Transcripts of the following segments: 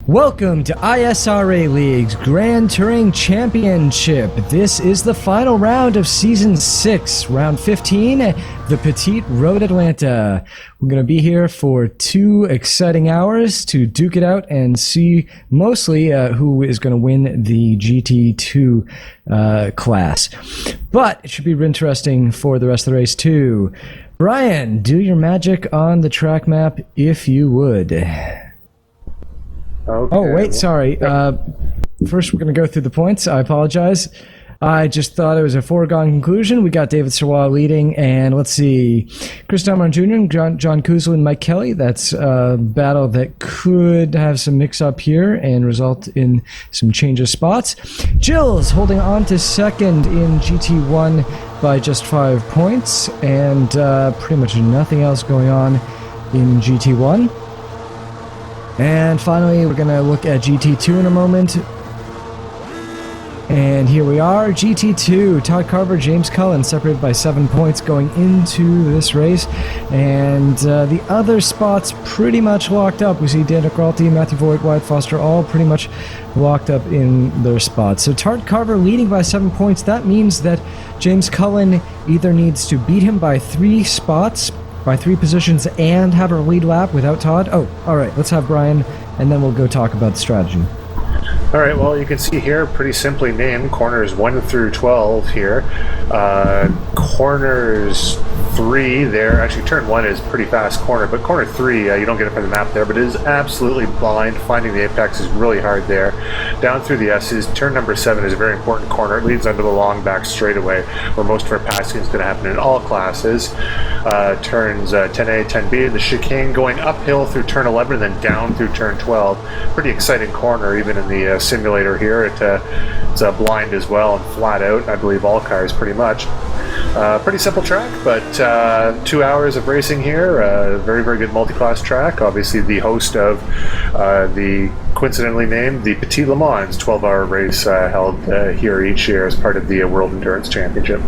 Welcome to ISRA League's Grand Touring Championship. This is the final round of Season 6, Round 15, the Petit Road Atlanta. We're going to be here for 2 exciting hours to duke it out and see mostly who is going to win the GT2 class. But it should be interesting for the rest of the race too. Brian, do your magic on the track map if you would. Okay. Oh, wait, sorry. First, we're going to go through the points. I apologize. I just thought it was a foregone conclusion. We got David Sirwa leading, and let's see. Chris Damron Jr., John Kuzla, and Mike Kelly. That's a battle that could have some mix-up here and result in some change of spots. Jill's holding on to second in GT1 by just 5 points, and pretty much nothing else going on in GT1. And finally, we're going to look at GT2 in a moment. And here we are, GT2, Todd Carver, James Cullen, separated by 7 points going into this race. And the other spots pretty much locked up. We see Daniel Gralty, Matthew Voigt, Wyatt Foster, all pretty much locked up in their spots. So Todd Carver leading by 7 points. That means that James Cullen either needs to beat him by 3 spots, by 3 positions, and have a lead lap without Todd. Oh, all right, let's have Brian, and then we'll go talk about the strategy. All right, well, you can see here, pretty simply named, corners 1 through 12 here. Corners 3 there, actually turn 1 is pretty fast corner, but corner 3, you don't get it from the map there, but it is absolutely blind. Finding the apex is really hard there. Down through the S's, turn number 7 is a very important corner. It leads under the long back straightaway, where most of our passing is going to happen in all classes. Turns 10A, 10B, the chicane going uphill through turn 11 and then down through turn 12. Pretty exciting corner, even in the simulator here. It's blind as well and flat out, I believe all cars pretty much. Pretty simple track, but 2 hours of racing here. Very, very good multi-class track. Obviously the host of the coincidentally named the Petit Le Mans 12-hour race held here each year as part of the World Endurance Championship.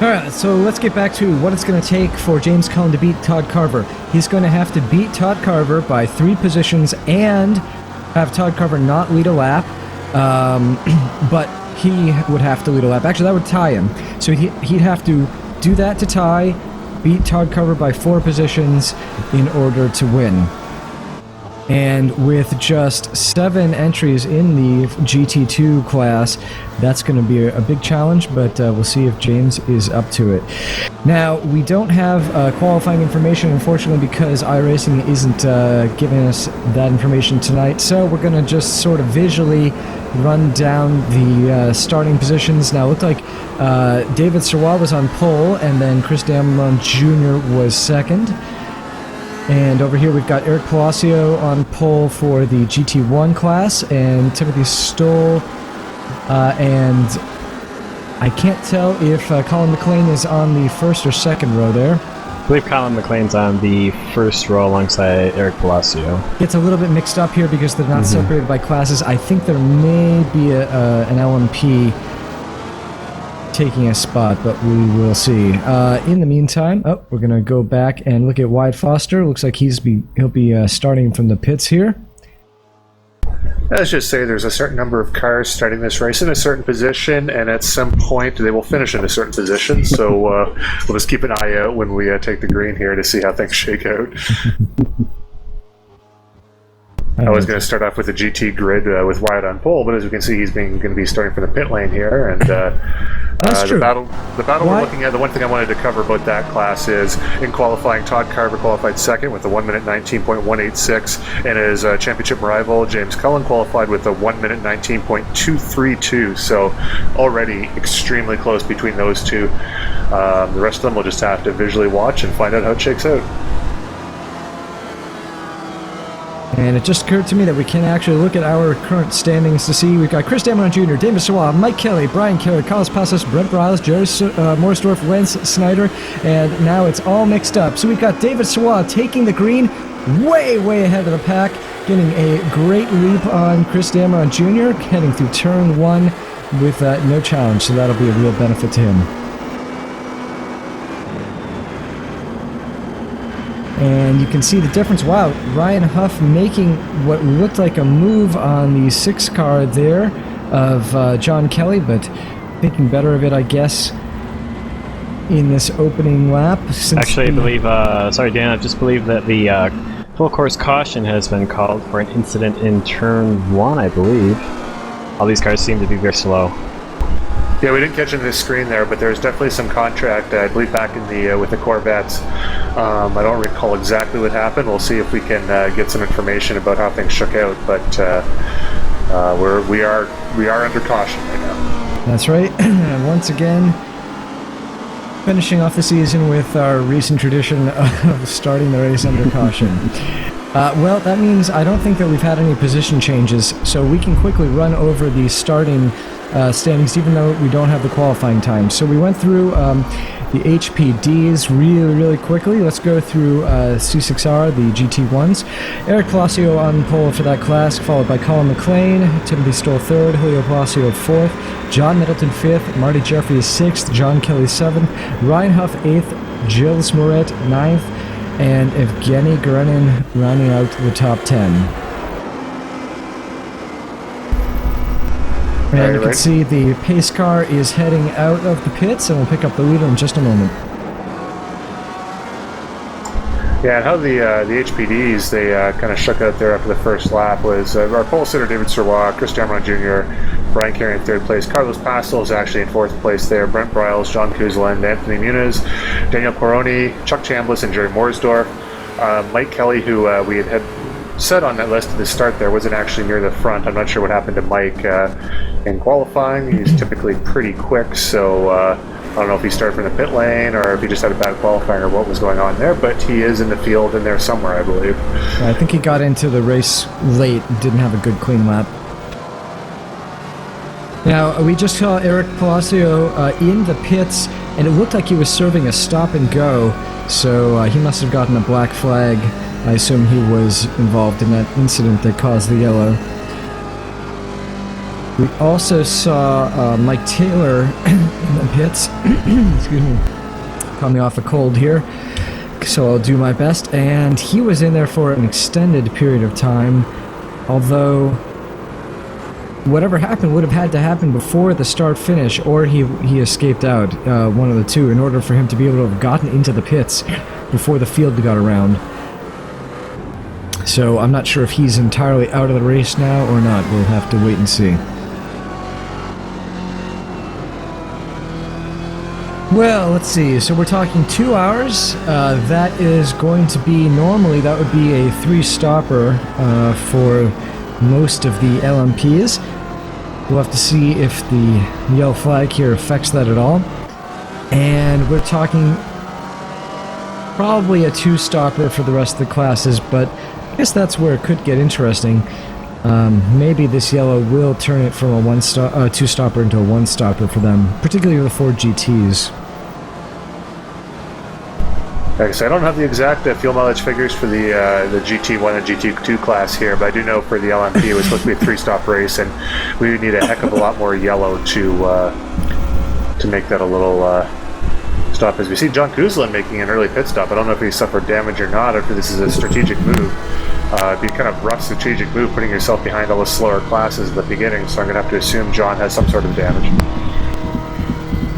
All right, so let's get back to what it's going to take for James Cullen to beat Todd Carver. He's going to have to beat Todd Carver by 3 positions and have Todd Carver not lead a lap, but he would have to lead a lap. Actually, that would tie him. So he'd have to do that to tie, beat Todd Carver by 4 positions in order to win. And with just 7 entries in the GT2 class, that's going to be a big challenge, but we'll see if James is up to it. Now, we don't have qualifying information, unfortunately, because iRacing isn't giving us that information tonight, so we're going to just sort of visually run down the starting positions. Now, it looked like David Sirwa was on pole, and then Chris Damron Jr. was second. And over here we've got Eric Palacio on pole for the GT1 class, and Timothy Stoll, and I can't tell if Colin McLean is on the first or second row there. I believe Colin McLean's on the first row alongside Eric Palacio. It's a little bit mixed up here because they're not separated by classes. I think there may be an LMP taking a spot, but we will see. In the meantime, we're going to go back and look at Wyatt Foster. Looks like he'll be starting from the pits here. Let's just say there's a certain number of cars starting this race in a certain position, and at some point they will finish in a certain position. So we'll just keep an eye out when we take the green here to see how things shake out. I was going to start off with the GT grid with Wyatt on pole, but as we can see, he's going to be starting from the pit lane here, and That's true. The battle we're looking at, the one thing I wanted to cover about that class is, in qualifying, Todd Carver qualified second with a 1 minute 19.186, and his championship rival, James Cullen, qualified with a 1 minute 19.232, so already extremely close between those two. The rest of them we'll just have to visually watch and find out how it shakes out. And it just occurred to me that we can actually look at our current standings to see. We've got Chris Damron Jr., David Sirwa, Mike Kelly, Brian Carey, Carlos Passos, Brent Morales, Jerry Morrisdorf, Lance Snyder, and now it's all mixed up. So we've got David Sirwa taking the green way, way ahead of the pack, getting a great leap on Chris Damron Jr., heading through turn 1 with no challenge, so that'll be a real benefit to him. And you can see the difference. Wow, Ryan Huff making what looked like a move on the 6 car there of John Kelly, but thinking better of it, I guess, in this opening lap. Actually, I believe, sorry Dan, I just believe that the full course caution has been called for an incident in turn 1, I believe. All these cars seem to be very slow. Yeah, we didn't catch in this screen there, but there's definitely some contract, I believe, back in the with the Corvettes. I don't recall exactly what happened. We'll see if we can get some information about how things shook out, but we are under caution right now. That's right. Once again, finishing off the season with our recent tradition of starting the race under caution. Well, that means I don't think that we've had any position changes, so we can quickly run over the starting standings, even though we don't have the qualifying time. So we went through the HPDs really quickly. Let's go through C6R, the GT1s. Eric Palacio on pole for that class, followed by Colin McLean, Timothy Stoll 3rd, Julio Palacio 4th, John Middleton 5th, Marty Jeffrey 6th, John Kelly 7th, Ryan Huff 8th, Gilles Moret 9th, and Evgeny Gurenin rounding out the top 10. And you can see the pace car is heading out of the pits, and we'll pick up the leader in just a moment. Yeah, and how the HPDs, they kind of shook out there after the first lap was our pole sitter David Serrois, Chris Damron Jr., Brian Carey in 3rd place, Carlos Pastel is actually in 4th place there, Brent Briles, John Kuzland, Anthony Muniz, Daniel Coroni, Chuck Chambliss, and Jerry Morsdorf. Mike Kelly, who we had said on that list at the start there, wasn't actually near the front. I'm not sure what happened to Mike in qualifying. He's typically pretty quick, so I don't know if he started from the pit lane or if he just had a bad qualifying or what was going on there, but he is in the field in there somewhere, I believe. I think he got into the race late and didn't have a good clean lap. Now, we just saw Eric Palacio in the pits, and it looked like he was serving a stop and go, so he must have gotten a black flag. I assume he was involved in that incident that caused the yellow. We also saw Mike Taylor in the pits. Excuse me. Caught me off a cold here, so I'll do my best. And he was in there for an extended period of time, although whatever happened would have had to happen before the start-finish, or he escaped out, one of the two, in order for him to be able to have gotten into the pits before the field got around. So I'm not sure if he's entirely out of the race now or not. We'll have to wait and see. Well, let's see. So we're talking 2 hours. That is going to be, normally that would be a 3-stopper for most of the LMPs. We'll have to see if the yellow flag here affects that at all. And we're talking probably a 2-stopper for the rest of the classes, but I guess that's where it could get interesting. Maybe this yellow will turn it from a 2-stopper into a 1-stopper for them, particularly the Ford GTs. Like I said, I don't have the exact fuel mileage figures for the GT1 and GT2 class here, but I do know for the LMP it was supposed to be a 3-stop race, and we would need a heck of a lot more yellow to make that a little stop. As we see John Kuzlin making an early pit stop. I don't know if he suffered damage or not, or if this is a strategic move. It'd be kind of rough strategic move putting yourself behind all the slower classes at the beginning, so I'm going to have to assume John has some sort of damage.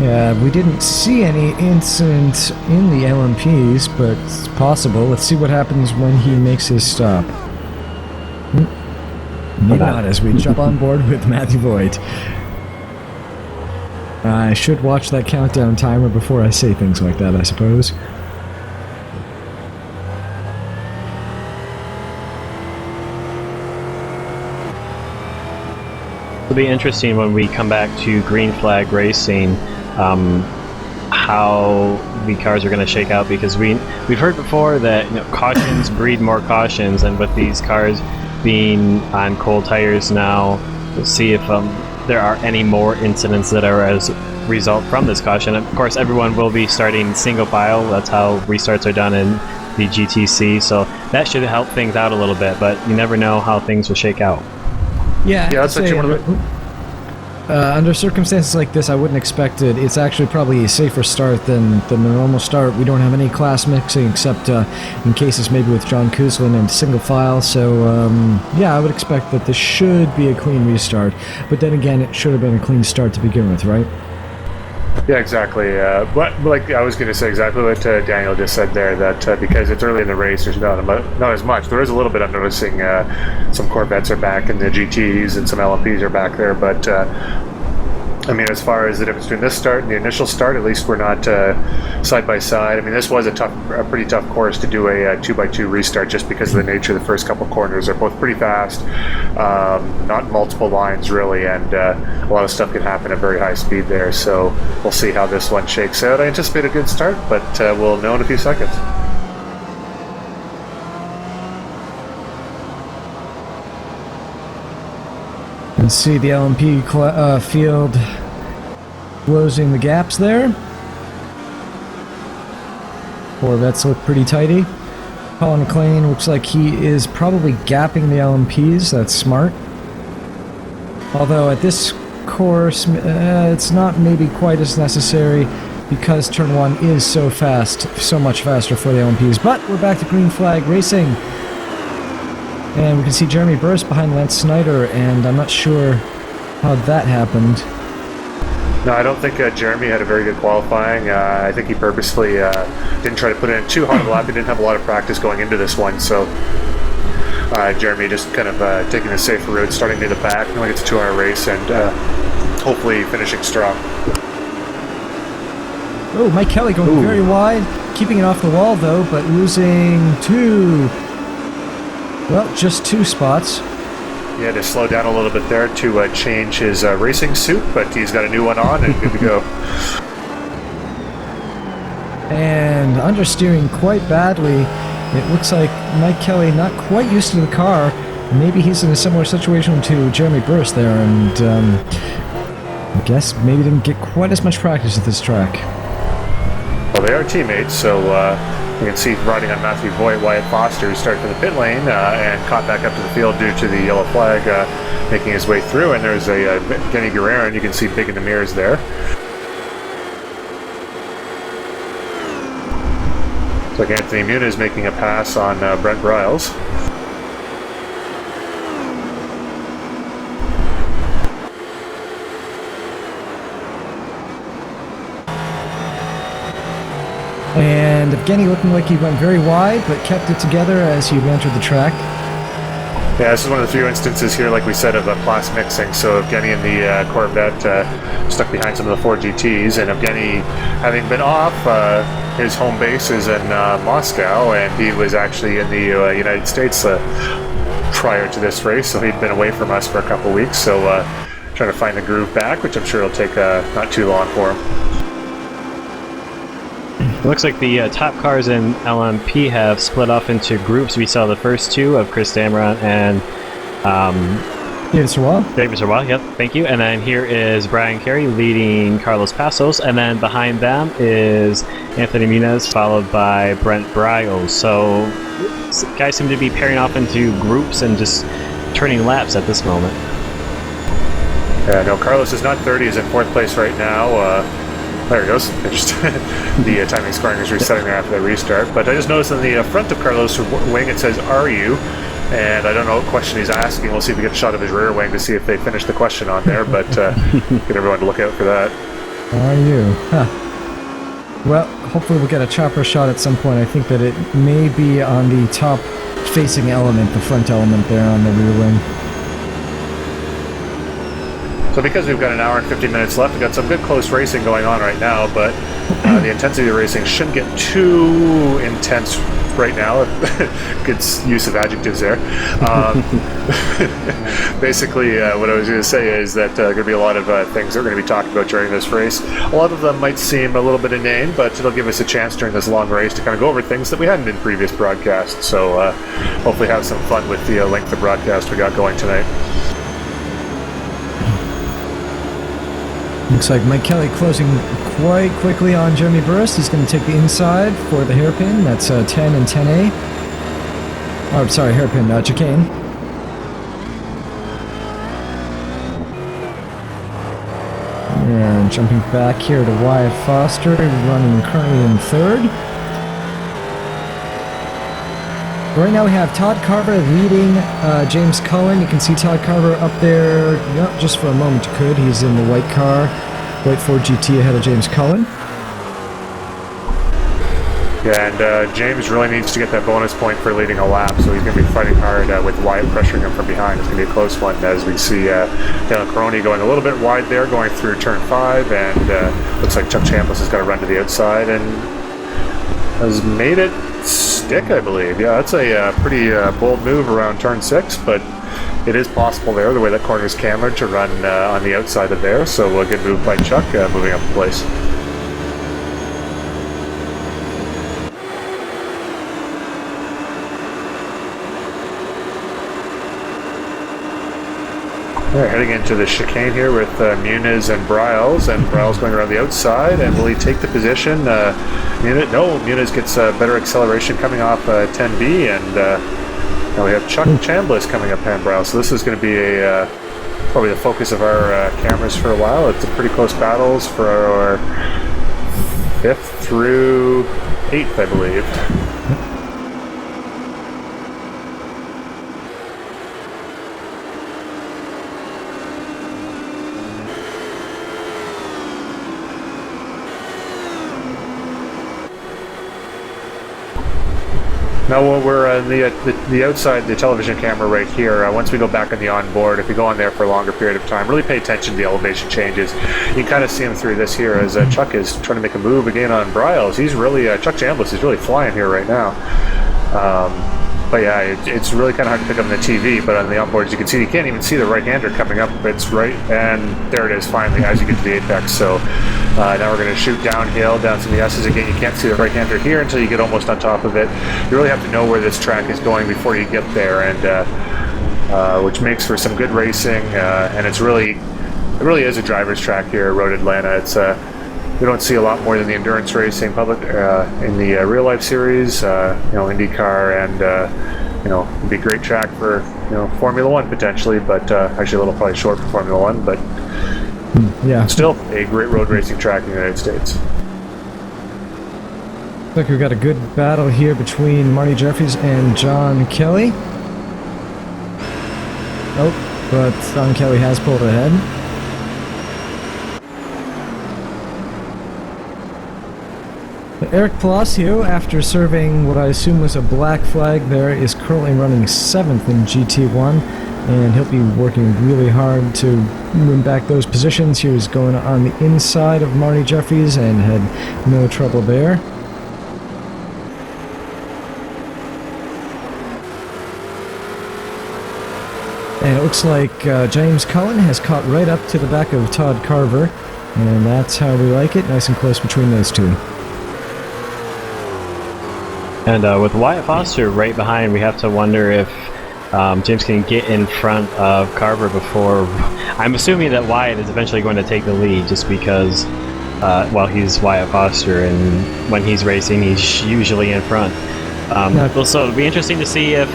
Yeah, we didn't see any incident in the LMPs, but it's possible. Let's see what happens when he makes his stop. Maybe not, as we jump on board with Matthew Voigt. I should watch that countdown timer before I say things like that, I suppose. It'll be interesting when we come back to green flag racing, how the cars are going to shake out, because we've heard before that cautions breed more cautions, and with these cars being on cold tires now, we'll see if there are any more incidents that are as result from this caution. Of course, everyone will be starting single file. That's how restarts are done in the GTC, so that should help things out a little bit, but you never know how things will shake out. Yeah, that's actually one of the... Under circumstances like this, I wouldn't expect it. It's actually probably a safer start than the normal start. We don't have any class mixing except in cases maybe with John Kuzlin and single file. So, yeah, I would expect that this should be a clean restart. But then again, it should have been a clean start to begin with, right? Yeah, exactly. But like I was going to say exactly what Daniel just said there, that because it's early in the race, there's not as much. There is a little bit I'm noticing. Some Corvettes are back, and the GTs and some LMPs are back there. But I mean, as far as the difference between this start and the initial start, at least we're not side by side. I mean, this was a pretty tough course to do a 2x2 restart just because of the nature of the first couple corners. They're both pretty fast, not multiple lines really, and a lot of stuff can happen at very high speed there. So we'll see how this one shakes out. I anticipate a good start, but we'll know in a few seconds. You can see the LMP field closing the gaps there. Corvettes look pretty tidy. Colin McLean looks like he is probably gapping the LMPs. That's smart. Although at this course, it's not maybe quite as necessary because turn 1 is so fast, so much faster for the LMPs. But we're back to green flag racing. And we can see Jeremy Burst behind Lance Snyder, and I'm not sure how that happened. No, I don't think Jeremy had a very good qualifying. I think he purposely didn't try to put in too hard of a lap. He didn't have a lot of practice going into this one, so Jeremy just kind of taking a safer route, starting near the back, knowing it's a 2-hour race, and hopefully finishing strong. Oh, Mike Kelly going very wide, keeping it off the wall though, but losing just 2 spots. He had to slow down a little bit there to change his racing suit, but he's got a new one on and good to go. And understeering quite badly. It looks like Mike Kelly not quite used to the car. Maybe he's in a similar situation to Jeremy Burst there, and I guess maybe didn't get quite as much practice at this track. Well, they are teammates, so you can see riding on Matthew Voigt, Wyatt Foster, who started from the pit lane and caught back up to the field due to the yellow flag making his way through. And there's a Denny Guerrero, you can see big in the mirrors there. Looks like Anthony Muniz making a pass on Brent Briles. And Evgeny looking like he went very wide, but kept it together as he entered the track. Yeah, this is one of the few instances here, like we said, of class mixing. So Evgeny in the Corvette stuck behind some of the 4 GTs, and Evgeny, having been off, his home base is in Moscow, and he was actually in the United States prior to this race, so he'd been away from us for a couple weeks, so trying to find the groove back, which I'm sure will take not too long for him. It looks like the top cars in LMP have split off into groups. We saw the first 2 of Chris Dameron and David Sirwell. David Sirwell, yep, thank you. And then here is Brian Carey leading Carlos Passos, and then behind them is Anthony Muniz, followed by Brent Briles. So guys seem to be pairing off into groups and just turning laps at this moment. Yeah, no, Carlos is not 30, he's in 4th place right now. There he goes. The timing scoring is resetting there after the restart. But I just noticed on the front of Carlos' wing it says, "Are you?" And I don't know what question he's asking. We'll see if we get a shot of his rear wing to see if they finish the question on there. But get everyone to look out for that. Are you? Huh. Well, hopefully we'll get a chopper shot at some point. I think that it may be on the top facing element, the front element there on the rear wing. So because we've got an hour and 50 minutes left, we've got some good close racing going on right now, but the intensity of racing shouldn't get too intense right now. Good use of adjectives there. Basically, what I was going to say is that there are going to be a lot of things that we're going to be talking about during this race. A lot of them might seem a little bit inane, but it'll give us a chance during this long race to kind of go over things that we hadn't in previous broadcasts. So hopefully have some fun with the length of broadcast we got going tonight. Looks like Mike Kelly closing quite quickly on Jeremy Burst. He's going to take the inside for the hairpin. That's 10 and 10A. Oh, sorry, hairpin, chicane. And jumping back here to Wyatt Foster, running currently in third. Right now we have Todd Carver leading James Cullen. You can see Todd Carver up there, just for a moment you could. He's in the white car, white Ford GT ahead of James Cullen. Yeah, and James really needs to get that bonus point for leading a lap, so he's going to be fighting hard with Wyatt pressuring him from behind. It's going to be a close one, as we see Daniel Caroni going a little bit wide there, going through turn 5, and looks like Chuck Chambliss has got to run to the outside and has made it stick, I believe. Yeah, that's a pretty bold move around turn 6, but it is possible there, the way that corner is cambered, to run on the outside of there, so a good move by Chuck, moving up the place. They're heading into the chicane here with Muniz and Briles going around the outside, and will he take the position? Muniz gets better acceleration coming off 10B, and now we have Chuck Chambliss coming up behind Briles, so this is going to be probably the focus of our cameras for a while. It's a pretty close battles for our 5th through 8th, I believe. Now we're on the outside, the television camera right here. Once we go back on the onboard, if we go on there for a longer period of time, really pay attention to the elevation changes. You can kind of see him through this here as Chuck is trying to make a move again on Briles. He's really, Chuck Chambliss is really flying here right now. But yeah, it's really kind of hard to pick up on the TV, but on the onboard, as you can see, you can't even see the right-hander coming up. It's right, and there it is finally as you get to the apex. So now we're going to shoot downhill, down some of the S's. Again, you can't see the right-hander here until you get almost on top of it. You really have to know where this track is going before you get there, and which makes for some good racing, and it really is a driver's track here at Road Atlanta. It's we don't see a lot more than the endurance racing public in the real life series, IndyCar, and it'd be a great track for Formula One potentially, but actually a little probably short for Formula One, but yeah, still a great road racing track in the United States. Looks like we've got a good battle here between Marty Jeffries and John Kelly. Oh, but John Kelly has pulled ahead. Eric Palacio, after serving what I assume was a black flag there, is currently running 7th in GT1, and he'll be working really hard to win back those positions. He was going on the inside of Marty Jeffries and had no trouble there. And it looks like James Cullen has caught right up to the back of Todd Carver, and that's how we like it, nice and close between those two. And with Wyatt Foster right behind, we have to wonder if James can get in front of Carver before... I'm assuming that Wyatt is eventually going to take the lead just because, he's Wyatt Foster, and when he's racing, he's usually in front. So it'll be interesting to see if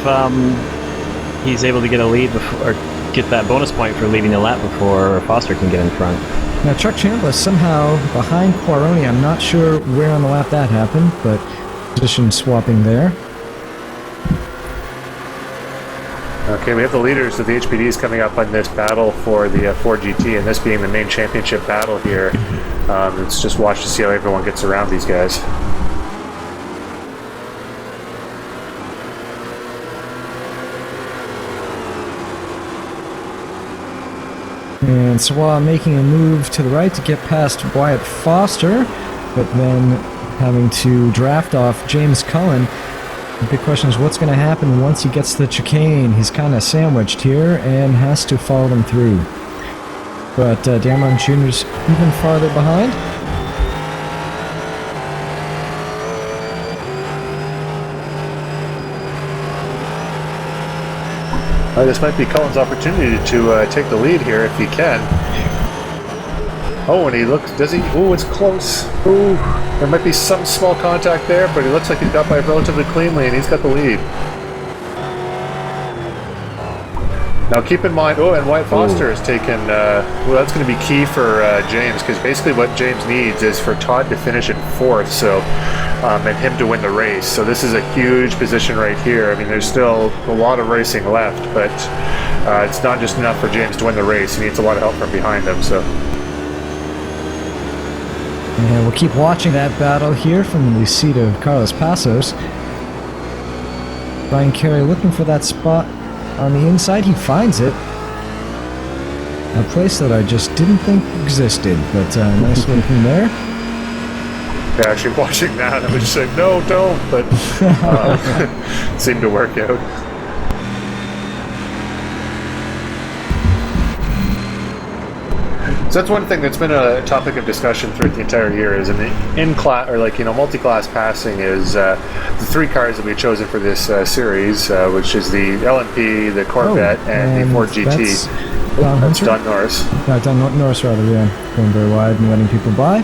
he's able to get a lead before, or get that bonus point for leading the lap before Foster can get in front. Now Chuck Chambliss somehow behind Quaroni. I'm not sure where on the lap that happened, but position swapping there. Okay, we have the leaders of the HPDs coming up on this battle for the Ford GT, and this being the main championship battle here. Let's just watch to see how everyone gets around these guys. And Sawa making a move to the right to get past Wyatt Foster, but then having to draft off James Cullen. The big question is what's going to happen once he gets the chicane. He's kind of sandwiched here and has to follow them through. But Damron Jr.'s even farther behind. This might be Cullen's opportunity to take the lead here if he can. Oh, and he looks, does he? Oh, it's close. Oh, there might be some small contact there, but he looks like he got by relatively cleanly, and he's got the lead. Now keep in mind, and Wyatt Foster has taken, well, that's going to be key for James, because basically what James needs is for Todd to finish in 4th, so, and him to win the race. So this is a huge position right here. I mean, there's still a lot of racing left, but it's not just enough for James to win the race. He needs a lot of help from behind him, so. And we'll keep watching that battle here from the seat of Carlos Passos. Brian Carey looking for that spot on the inside. He finds it. A place that I just didn't think existed, but nice looking there. Yeah, actually watching that, I was just saying, no, don't, but seemed to work out. So that's one thing that's been a topic of discussion throughout the entire year is in-class, or multi-class passing is the 3 cars that we've chosen for this series, which is the LMP, the Corvette, and the Ford GT. That's Don Norris. Don Norris, rather, yeah. Going very wide and letting people by.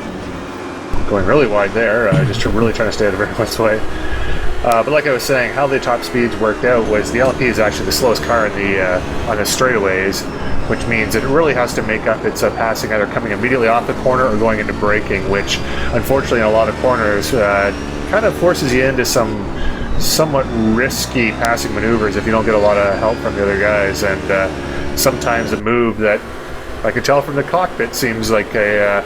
Going really wide there, just really trying to stay out of everyone's way. But like I was saying, how the top speeds worked out was the LMP is actually the slowest car in on the straightaways, which means it really has to make up its passing either coming immediately off the corner or going into braking, which unfortunately in a lot of corners kind of forces you into some somewhat risky passing maneuvers if you don't get a lot of help from the other guys. And sometimes a move that I could tell from the cockpit seems like an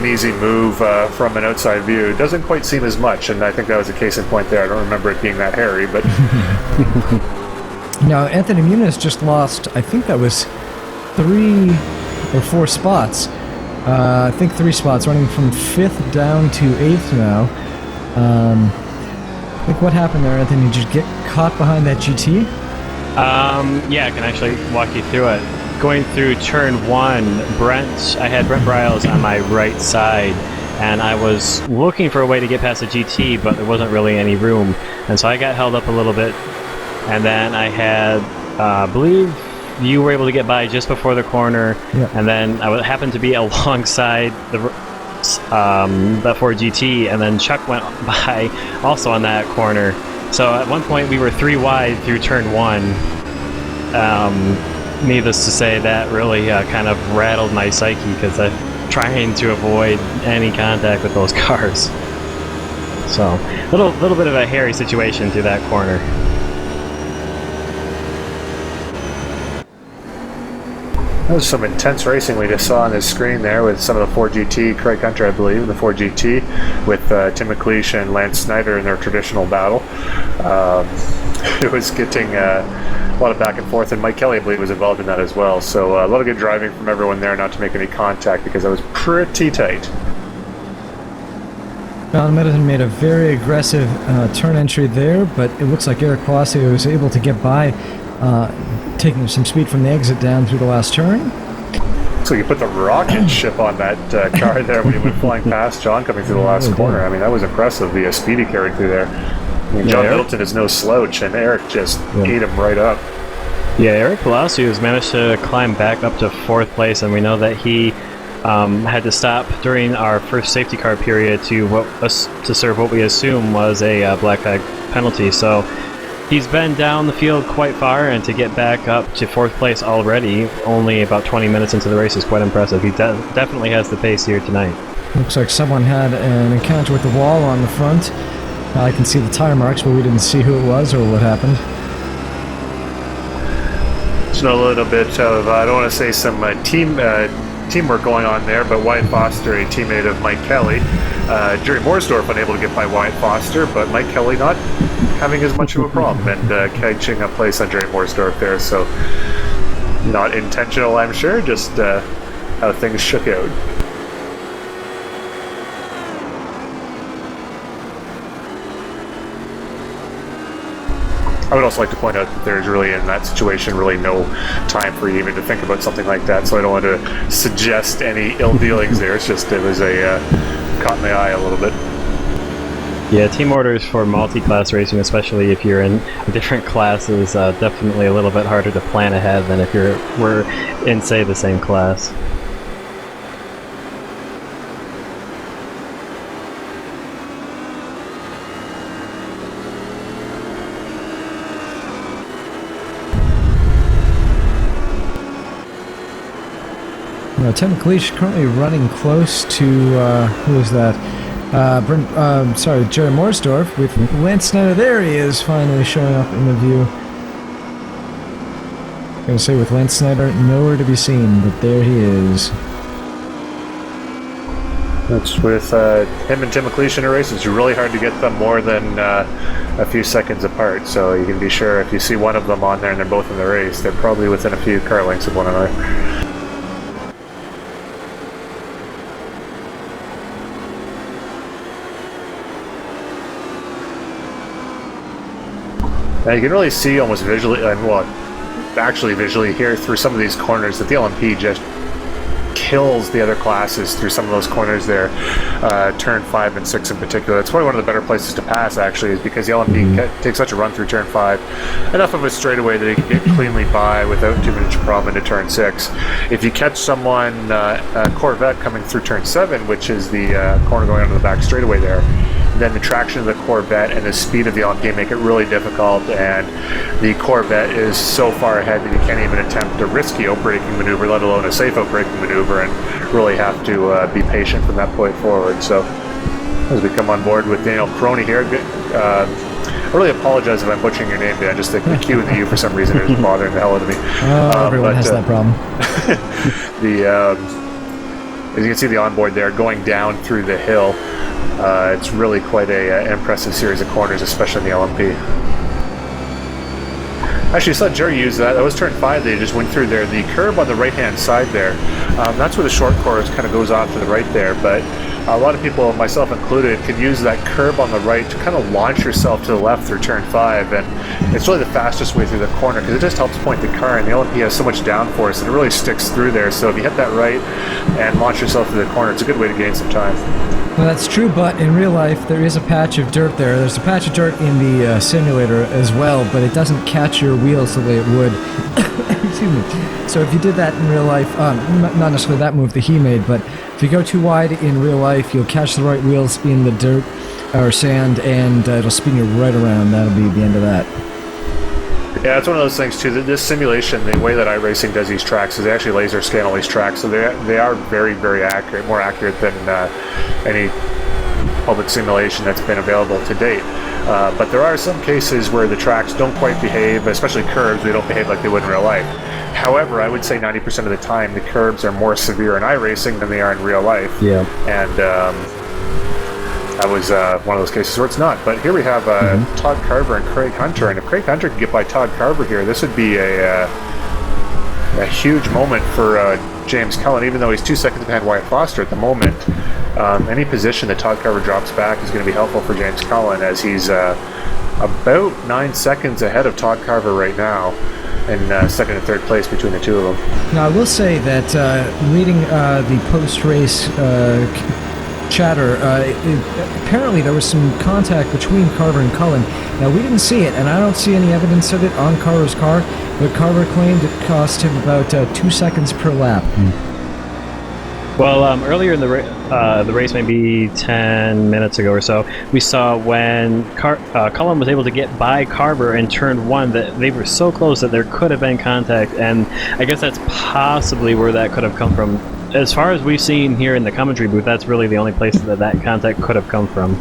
easy move from an outside view. It doesn't quite seem as much, and I think that was a case in point there. I don't remember it being that hairy, but now Anthony Muniz just lost, I think that was 3 or 4 spots. I think 3 spots, running from 5th down to 8th now. I think what happened there, Anthony? Did you get caught behind that GT? Yeah, I can actually walk you through it. Going through turn 1, I had Brent Briles on my right side, and I was looking for a way to get past the GT, but there wasn't really any room, and so I got held up a little bit. And then I had, I believe you were able to get by just before the corner, yeah. And then I happened to be alongside the Ford GT, and then Chuck went by also on that corner. So at one point we were 3 wide through turn 1. Needless to say, that really kind of rattled my psyche because I'm trying to avoid any contact with those cars. So, little bit of a hairy situation through that corner. that was some intense racing we just saw on this screen there with some of the Ford GT, Craig Hunter, I believe, the Ford GT, with Tim McLeish and Lance Snyder in their traditional battle. It was getting a lot of back and forth, and Mike Kelly, I believe, was involved in that as well. So a lot of good driving from everyone there, not to make any contact because that was pretty tight. John Middleton made a very aggressive turn entry there, but it looks like Eric Palacio was able to get by, taking some speed from the exit down through the last turn. So you put the rocket ship on that car there when he went flying past John coming through the last corner. I mean, that was impressive, the speed he carried through there. I mean, John Middleton is no slouch, and Eric just ate him right up. Yeah, Eric Palacio has managed to climb back up to 4th place, and we know that he had to stop during our first safety car period to serve what we assume was a black flag penalty. So he's been down the field quite far, and to get back up to 4th place already, only about 20 minutes into the race, is quite impressive. He definitely has the pace here tonight. Looks like someone had an encounter with the wall on the front. I can see the tire marks, but we didn't see who it was or what happened. Just a little bit of, I don't want to say some teamwork going on there, but Wyatt Foster, a teammate of Mike Kelly. Jerry Morsdorf unable to get by Wyatt Foster, but Mike Kelly not having as much of a problem and catching a place on Jerry Morsdorf there. So not intentional, I'm sure, just how things shook out. I would also like to point out that there's really, in that situation, really no time for you even to think about something like that, so I don't want to suggest any ill dealings there. It's just, it was caught my eye a little bit. Yeah, team orders for multi-class racing, especially if you're in different classes, definitely a little bit harder to plan ahead than if we're in, say, the same class. Tim McLeish currently running close to, who is that? Jerry Morsdorf with Lance Snyder. There he is, finally showing up in the view. Gonna say with Lance Snyder nowhere to be seen, but there he is. That's with him and Tim McLeish in a race. It's really hard to get them more than a few seconds apart. So you can be sure if you see one of them on there and they're both in the race, they're probably within a few car lengths of one another. Now you can really see almost visually, and well, actually visually here through some of these corners that the LMP just kills the other classes through some of those corners there, turn 5 and 6 in particular. It's probably one of the better places to pass, actually, is because the LMP takes such a run through turn 5, enough of a straightaway that he can get cleanly by without too much problem into turn 6. If you catch someone, a Corvette coming through turn 7, which is the corner going onto the back straightaway there, then the traction of the Corvette and the speed of the LMP make it really difficult, and the Corvette is so far ahead that you can't even attempt a risky out-braking maneuver, let alone a safe out-braking maneuver, and really have to be patient from that point forward. So as we come on board with Daniel Crony here, I really apologize if I'm butchering your name, Dan. Just the Q and the U for some reason is bothering the hell out of me. Everyone has that problem. As you can see the onboard there going down through the hill, it's really quite an impressive series of corners, especially in the LMP. Actually, I saw Jerry use that. That was turn 5 that he just went through there. The curb on the right-hand side there, that's where the short course kind of goes off to the right there, but a lot of people, myself included, can use that curb on the right to kind of launch yourself to the left through turn 5, and it's really the fastest way through the corner because it just helps point the car, and the LMP has so much downforce and it really sticks through there, so if you hit that right and launch yourself through the corner, it's a good way to gain some time. Well, that's true, but in real life, there is a patch of dirt there. There's a patch of dirt in the simulator as well, but it doesn't catch your wheels the way it would. Excuse me. So if you did that in real life, not necessarily that move that he made, but if you go too wide in real life, you'll catch the right wheels in the dirt or sand, and it'll spin you right around. That'll be the end of that. Yeah, it's one of those things too. This simulation, the way that iRacing does these tracks is they actually laser scan all these tracks, so they are very, very accurate, more accurate than any public simulation that's been available to date. But there are some cases where the tracks don't quite behave, especially curbs. They don't behave like they would in real life. However, I would say 90% of the time, the curbs are more severe in iRacing than they are in real life. Yeah. And that was one of those cases where it's not. But here we have Todd Carver and Craig Hunter, and if Craig Hunter can get by Todd Carver here, this would be a huge moment for James Cullen, even though he's 2 seconds behind Wyatt Foster at the moment. Any position that Todd Carver drops back is going to be helpful for James Cullen, as he's about 9 seconds ahead of Todd Carver right now, in second and third place between the two of them. Now, I will say that reading the post-race chatter, apparently there was some contact between Carver and Cullen. Now, we didn't see it, and I don't see any evidence of it on Carver's car, but Carver claimed it cost him about 2 seconds per lap. Well, earlier in the race, maybe 10 minutes ago or so, we saw when Cullen was able to get by Carver in turn 1 that they were so close that there could have been contact, and I guess that's possibly where that could have come from. As far as we've seen here in the commentary booth, that's really the only place that contact could have come from.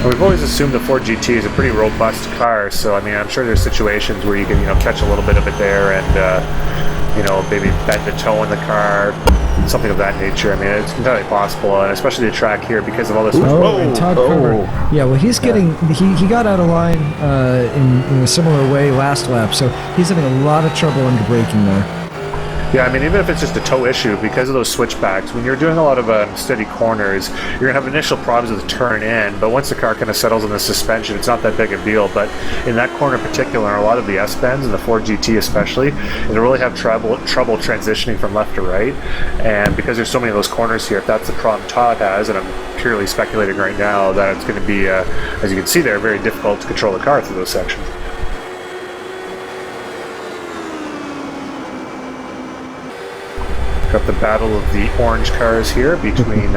We've always assumed the Ford GT is a pretty robust car, so I mean, I'm sure there's situations where you can, catch a little bit of it there and, maybe bend the toe in the car, something of that nature. I mean, it's entirely possible, and especially the track here because of all this. And Todd Carver. Yeah, well, he's getting he got out of line in a similar way last lap, so he's having a lot of trouble under braking there. Yeah, I mean, even if it's just a toe issue, because of those switchbacks, when you're doing a lot of steady corners, you're going to have initial problems with the turn in, but once the car kind of settles in the suspension, it's not that big a deal. But in that corner in particular, and a lot of the S-bends, and the Ford GT especially, it'll really have trouble transitioning from left to right. And because there's so many of those corners here, if that's the problem Todd has, and I'm purely speculating right now, that it's going to be, as you can see there, very difficult to control the car through those sections. Got the battle of the orange cars here between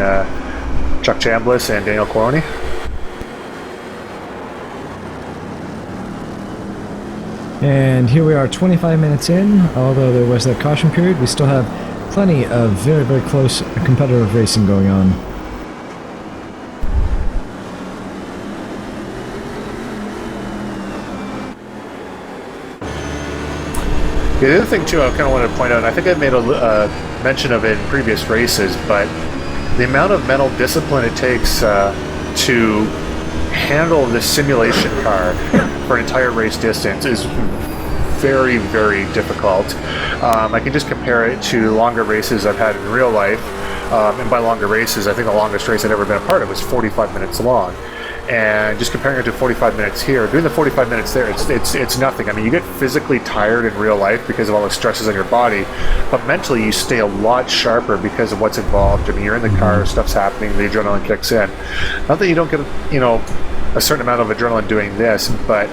Chuck Chambliss and Daniel Coroni. And here we are 25 minutes in. Although there was that caution period, we still have plenty of very, very close competitive racing going on. Yeah, the other thing too, I kind of wanted to point out, and I think I made a mention of it in previous races, but the amount of mental discipline it takes to handle this simulation car for an entire race distance is very, very difficult. I can just compare it to longer races I've had in real life, and by longer races, I think the longest race I'd ever been a part of was 45 minutes long. And just comparing it to 45 minutes here, doing the 45 minutes there, it's nothing. I mean, you get physically tired in real life because of all the stresses on your body, but mentally you stay a lot sharper because of what's involved. I mean, you're in the car, stuff's happening, the adrenaline kicks in. Not that you don't get, a certain amount of adrenaline doing this, but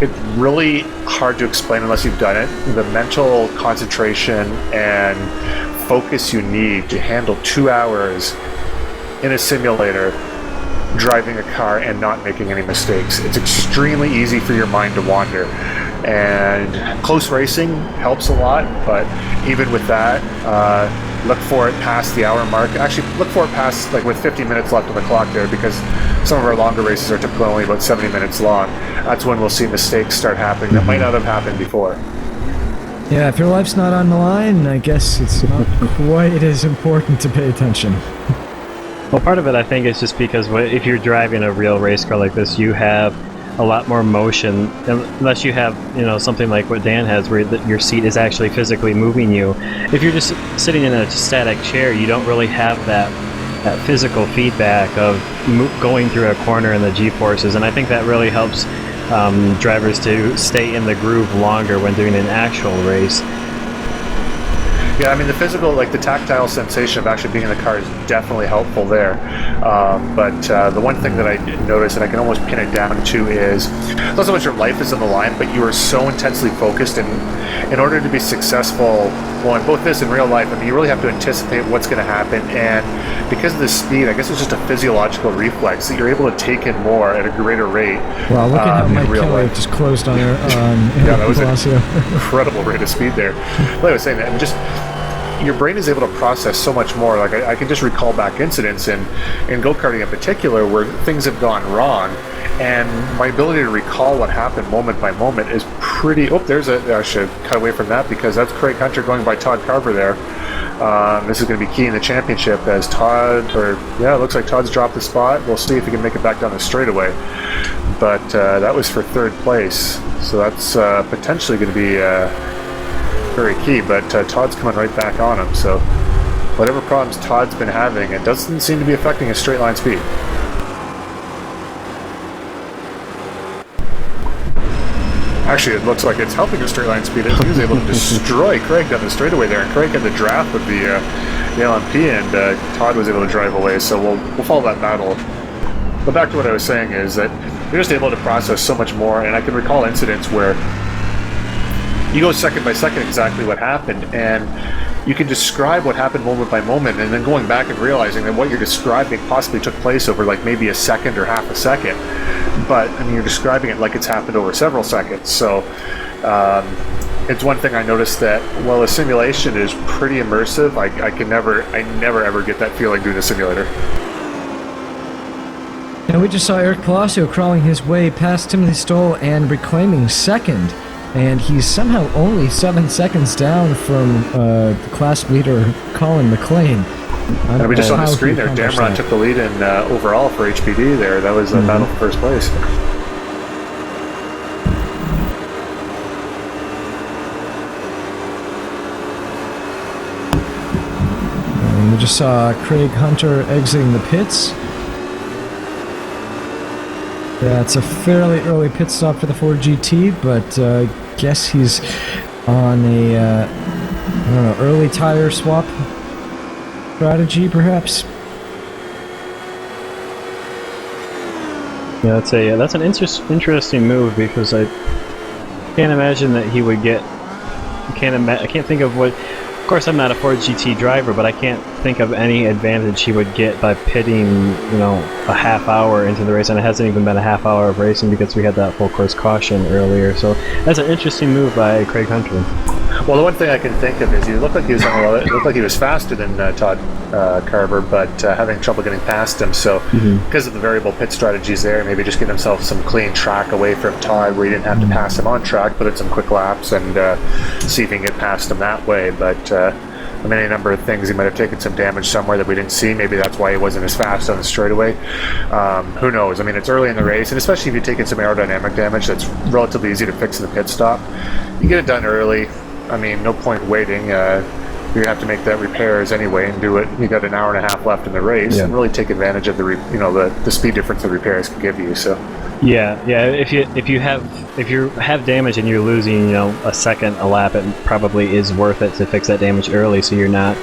it's really hard to explain unless you've done it. The mental concentration and focus you need to handle 2 hours in a simulator driving a car and not making any mistakes. It's extremely easy for your mind to wander, and close racing helps a lot, but even with that, look for it past the hour mark. Actually, look for it past, like, with 50 minutes left on the clock there, because some of our longer races are typically only about 70 minutes long. That's when we'll see mistakes start happening that might not have happened before. Yeah, if your life's not on the line, I guess it's not quite as important to pay attention. Well, part of it, I think, is just because if you're driving a real race car like this, you have a lot more motion, unless you have, something like what Dan has, where your seat is actually physically moving you. If you're just sitting in a static chair, you don't really have that physical feedback of going through a corner and the G-forces, and I think that really helps drivers to stay in the groove longer when doing an actual race. Yeah, I mean, the physical, like the tactile sensation of actually being in the car is definitely helpful there. But the one thing that I noticed, and I can almost pin it down to, is it's not so much your life is on the line, but you are so intensely focused. And in order to be successful, well, in both this and real life, I mean, you really have to anticipate what's going to happen. And because of the speed, I guess it's just a physiological reflex that you're able to take in more at a greater rate. Wow, look at how Mike Kelly just closed on her. Yeah, that was an incredible rate of speed there. Like I was saying, that just your brain is able to process so much more. Like I can just recall back incidents in go-karting in particular where things have gone wrong, and my ability to recall what happened moment by moment is pretty... I should cut away from that because that's Craig Hunter going by Todd Carver there. This is going to be key in the championship as it looks like Todd's dropped the spot. We'll see if he can make it back down the straightaway. But that was for third place, so that's potentially going to be very key, but Todd's coming right back on him, so whatever problems Todd's been having, it doesn't seem to be affecting his straight line speed. Actually, it looks like it's helping his straight line speed. He was able to destroy Craig down the straightaway there, and Craig had the draft with the LMP, and Todd was able to drive away, so we'll follow that battle. But back to what I was saying is that you're just able to process so much more, and I can recall incidents where you go second by second exactly what happened, and you can describe what happened moment by moment, and then going back and realizing that what you're describing possibly took place over like maybe a second or half a second, but I mean, you're describing it like it's happened over several seconds. So it's one thing I noticed that while a simulation is pretty immersive, I never ever get that feeling doing a simulator. Now we just saw Eric Palacio crawling his way past Timothy Stoll and reclaiming second. And he's somehow only 7 seconds down from the class leader, Colin McLean. And we just saw on the screen there, Damron took the lead in overall for HPD there. That was a battle for first place. And we just saw Craig Hunter exiting the pits. Yeah, it's a fairly early pit stop for the Ford GT, but I guess he's on a, early tire swap strategy, perhaps. Yeah, that's an interesting move, because I can't imagine that he would get. I can't think of what course, I'm not a Ford GT driver, but I can't think of any advantage he would get by pitting, a half hour into the race, and it hasn't even been a half hour of racing because we had that full course caution earlier. So that's an interesting move by Craig Hunter. Well, the one thing I can think of is he looked like he was it looked like he was faster than Todd Carver, but having trouble getting past him. So because of the variable pit strategies there, maybe just get himself some clean track away from Todd where he didn't have to pass him on track, put in some quick laps and see if he can get past him that way. But any number of things, he might have taken some damage somewhere that we didn't see. Maybe that's why he wasn't as fast on the straightaway. Who knows? I mean, it's early in the race, and especially if you're taking some aerodynamic damage, that's relatively easy to fix in the pit stop. You get it done early. I mean, no point waiting. You have to make that repairs anyway and do it. You got an hour and a half left in the race, and really take advantage of the speed difference the repairs can give you. So. Yeah. If you have damage and you're losing, a second a lap, it probably is worth it to fix that damage early, so you're not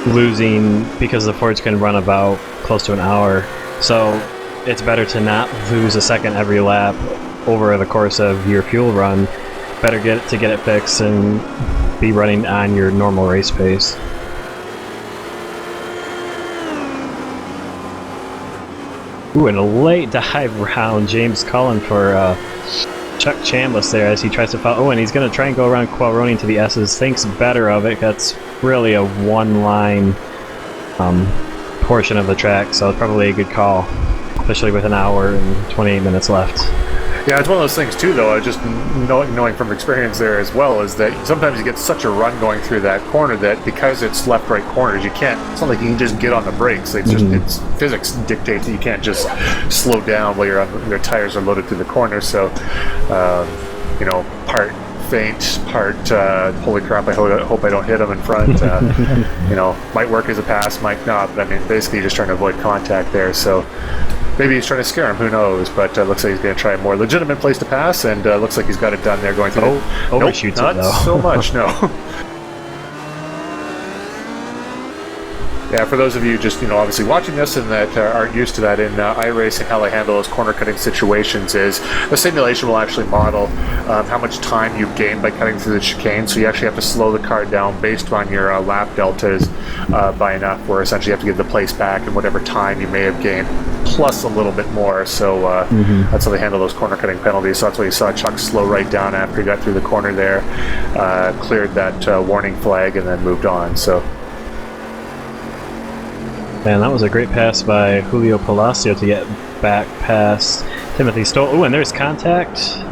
losing, because the Fords can run about close to an hour. So it's better to not lose a second every lap over the course of your fuel run. Better get it fixed and be running on your normal race pace. Ooh, and a late dive round, James Cullen for Chuck Chambliss there as he tries to follow. Oh, and he's going to try and go around Qualroni to the S's. Thinks better of it. That's really a one-line portion of the track, so it's probably a good call, especially with an hour and 28 minutes left. Yeah, it's one of those things too, though. Just knowing from experience there as well is that sometimes you get such a run going through that corner that because it's left-right corners, you can't. It's not like you can just get on the brakes. It's just it's physics dictates that you can't just slow down while your tires are loaded through the corner. So, part faint, part holy crap! I hope I don't hit him in front. Might work as a pass, might not. But I mean, basically, just trying to avoid contact there. So. Maybe he's trying to scare him, who knows, but looks like he's going to try a more legitimate place to pass, and looks like he's got it done there going through overshoots not it, though. So much, no. Yeah, for those of you just, obviously watching this and that aren't used to that in iRacing, how they handle those corner cutting situations is the simulation will actually model how much time you gain by cutting through the chicane. So you actually have to slow the car down based on your lap deltas by enough, where essentially you have to give the place back and whatever time you may have gained, plus a little bit more. So that's how they handle those corner cutting penalties. So that's why you saw Chuck slow right down after he got through the corner there, cleared that warning flag, and then moved on. So. Man, that was a great pass by Julio Palacio to get back past Timothy Stoll. Oh, and there's contact.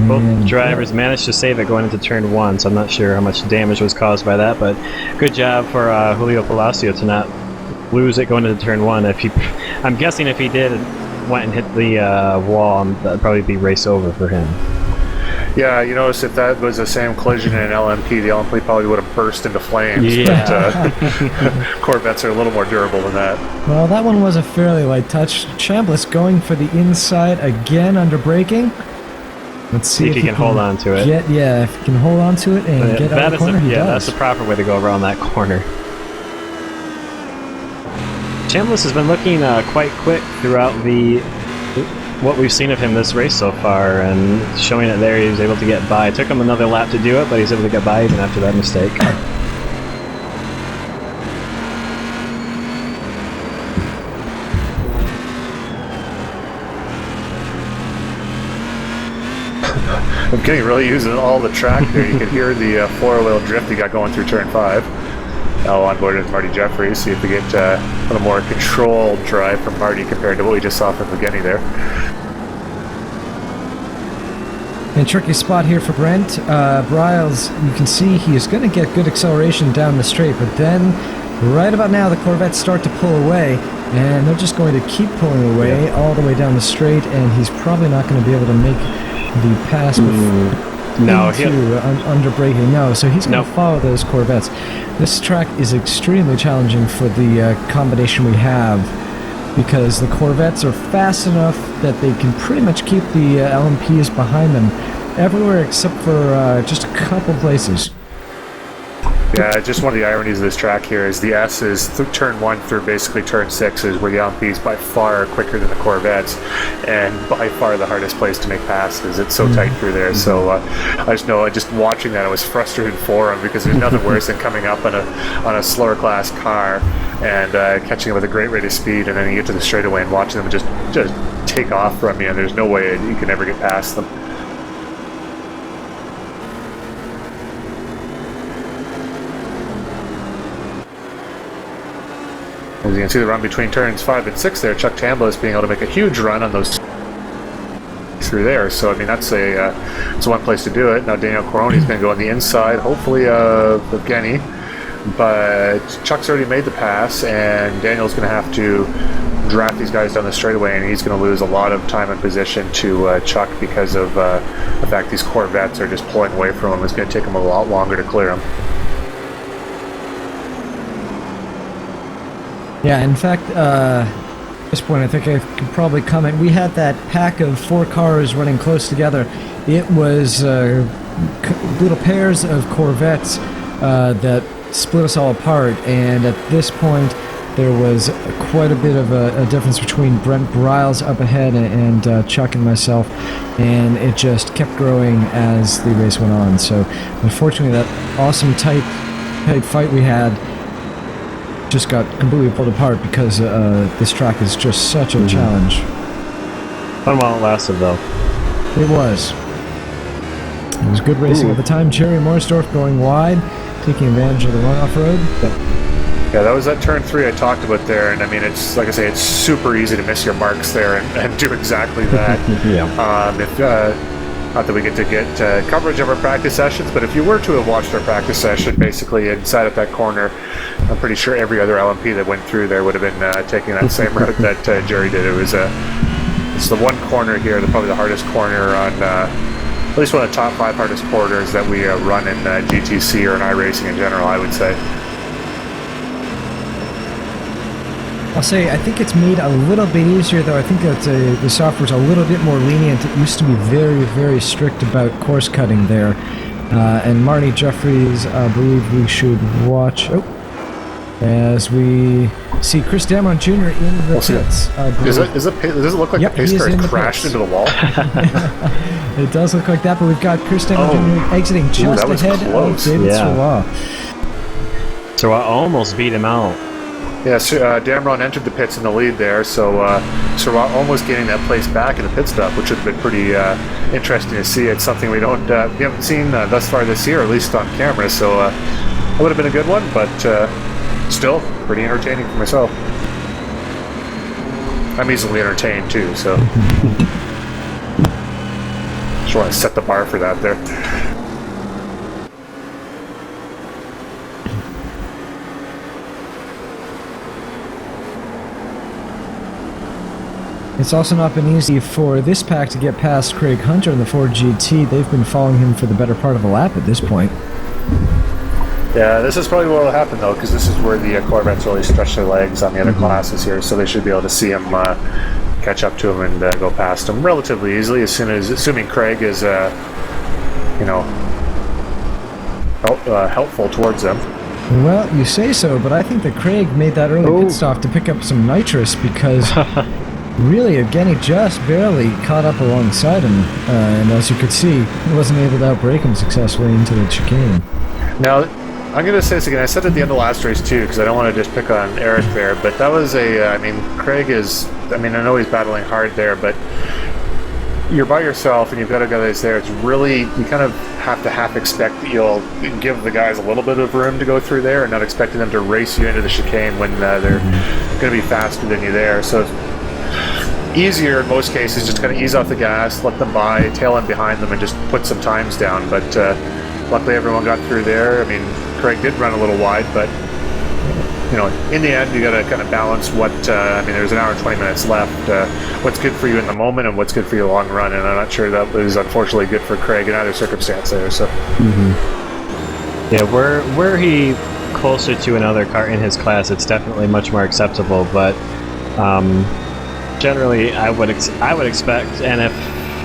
Both drivers managed to save it going into turn one, so I'm not sure how much damage was caused by that, but good job for Julio Palacio to not lose it going into turn one. I'm guessing if he did went and hit the wall, that'd probably be race over for him. Yeah, you notice if that was the same collision in an LMP, the LMP probably would have burst into flames. Yeah. But Corvettes are a little more durable than that. Well, that one was a fairly light touch. Chambliss going for the inside again under braking. Let's see if he can hold on to it. If he can hold on to it and get out of the corner, he does. That's the proper way to go around that corner. Chambliss has been looking quite quick throughout what we've seen of him this race so far, and showing it there, he was able to get by. It took him another lap to do it, but he's able to get by even after that mistake. I'm kidding, really using all the track there. You could hear the four-wheel drift he got going through turn 5. Now on board with Marty Jeffries, see if we get a little more controlled drive from Marty compared to what we just saw from McGinney there. And tricky spot here for Brent. Briles, you can see he is going to get good acceleration down the straight, but then right about now the Corvettes start to pull away, and they're just going to keep pulling away all the way down the straight, and he's probably not going to be able to make the pass under braking. No, so he's going to follow those Corvettes. This track is extremely challenging for the combination we have, because the Corvettes are fast enough that they can pretty much keep the LMPs behind them everywhere except for just a couple places. Yeah, just one of the ironies of this track here is the S is turn 1 through basically turn 6 is where the LMPs by far are quicker than the Corvettes, and by far the hardest place to make passes. It's so tight through there. So I just know, just watching that, I was frustrated for him because there's nothing worse than coming up on a slower class car and catching it with a great rate of speed, and then you get to the straightaway and watching them just take off from you, and there's no way you can ever get past them. As you can see, the run between turns 5 and 6 there, Chuck Tambliss being able to make a huge run on those through there. So, I mean, that's it's one place to do it. Now, Daniel Coroni's going to go on the inside, hopefully, of Evgeny. But Chuck's already made the pass, and Daniel's going to have to draft these guys down the straightaway, and he's going to lose a lot of time and position to Chuck because of the fact these Corvettes are just pulling away from him. It's going to take him a lot longer to clear him. Yeah, in fact, at this point I think I could probably comment. We had that pack of 4 cars running close together. It was little pairs of Corvettes that split us all apart, and at this point there was quite a bit of a difference between Brent Briles up ahead and Chuck and myself, and it just kept growing as the race went on. So unfortunately that awesome tight fight we had just got completely pulled apart because this track is just such a challenge. Fun while it lasted, though. It was. It was good racing at the time. Jerry Morsdorf going wide, taking advantage of the runoff road. Yeah, that was that turn 3 I talked about there, and I mean, it's like I say, it's super easy to miss your marks there and do exactly that. Not that we get coverage of our practice sessions, but if you were to have watched our practice session, basically inside of that corner, I'm pretty sure every other LMP that went through there would have been taking that same route that Jerry did. It's the one corner here, probably the hardest corner on, at least one of the top 5 hardest corners that we run in GTC or in iRacing in general, I would say. I'll say I think it's made a little bit easier, though. I think that the software's a little bit more lenient. It used to be very, very strict about course cutting there. And Marty Jeffries, I believe we should watch as we see Chris Damron Jr. in the pits. Does it look like the pace car crashed into the wall? It does look like that, but we've got Chris Damron Jr. exiting just ahead of David Sirwa. Sirwa almost beat him out. Yeah, Damron entered the pits in the lead there, so Sirwa almost getting that place back in the pit stop, which would have been pretty interesting to see. It's something we haven't seen thus far this year, at least on camera, so it would have been a good one, but still pretty entertaining for myself. I'm easily entertained too, so just want to set the bar for that there. It's also not been easy for this pack to get past Craig Hunter in the Ford GT. They've been following him for the better part of a lap at this point. Yeah, this is probably what will happen, though, because this is where the Corvettes really stretch their legs on the other classes here, so they should be able to see him catch up to him and go past him relatively easily, assuming Craig is, helpful towards them. Well, you say so, but I think that Craig made that early pit stop to pick up some nitrous because really Evgeny just barely caught up alongside him, and as you could see, he wasn't able to outbrake him successfully into the chicane. Now, I'm going to say this again. I said it at the end of last race, too, because I don't want to just pick on Eric there, but that was Craig is, I know he's battling hard there, but you're by yourself and you've got a guy that's there. It's really, you kind of have to half expect that you'll give the guys a little bit of room to go through there and not expecting them to race you into the chicane when they're going to be faster than you there. So it's easier in most cases, just kind of ease off the gas, let them by, tail in behind them, and just put some times down. But luckily everyone got through there. Craig did run a little wide, but in the end, you got to kind of balance what. There's an hour and 20 minutes left. What's good for you in the moment and what's good for you long run, and I'm not sure that was unfortunately good for Craig in either circumstance there. So, yeah, were he closer to another car in his class, it's definitely much more acceptable. But generally, I would expect, and if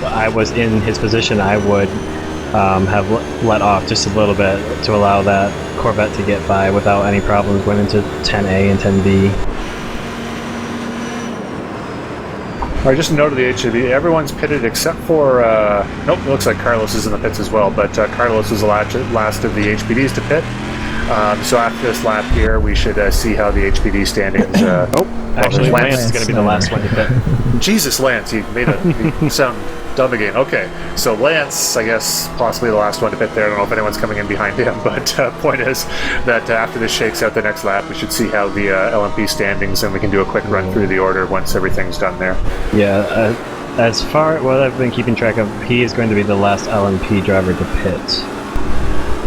I was in his position, I would have let off just a little bit to allow that Corvette to get by without any problems going into 10A and 10B. All right, just a note of the HAB. Everyone's pitted except for... nope, it looks like Carlos is in the pits as well, but Carlos was the last of the HPDs to pit. So after this lap here, we should see how the HPD standings... Actually, Lance is going to be the last one to pit. Jesus, Lance, you made you sound dumb again. Okay, so Lance, I guess, possibly the last one to pit there. I don't know if anyone's coming in behind him, but point is that after this shakes out the next lap, we should see how the LMP standings, and we can do a quick run through the order once everything's done there. Yeah, as far what I've been keeping track of, he is going to be the last LMP driver to pit.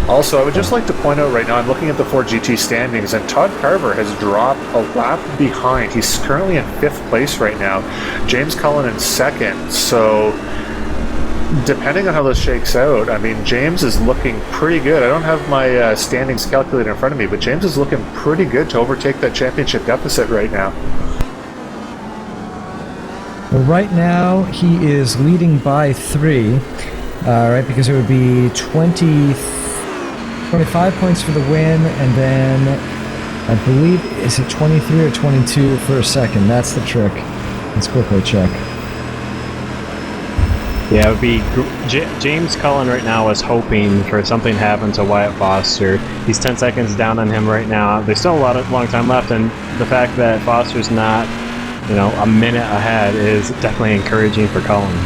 Also, I would just like to point out right now, I'm looking at the 4 GT standings, and Todd Carver has dropped a lap behind. He's currently in 5th place right now. James Cullen in 2nd. So, depending on how this shakes out, I mean, James is looking pretty good. I don't have my standings calculator in front of me, but James is looking pretty good to overtake that championship deficit right now. Well, right now, he is leading by 3, right, because it would be 25 points for the win, and then I believe, is it 23 or 22 for a second? That's the trick. Let's quickly check. Yeah, it would be James Cullen right now is hoping for something to happen to Wyatt Foster. He's 10 seconds down on him right now. There's still a long time left, and the fact that Foster's not, a minute ahead is definitely encouraging for Cullen.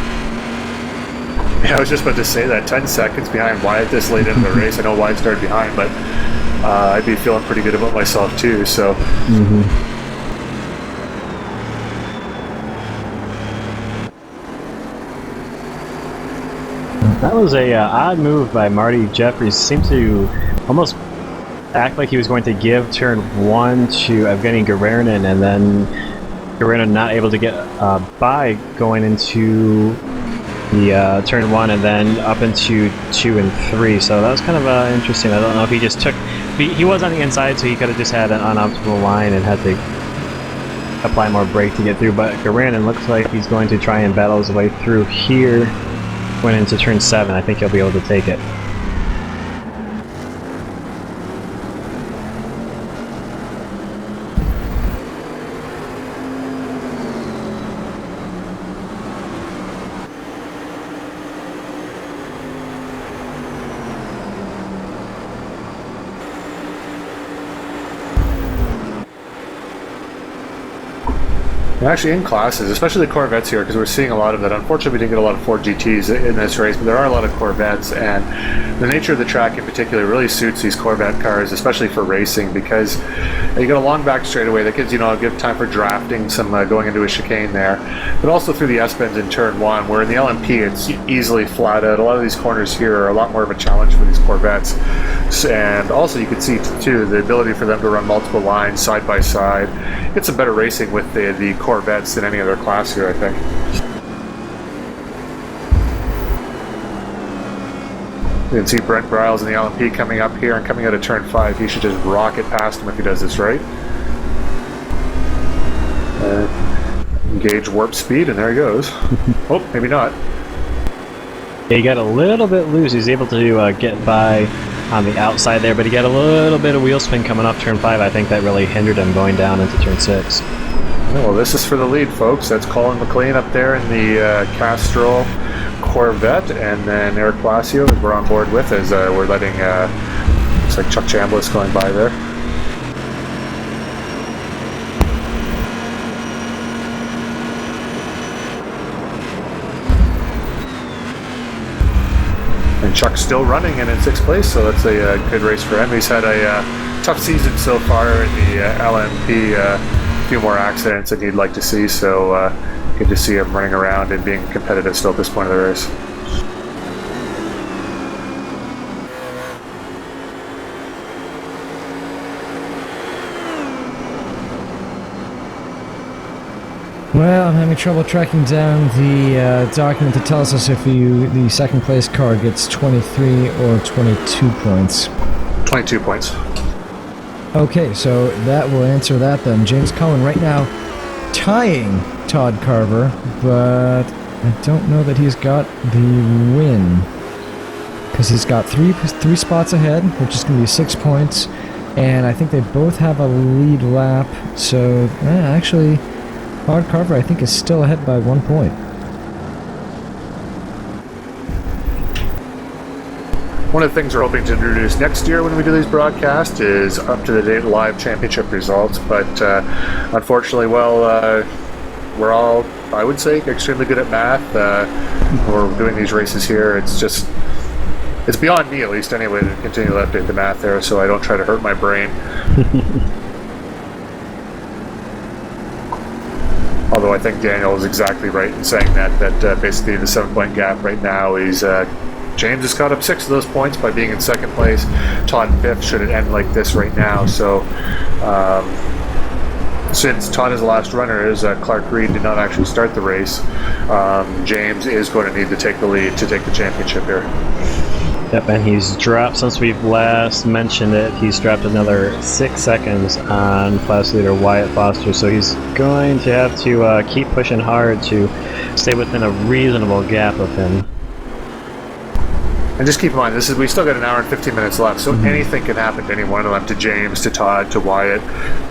Yeah, I was just about to say that. 10 seconds behind Wyatt this late into the race. I know Wyatt started behind, but I'd be feeling pretty good about myself too, so... That was a odd move by Marty Jeffries. Seemed to almost act like he was going to give turn 1 to Evgeny Garernin, and then Garernin not able to get by going into the turn 1 and then up into 2 and 3. So that was kind of interesting. I don't know if he just took... He was on the inside, so he could have just had an unoptimal line and had to apply more brake to get through. But Garernin looks like he's going to try and battle his way through here. Went into turn 7. I think he'll be able to take it. We're actually in classes, especially the Corvettes here, because we're seeing a lot of that. Unfortunately, we didn't get a lot of 4 GTs in this race, but there are a lot of Corvettes, and the nature of the track in particular really suits these Corvette cars, especially for racing, because you got a long back straightaway that gives a good time for drafting, some going into a chicane there, but also through the S-bends in turn 1, where in the LMP it's easily flat out. A lot of these corners here are a lot more of a challenge for these Corvettes, and also you can see too the ability for them to run multiple lines side by side. Get some better racing with the Corvettes than any other class here, I think. You can see Brent Briles in the LMP coming up here and coming out of turn 5. He should just rocket past him if he does this right. Engage warp speed, and there he goes. Oh, maybe not. He got a little bit loose. He's able to get by on the outside there, but he got a little bit of wheel spin coming off turn 5. I think that really hindered him going down into turn 6. Well, this is for the lead, folks. That's Colin McLean up there in the Castrol Corvette, and then Eric Palacio that we're on board with as we're letting, looks like Chuck Chambliss going by there. And Chuck's still running and in 6th place, so that's a good race for him. He's had a tough season so far in the LMP, a few more accidents than you'd like to see, so good to see him running around and being competitive still at this point of the race. Well, I'm having trouble tracking down the document that tells us if the second place car gets 23 or 22 points. 22 points. Okay, so that will answer that then. James Cullen right now tying Todd Carver, but I don't know that he's got the win. because he's got three spots ahead, which is going to be 6 points. And I think they both have a lead lap. So, actually, Todd Carver, I think, is still ahead by 1 point. One of the things we're hoping to introduce next year when we do these broadcasts is up-to-the-date live championship results. But unfortunately, we're all, I would say, extremely good at math. We're doing these races here. It's beyond me, at least, anyway, to continue to update the math there, so I don't try to hurt my brain. Although I think Daniel is exactly right in saying that basically the 7-point gap right now is James has caught up 6 of those points by being in second place. Todd in 5th should it end like this right now. So since Todd is the last runner, as Clark Reed did not actually start the race, James is going to need to take the lead to take the championship here. Yep, and he's dropped, since we've last mentioned it, he's dropped another 6 seconds on class leader Wyatt Foster, so he's going to have to keep pushing hard to stay within a reasonable gap of him. And just keep in mind, we still got an hour and 15 minutes left, so anything can happen to any one of them, to James, to Todd, to Wyatt,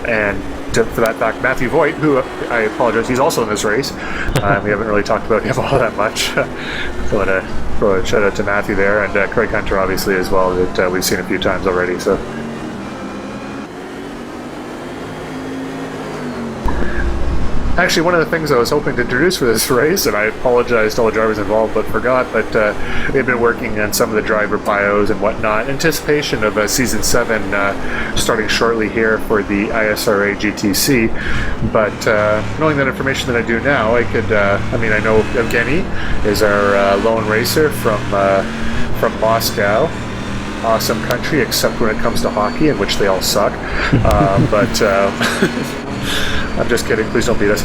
and for that fact, Matthew Voigt, who, I apologize, he's also in this race. We haven't really talked about him all that much. So throw a shout out to Matthew there, and Craig Hunter, obviously, as well, that we've seen a few times already. So. Actually, one of the things I was hoping to introduce for this race, and I apologize to all the drivers involved, but forgot, but they've been working on some of the driver bios and whatnot in anticipation of Season 7 starting shortly here for the ISRA GTC. But knowing that information that I do now, I know Evgeny is our lone racer from Moscow. Awesome country, except when it comes to hockey, in which they all suck. I'm just kidding. Please don't beat us.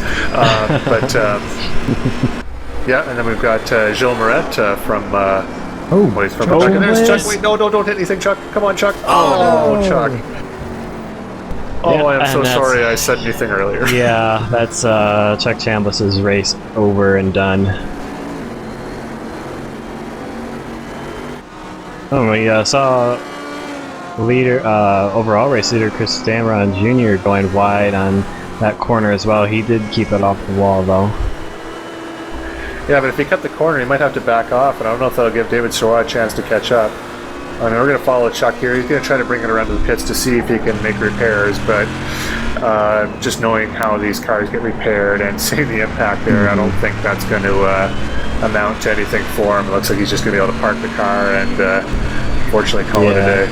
Yeah, and then we've got Gilles Moret from. He's from Chuck. And there's Chuck. Wait, no, don't hit anything, Chuck. Come on, Chuck. Oh, Chuck. Oh, I'm so sorry I said anything earlier. Yeah, that's Chuck Chambliss's race over and done. We saw overall race leader Chris Dameron Jr. going wide on that corner as well. He did keep it off the wall, though. Yeah, but if he cut the corner, he might have to back off, and I don't know if that'll give David Soroa a chance to catch up. I mean, we're going to follow Chuck here. He's going to try to bring it around to the pits to see if he can make repairs, but just knowing how these cars get repaired and seeing the impact there, I don't think that's going to amount to anything for him. It looks like he's just going to be able to park the car and unfortunately call it a day.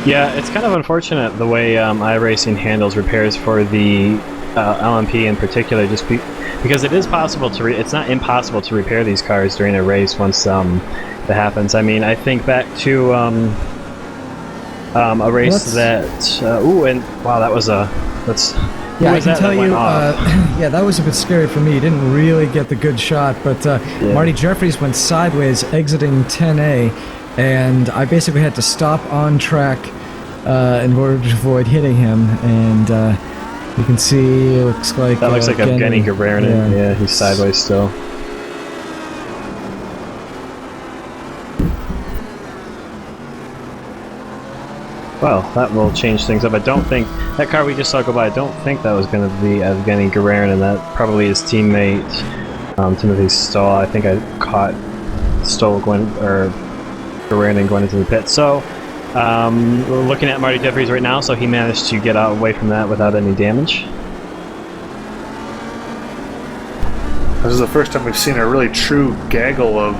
Yeah, it's kind of unfortunate the way iRacing handles repairs for the LMP in particular, just because it is possible to it's not impossible to repair these cars during a race once that happens. I mean, I think back to a race that I can tell you, that was a bit scary for me. Didn't really get the good shot, but Marty Jeffries went sideways exiting 10A, and I basically had to stop on track in order to avoid hitting him, and you can see it looks like Evgeny Gararin. Yeah, he's sideways still. Well, that will change things up. I don't think that car we just saw go by, I don't think that was going to be Evgeny Gararin, and that probably his teammate Timothy Stoll. I think I caught Stoll Gararin going into the pit. So we're looking at Marty Jeffries right now, so he managed to get away from that without any damage. This is the first time we've seen a really true gaggle of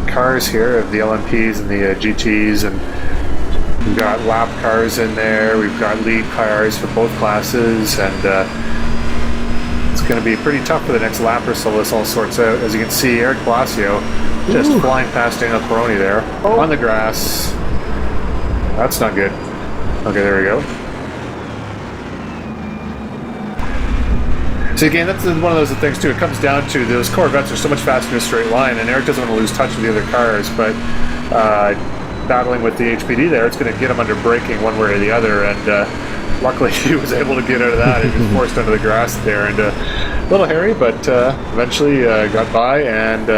cars here, of the LMPs and the GTs, and we've got lap cars in there, we've got lead cars for both classes, and it's going to be pretty tough for the next lap or so this all sorts out. As you can see, Eric Blasio just flying past Daniel Peroni there on the grass. That's not good. Okay, there we go. So again, that's one of those things too. It comes down to those Corvettes are so much faster in a straight line, and Eric doesn't want to lose touch with the other cars, but battling with the HPD there, it's going to get him under braking one way or the other, and luckily he was able to get out of that. He was forced under the grass there, and a little hairy, but eventually got by, and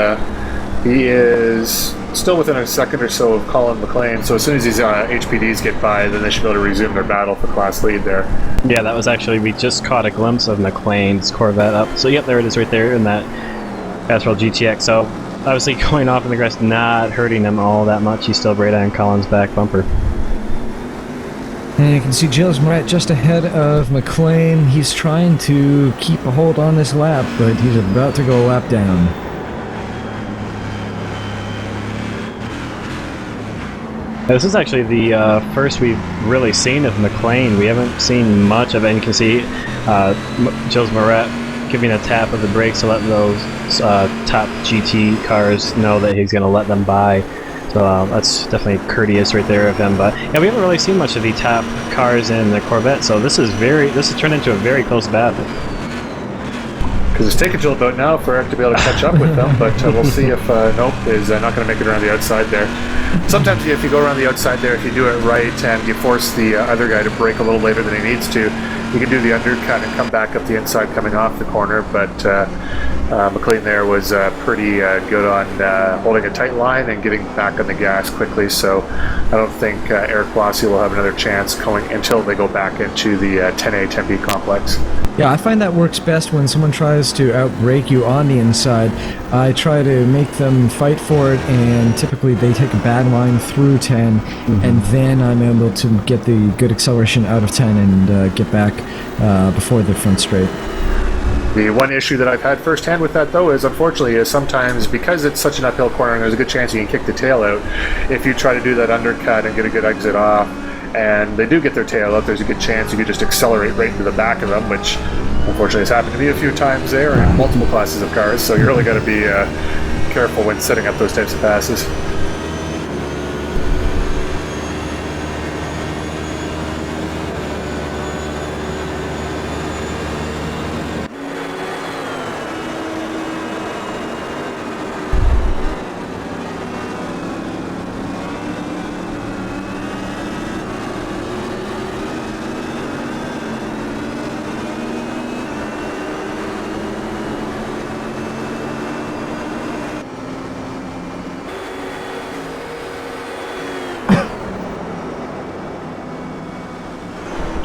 he is still within a second or so of Colin McLean, so as soon as these HPDs get by, then they should be able to resume their battle for class lead there. Yeah, that was actually, we just caught a glimpse of McLean's Corvette up. So yep, there it is right there in that Castrol GTX. So obviously going off in the grass, not hurting him all that much. He's still right on Colin's back bumper. And you can see James Moret just ahead of McLean. He's trying to keep a hold on this lap, but he's about to go a lap down. This is actually the first we've really seen of McLean. We haven't seen much of it. And you can see James Moret giving a tap of the brakes to let those top GT cars know that he's going to let them by. So that's definitely courteous right there of him. But yeah, we haven't really seen much of the top cars in the Corvette. So this has turned into a very close battle. Because it's taken Jill about now for Eric to be able to catch up with them, but we'll see if Nope is not going to make it around the outside there. Sometimes if you go around the outside there, if you do it right and you force the other guy to brake a little later than he needs to, you can do the undercut and come back up the inside coming off the corner, but McLean there was pretty good on holding a tight line and getting back on the gas quickly, so I don't think Eric Blasi will have another chance going until they go back into the 10A, 10B complex. Yeah, I find that works best when someone tries to outbrake you on the inside. I try to make them fight for it, and typically they take a bad line through 10, and then I'm able to get the good acceleration out of 10 and get back before the front straight. The one issue that I've had firsthand with that, though, is unfortunately sometimes because it's such an uphill corner and there's a good chance you can kick the tail out, if you try to do that undercut and get a good exit off, and they do get their tail out, there's a good chance you could just accelerate right into the back of them, which unfortunately has happened to me a few times there in multiple classes of cars, so you really got to be careful when setting up those types of passes.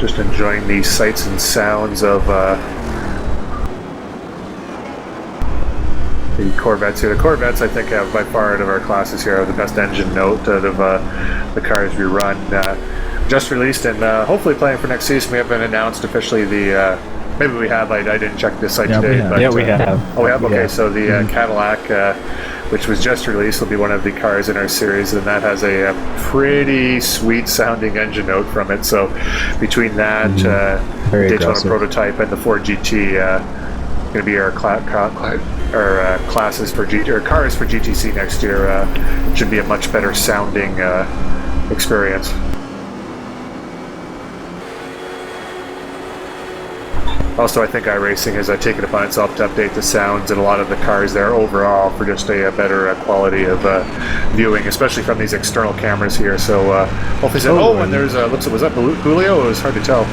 Just enjoying the sights and sounds of the Corvettes here. The Corvettes, I think, have by far out of our classes here have the best engine note out of the cars we run. Just released and hopefully playing for next season. We haven't announced officially the. Maybe we have. I didn't check this site today. But, yeah, we have. Oh, we have. Okay, so the Cadillac. Which was just released, will be one of the cars in our series, and that has a pretty sweet sounding engine note from it. So between that Daytona aggressive prototype and the Ford GT, going to be our classes for cars for GTC next year. Should be a much better sounding experience. Also, I think iRacing has taken it upon itself to update the sounds in a lot of the cars there overall for just a better quality of viewing, especially from these external cameras here. So hopefully, and there's was that Julio? It was hard to tell.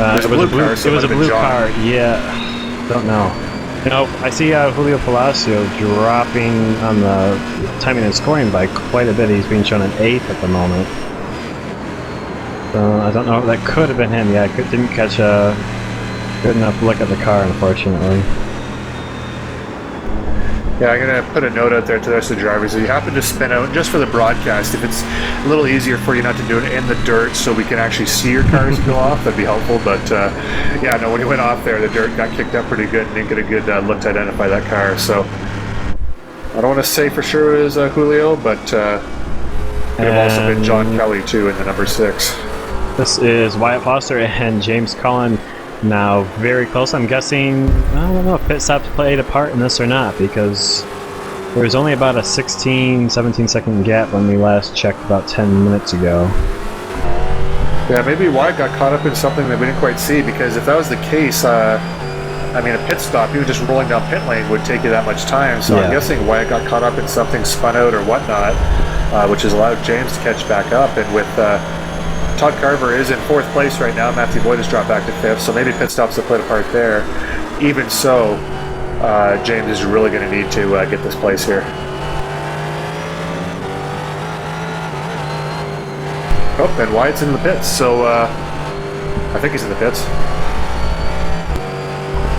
It was a blue car. Yeah, don't know. You know, I see Julio Palacio dropping on the timing and scoring by quite a bit. He's being shown an 8th at the moment. So I don't know. That could have been him. Yeah, I didn't catch a good enough look at the car, unfortunately. Yeah, I'm going to put a note out there to the rest of the drivers. If you happen to spin out, just for the broadcast, if it's a little easier for you not to do it in the dirt so we can actually see your cars go off, that'd be helpful. But yeah, no, when you went off there, the dirt got kicked up pretty good and didn't get a good look to identify that car. So I don't want to say for sure it was Julio, but it could have also been John Kelly, too, in the number 6. This is Wyatt Foster and James Cullen. Now, very close. I'm guessing, I don't know if pit stops played a part in this or not, because there was only about a 17 second gap when we last checked about 10 minutes ago. Yeah, maybe Wyatt got caught up in something that we didn't quite see, because if that was the case, I mean, a pit stop, even just rolling down pit lane would take you that much time, so yeah. I'm guessing Wyatt got caught up in something, spun out or whatnot, which has allowed James to catch back up, and with Todd Carver is in 4th place right now. Matthew Boyd has dropped back to 5th, so maybe pit stops have played a part there. Even so, James is really going to need to get this place here. Oh, and Wyatt's in the pits, so I think he's in the pits.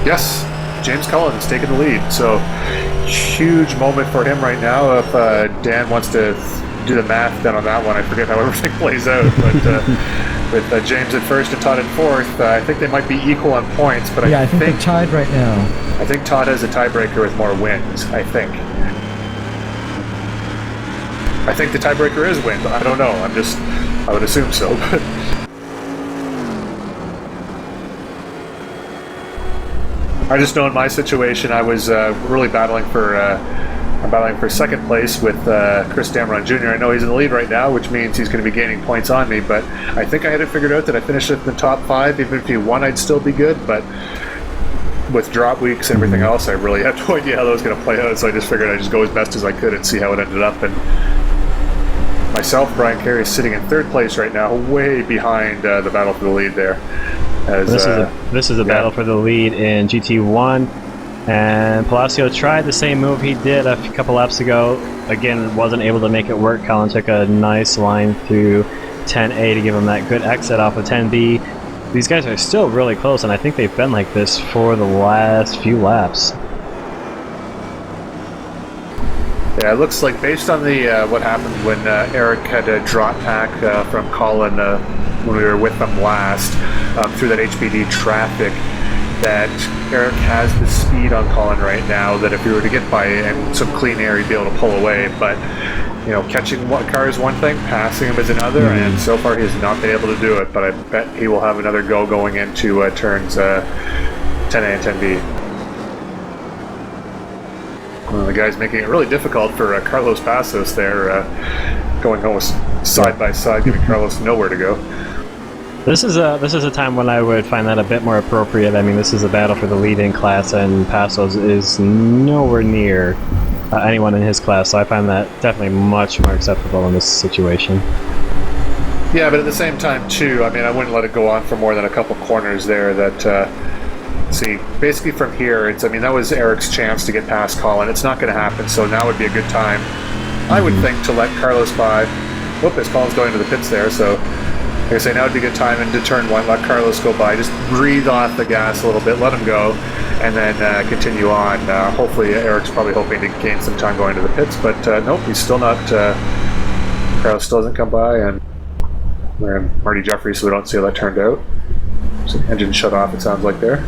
Yes, James Cullen's taking the lead, so huge moment for him right now. If Dan wants to do the math then on that one, I forget how everything plays out, but with James at first and Todd at fourth, I think they might be equal on points, but I think they're tied right now. I think Todd has a tiebreaker with more wins, I think. I think the tiebreaker is wins. I don't know. I would assume so. I just know in my situation, I was really battling for second place with Chris Dameron Jr. I know he's in the lead right now, which means he's going to be gaining points on me, but I think I had it figured out that I finished in the top 5. Even if he won, I'd still be good, but with drop weeks and everything else, I really had no idea how that was going to play out, so I just figured I'd just go as best as I could and see how it ended up. And myself, Brian Carey, is sitting in third place right now, way behind the battle for the lead there. As, this is a battle for the lead in GT1, and Palacio tried the same move he did a couple laps ago. Again, wasn't able to make it work. Colin took a nice line through 10A to give him that good exit off of 10B. These guys are still really close, and I think they've been like this for the last few laps. Yeah, it looks like based on the what happened when Eric had a drop pack from Colin when we were with them last through that HPD traffic, that Eric has the speed on Colin right now that if he were to get by in some clean air, he'd be able to pull away. But you know, catching one car is one thing, passing him is another, and so far he has not been able to do it. But I bet he will have another go going into turns 10A and 10B. The guy's making it really difficult for Carlos Passos there, going almost side by side, giving Carlos nowhere to go. This is a time when I would find that a bit more appropriate. I mean, this is a battle for the lead in class, and Passos is nowhere near anyone in his class, so I find that definitely much more acceptable in this situation. Yeah, but at the same time, too, I mean, I wouldn't let it go on for more than a couple corners there. That see, basically from here, I mean, that was Eric's chance to get past Colin. It's not going to happen, so now would be a good time, I would think, to let Carlos by. Whoop, as Colin's going to the pits there, so like I say, now would be a good time into turn 1, let Carlos go by, just breathe off the gas a little bit, let him go, and then continue on. Hopefully, Eric's probably hoping to gain some time going to the pits, but nope, he's still not, Carlos still hasn't come by, and we're in Marty Jeffrey, so we don't see how that turned out. So the engine shut off, it sounds like there.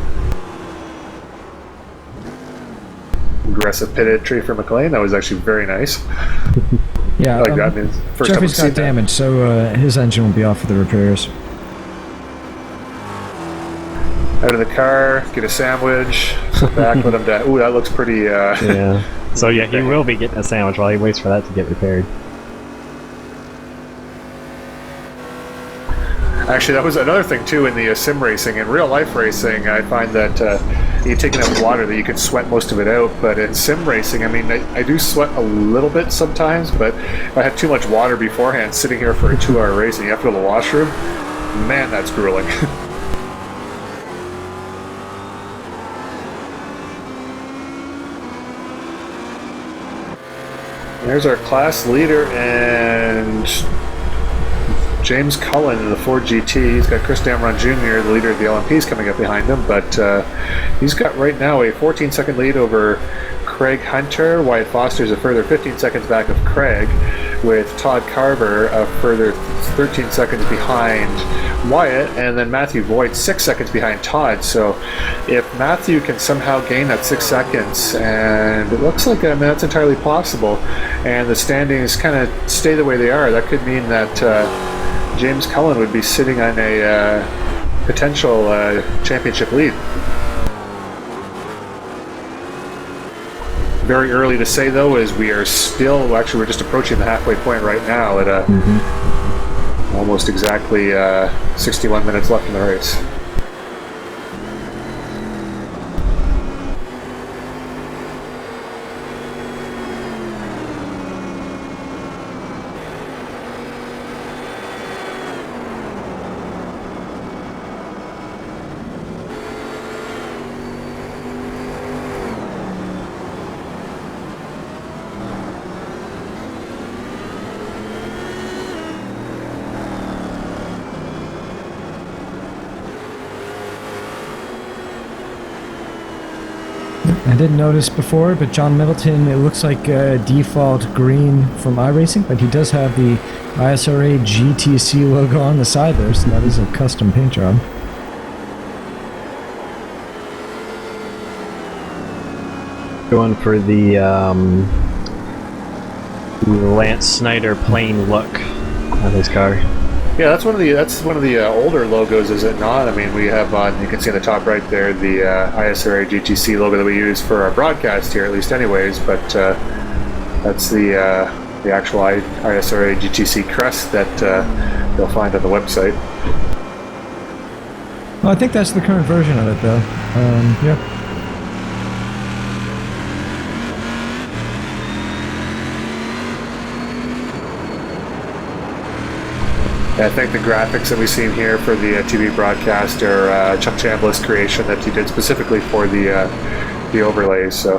Aggressive pit entry for McLean. That was actually very nice. Yeah, I like that. I mean, first Jeffrey's got damage, so his engine will be off for the repairs. Out of the car, get a sandwich, sit back, let him down. Ooh, that looks pretty. Yeah. So yeah, he will be getting a sandwich while he waits for that to get repaired. Actually, that was another thing too in the sim racing. In real life racing, I find that you take enough water that you can sweat most of it out. But in sim racing, I mean, I do sweat a little bit sometimes. But if I have too much water beforehand, sitting here for a 2-hour race and you have to go to the washroom, man, that's grueling. There's our class leader and James Cullen in the Ford GT. He's got Chris Dameron Jr., the leader of the LMPs, coming up behind him, but he's got right now a 14-second lead over Craig Hunter. Wyatt Foster's a further 15 seconds back of Craig, with Todd Carver a further 13 seconds behind Wyatt, and then Matthew Voigt 6 seconds behind Todd. So if Matthew can somehow gain that 6 seconds, and it looks like that's entirely possible, and the standings kind of stay the way they are, that could mean that James Cullen would be sitting on a potential championship lead. Very early to say, though, as we are still, actually we're just approaching the halfway point right now at almost exactly 61 minutes left in the race. I didn't notice before, but John Middleton, it looks like default green from iRacing, but he does have the ISRA GTC logo on the side there, so that is a custom paint job. Going for the Lance Snyder plain look on his car. Yeah, that's one of the older logos, is it not? I mean, we have you can see on the top right there the ISRA GTC logo that we use for our broadcast here, at least, anyways. But that's the actual ISRA GTC crest that you'll find on the website. Well, I think that's the current version of it, though. Yeah. I think the graphics that we've seen here for the TV broadcast are Chuck Chambliss' creation that he did specifically for the overlays. So,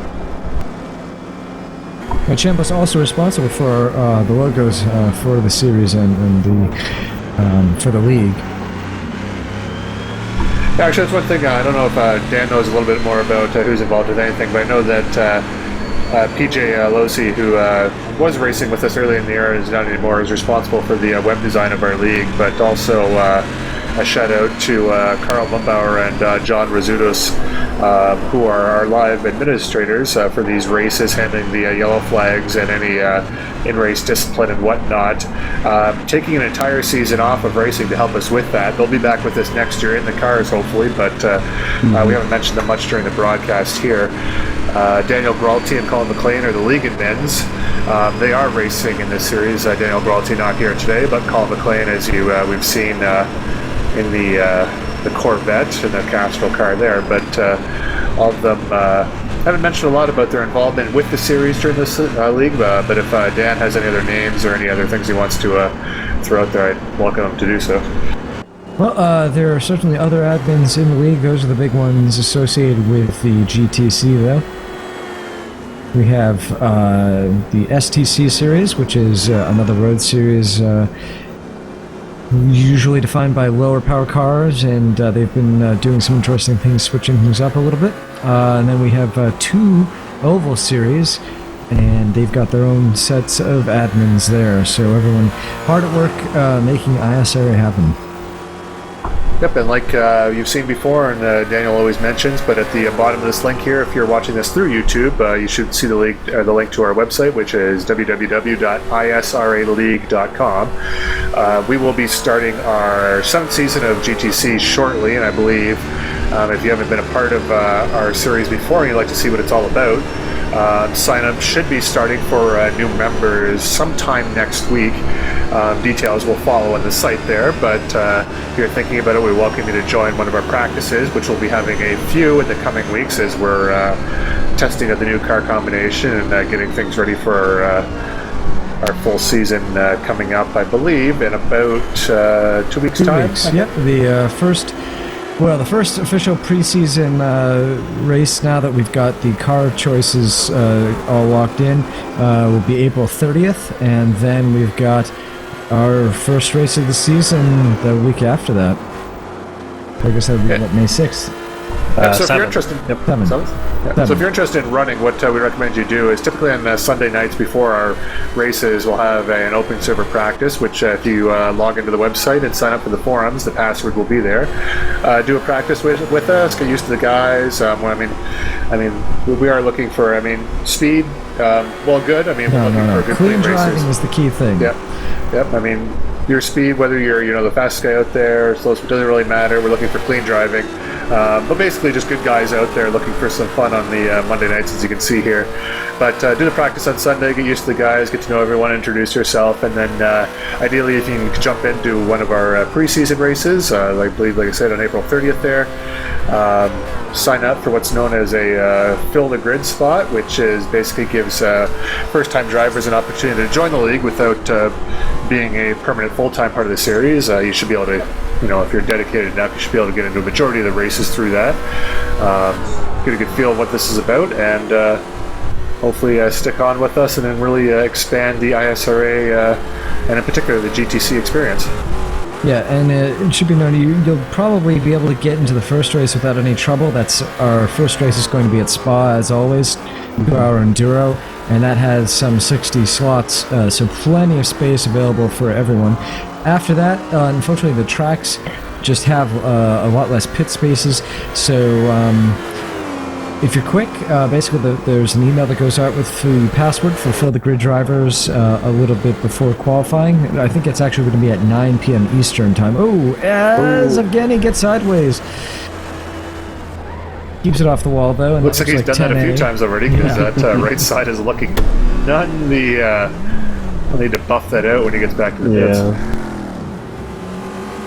Chambliss also responsible for the logos for the series and the for the league. Yeah, actually, that's one thing. I don't know if Dan knows a little bit more about who's involved with anything, but I know that PJ Losi, who was racing with us early in the year and is not anymore, is responsible for the web design of our league, but also a shout out to Carl Mumbauer and John Rizzutos, who are our live administrators for these races, handling the yellow flags and any in-race discipline and whatnot, taking an entire season off of racing to help us with that. They'll be back with us next year in the cars, hopefully, but we haven't mentioned them much during the broadcast here. Daniel Gralty and Colin McLean are the league admins. They are racing in this series. Daniel Gralty not here today, but Colin McLean, as we've seen in the Corvette and the Castrol car there. But all of them haven't mentioned a lot about their involvement with the series during this league. But if Dan has any other names or any other things he wants to throw out there, I'd welcome him to do so. Well, there are certainly other admins in the league. Those are the big ones associated with the GTC, though. We have the STC series, which is another road series usually defined by lower power cars, and they've been doing some interesting things, switching things up a little bit. And then we have two oval series, and they've got their own sets of admins there. So everyone hard at work making ISRA happen. Yep, and like you've seen before, and Daniel always mentions, but at the bottom of this link here, if you're watching this through YouTube, you should see the link to our website, which is www.israleague.com. We will be starting our 7th season of GTC shortly, and I believe if you haven't been a part of our series before and you'd like to see what it's all about, sign-up should be starting for new members sometime next week. Details will follow on the site there, but if you're thinking about it, we welcome you to join one of our practices, which we'll be having a few in the coming weeks as we're testing out the new car combination and getting things ready for our full season coming up, I believe, in about 2 weeks' time. 2 weeks, yep. The first official preseason race, now that we've got the car choices all locked in, will be April 30th, and then we've got our first race of the season the week after that. I guess that would be May 6th. So if you're interested, So if you're interested in running, what we recommend you do is typically on Sunday nights before our races, we'll have an open server practice, which if you log into the website and sign up for the forums, the password will be there. Do a practice with us, get used to the guys. We are looking for, speed. Good. We're looking for good clean driving races. is the key thing. Yep. Your speed, whether you're the fastest guy out there, slow, it doesn't really matter. We're looking for clean driving. But basically just good guys out there looking for some fun on the Monday nights, as you can see here. But do the practice on Sunday, get used to the guys, get to know everyone, introduce yourself, and then ideally if you can jump into one of our preseason races, I believe, like I said, on April 30th there, sign up for what's known as a fill the grid spot, which is basically gives first-time drivers an opportunity to join the league without being a permanent full-time part of the series. You should be able to, if you're dedicated enough, you should be able to get into a majority of the races through that. Get a good feel of what this is about, and hopefully stick on with us and then really expand the ISRA and in particular the GTC experience. Yeah, and it should be known you'll probably be able to get into the first race without any trouble. That's our first race is going to be at Spa, as always, 2-hour enduro, and that has some 60 slots, so plenty of space available for everyone. After that, unfortunately, the tracks just have a lot less pit spaces, so if you're quick, basically there's an email that goes out with the password for Fill the Grid drivers a little bit before qualifying. I think it's actually going to be at 9 p.m. Eastern time. Oh, as Evgeny gets sideways. Keeps it off the wall, though. And looks like he's done that a few times already, because that right side is looking not in the... I'll need to buff that out when he gets back to the pits.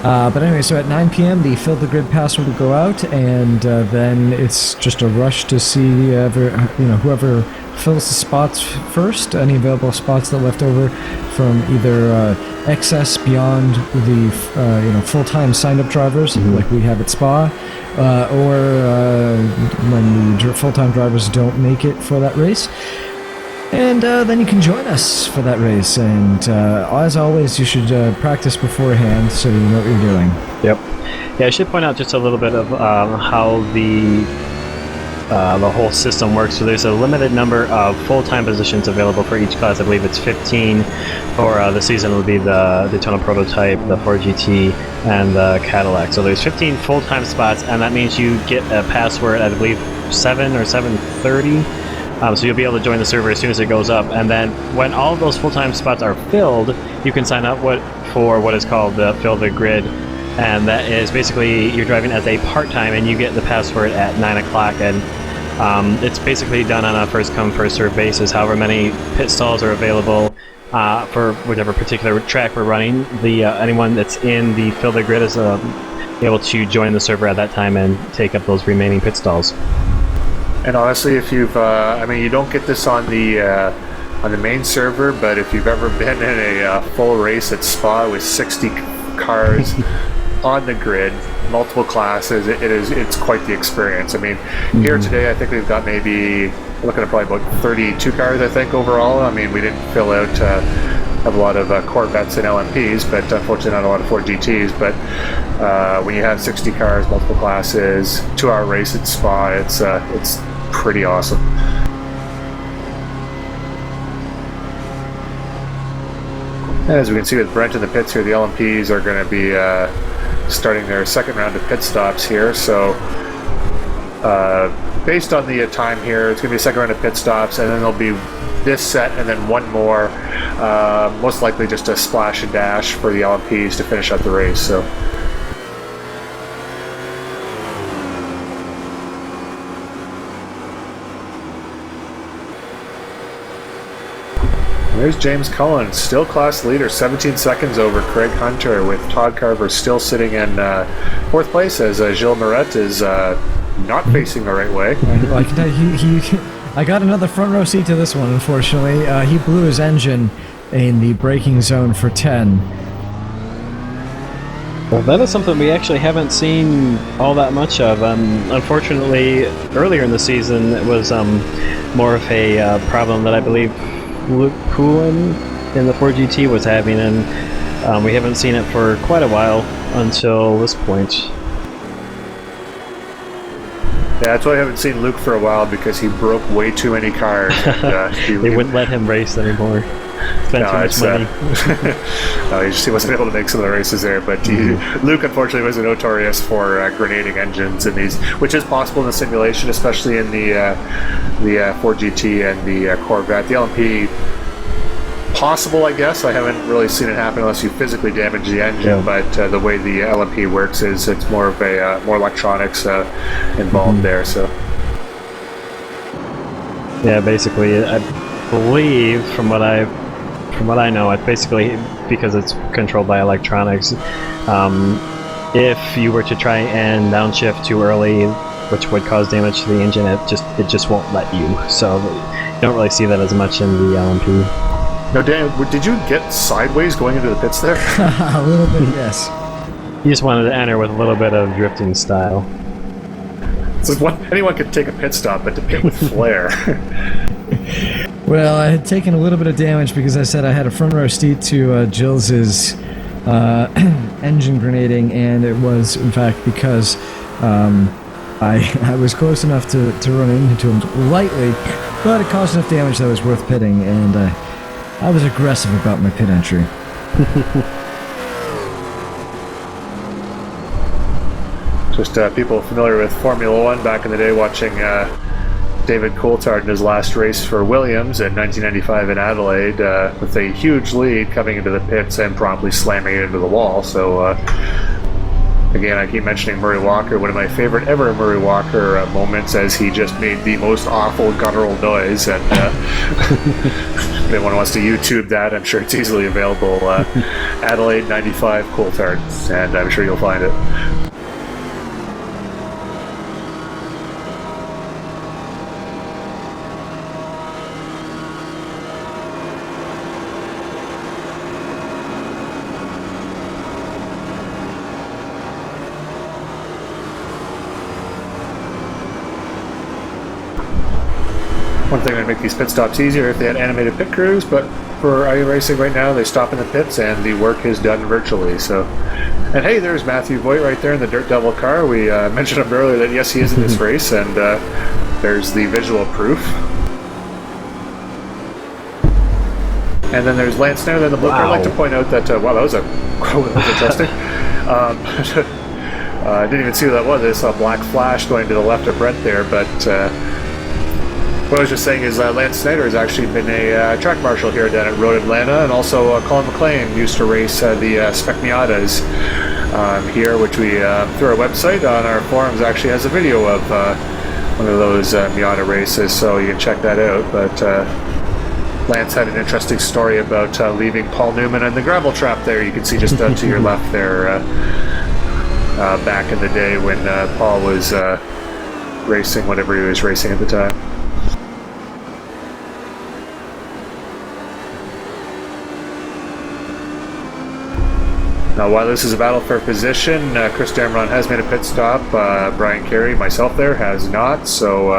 But anyway, so at 9 p.m. the Fill the Grid password will go out, and then it's just a rush to see whoever fills the spots first, any available spots that are left over from either excess beyond the full-time signed-up drivers, like we have at Spa, or when the full-time drivers don't make it for that race. And then you can join us for that race. And as always, you should practice beforehand so you know what you're doing. Yep. Yeah, I should point out just a little bit of how the whole system works. So there's a limited number of full-time positions available for each class. I believe it's 15 for the season. Will be the Daytona Prototype, the Ford GT, and the Cadillac. So there's 15 full-time spots, and that means you get a password at, I believe, 7 or 7:30. So you'll be able to join the server as soon as it goes up, and then when all of those full-time spots are filled, you can sign up for what is called the Fill the Grid, and that is basically you're driving as a part-time, and you get the password at 9 o'clock, and it's basically done on a first-come, first-served basis. However many pit stalls are available for whatever particular track we're running, anyone that's in the Fill the Grid is able to join the server at that time and take up those remaining pit stalls. And honestly, if you've, you don't get this on the main server, but if you've ever been in a full race at Spa with 60 cars on the grid, multiple classes, it's quite the experience. I mean, here today, I think we've got maybe looking at probably about 32 cars, I think, overall. I mean, we didn't fill out have a lot of Corvettes and LMPs, but unfortunately not a lot of Ford GTs. But when you have 60 cars, multiple classes, 2-hour race at Spa, it's pretty awesome. As we can see with Brent in the pits here, the LMPs are going to be starting their second round of pit stops here. So based on the time here, it's going to be a second round of pit stops, and then there'll be this set and then one more, most likely just a splash and dash for the LMPs to finish out the race. So there's James Cullen, still class leader, 17 seconds over Craig Hunter, with Todd Carver still sitting in fourth place, as Gilles Moret is not facing the right way. I can tell you, I got another front row seat to this one, unfortunately. He blew his engine in the braking zone for 10. Well, that is something we actually haven't seen all that much of. Unfortunately, earlier in the season, it was more of a problem that I believe Luke Cullen in the Ford GT was having, and we haven't seen it for quite a while until this point. Yeah, that's why I haven't seen Luke for a while, because he broke way too many cars. And, they wouldn't let him race anymore. Spent too much money. No, he wasn't able to make some of the races there. But Luke, unfortunately, was notorious for grenading engines in these, which is possible in the simulation, especially in the Ford GT and the Corvette. The LMP, possible, I guess. I haven't really seen it happen unless you physically damage the engine. Yeah. But the way the LMP works is it's more of a more electronics involved there. So yeah, basically, I believe from what I know, it's basically because it's controlled by electronics. If you were to try and downshift too early, which would cause damage to the engine, it just won't let you. So you don't really see that as much in the LMP. No, Dan, did you get sideways going into the pits there? A little bit, yes. You just wanted to enter with a little bit of drifting style. So anyone could take a pit stop, but to pit with flair. Well, I had taken a little bit of damage because I said I had a front row seat to Jill's engine grenading, and it was in fact because I was close enough to run into him lightly, but it caused enough damage that was worth pitting, and I was aggressive about my pit entry. Just people familiar with Formula One back in the day, watching David Coulthard in his last race for Williams in 1995 in Adelaide, with a huge lead coming into the pits and promptly slamming it into the wall. So again, I keep mentioning Murray Walker, one of my favorite ever Murray Walker moments, as he just made the most awful guttural noise. And if anyone wants to YouTube that, I'm sure it's easily available. Adelaide 95 Coulthard, and I'm sure you'll find it. One thing that would make these pit stops easier if they had animated pit crews, but for iRacing right now, they stop in the pits and the work is done virtually. So, and hey, there's Matthew Voigt right there in the Dirt Devil car. We mentioned him earlier that yes, he is in this race, and there's the visual proof. And then there's Lance Nair in the blue car. I'd like to point out that wow, that was interesting. I didn't even see who that was. I saw a black flash going to the left of Brett there, but. What I was just saying is Lance Snyder has actually been a track marshal here down at Road Atlanta, and also Colin McLean used to race the Spec Miatas here, which we, through our website on our forums, actually has a video of one of those Miata races, so you can check that out. But Lance had an interesting story about leaving Paul Newman in the gravel trap there. You can see just to your left there back in the day when Paul was racing whatever he was racing at the time. Now, while this is a battle for position, Chris Dameron has made a pit stop. Brian Carey, myself there, has not. So,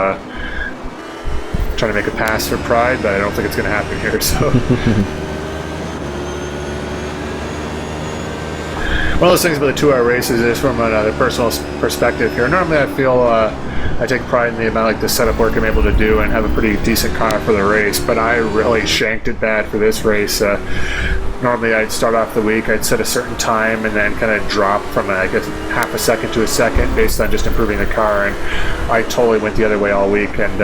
trying to make a pass for Pride, but I don't think it's going to happen here. So, one of those things about the 2-hour races is from another personal perspective here. Normally, I feel I take pride in the amount like the setup work I'm able to do and have a pretty decent car for the race. But I really shanked it bad for this race. Normally I'd start off the week, I'd set a certain time and then kind of drop from I guess half a second to a second based on just improving the car, and I totally went the other way all week. And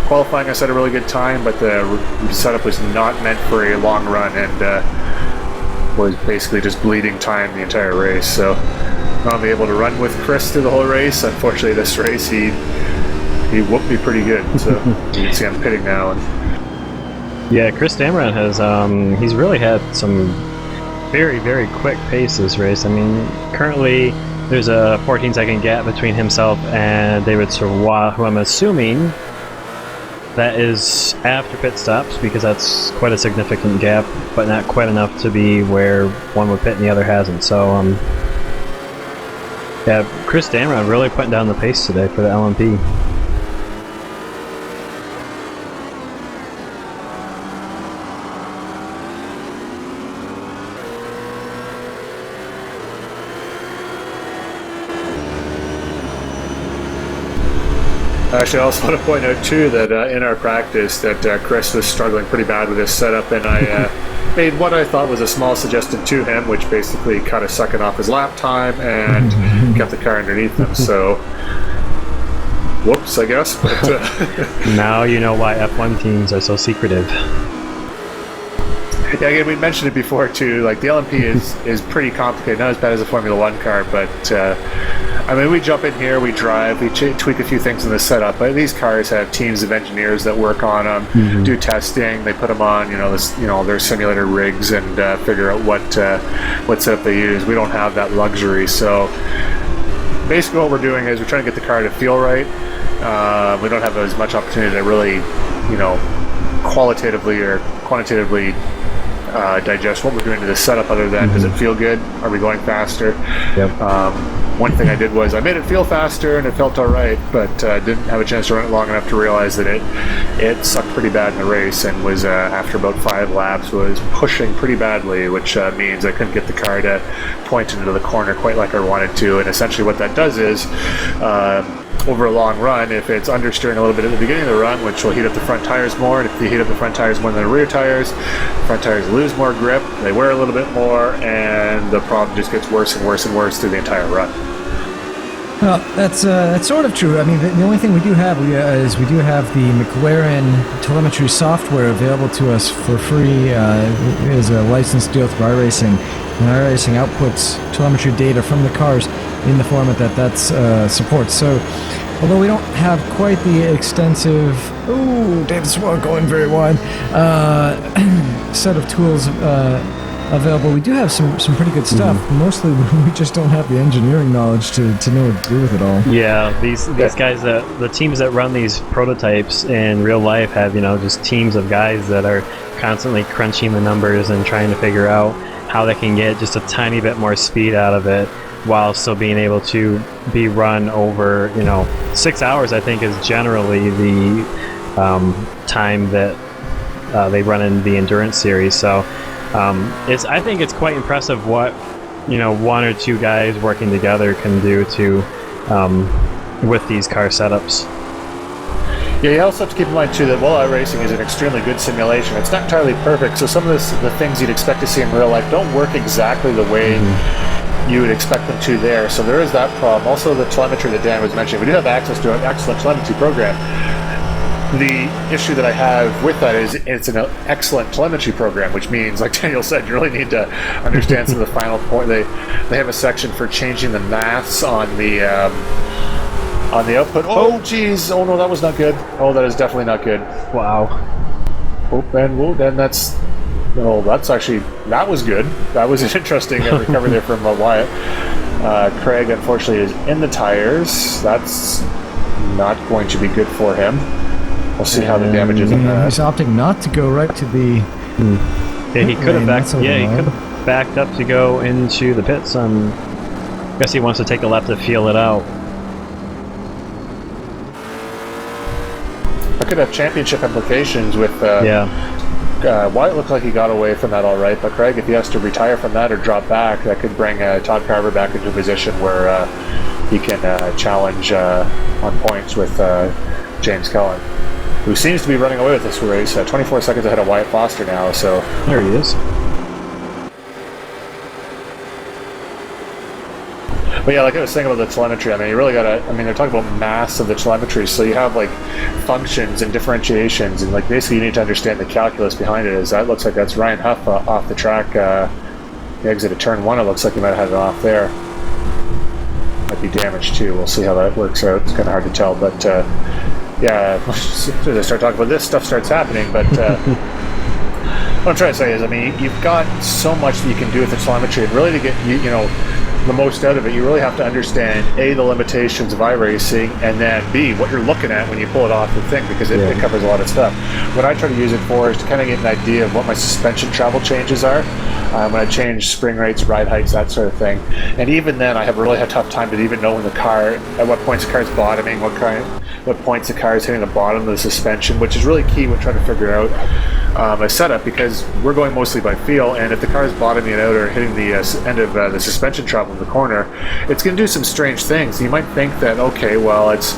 qualifying I set a really good time, but the setup was not meant for a long run and was basically just bleeding time the entire race. So I'll be able to run with Chris through the whole race. Unfortunately this race he whooped me pretty good, so you can see I'm pitting now. And yeah, Chris Dameron has, he's really had some very, very quick pace this race. I mean, currently there's a 14-second gap between himself and David Serrois, who I'm assuming that is after pit stops, because that's quite a significant gap, but not quite enough to be where one would pit and the other hasn't. So, yeah, Chris Dameron really putting down the pace today for the LMP. Actually, I also want to point out too that in our practice that Chris was struggling pretty bad with his setup, and I made what I thought was a small suggestion to him, which basically cut a second off his lap time and kept the car underneath him. So, whoops, I guess. But now you know why F1 teams are so secretive. Yeah, again, we mentioned it before too. Like the LMP is pretty complicated, not as bad as a Formula One car, but I mean, we jump in here, we drive, we tweak a few things in the setup. But these cars have teams of engineers that work on them, do testing, they put them on, their simulator rigs, and figure out what setup they use. We don't have that luxury, so basically what we're doing is we're trying to get the car to feel right. We don't have as much opportunity to really, qualitatively or quantitatively digest what we're doing to the setup, other than does it feel good? Are we going faster? Yep. One thing I did was I made it feel faster and it felt all right, but didn't have a chance to run it long enough to realize that it sucked pretty bad in the race, and was after about 5 laps was pushing pretty badly, which means I couldn't get the car to point into the corner quite like I wanted to. And essentially what that does is over a long run, if it's understeering a little bit at the beginning of the run, which will heat up the front tires more, and if you heat up the front tires more than the rear tires, front tires lose more grip, they wear a little bit more, and the problem just gets worse and worse and worse through the entire run. Well, that's sort of true. I mean, the only thing we do have is we do have the McLaren telemetry software available to us for free. It is a licensed deal through iRacing, and iRacing outputs telemetry data from the cars in the format that supports. So, although we don't have quite the extensive, David's not going very wide, set of tools available, we do have some pretty good stuff. Mostly we just don't have the engineering knowledge to know what to do with it all. Yeah, these guys, the teams that run these prototypes in real life have, just teams of guys that are constantly crunching the numbers and trying to figure out how they can get just a tiny bit more speed out of it, while still being able to be run over, 6 hours, I think, is generally the time that they run in the endurance series. So I think it's quite impressive what, one or two guys working together can do to with these car setups. Yeah, you also have to keep in mind too that while iRacing is an extremely good simulation, it's not entirely perfect. So some of the things you'd expect to see in real life don't work exactly the way you would expect them to there. So there is that problem. Also, the telemetry that Dan was mentioning, we do have access to an excellent telemetry program. The issue that I have with that is it's an excellent telemetry program, which means, like Daniel said, you really need to understand some of the final point. They have a section for changing the maths on the output. Oh, geez. Oh, no, that was not good. Oh, that is definitely not good. Wow. Oh, and that's... No, that was good. That was an interesting recovery there from Wyatt. Craig, unfortunately, is in the tires. That's not going to be good for him. We'll see how the damage is on that. He's opting not to go right to the... Yeah, he could have backed up to go into the pits. I guess he wants to take a lap to feel it out. That could have championship implications with... Wyatt looked like he got away from that all right, but Craig, if he has to retire from that or drop back, that could bring Todd Carver back into a position where he can challenge on points with James Cullen, who seems to be running away with this race. 24 seconds ahead of Wyatt Foster now, so... There he is. But yeah, like I was saying about the telemetry, I mean, you really gotta, they're talking about mass of the telemetry, so you have like functions and differentiations, and like basically you need to understand the calculus behind it. Is that looks like that's Ryan Huff off the track, the exit of turn 1, it looks like he might have had it off there. Might be damaged too, we'll see how that works out. It's kind of hard to tell, but yeah, as soon as I start talking about this, stuff starts happening, but what I'm trying to say is, you've got so much that you can do with the telemetry, and really to get, the most out of it, you really have to understand A, the limitations of iRacing, and then B, what you're looking at when you pull it off the thing, because it covers a lot of stuff. What I try to use it for is to kind of get an idea of what my suspension travel changes are, when I change spring rates, ride heights, that sort of thing. And even then, I have really a tough time to even know when the car, at what points the car is bottoming, what points the car is hitting the bottom of the suspension, which is really key when trying to figure out a setup, because we're going mostly by feel, and if the car is bottoming out or hitting the end of the suspension travel in the corner, it's going to do some strange things. You might think that, okay, well, it's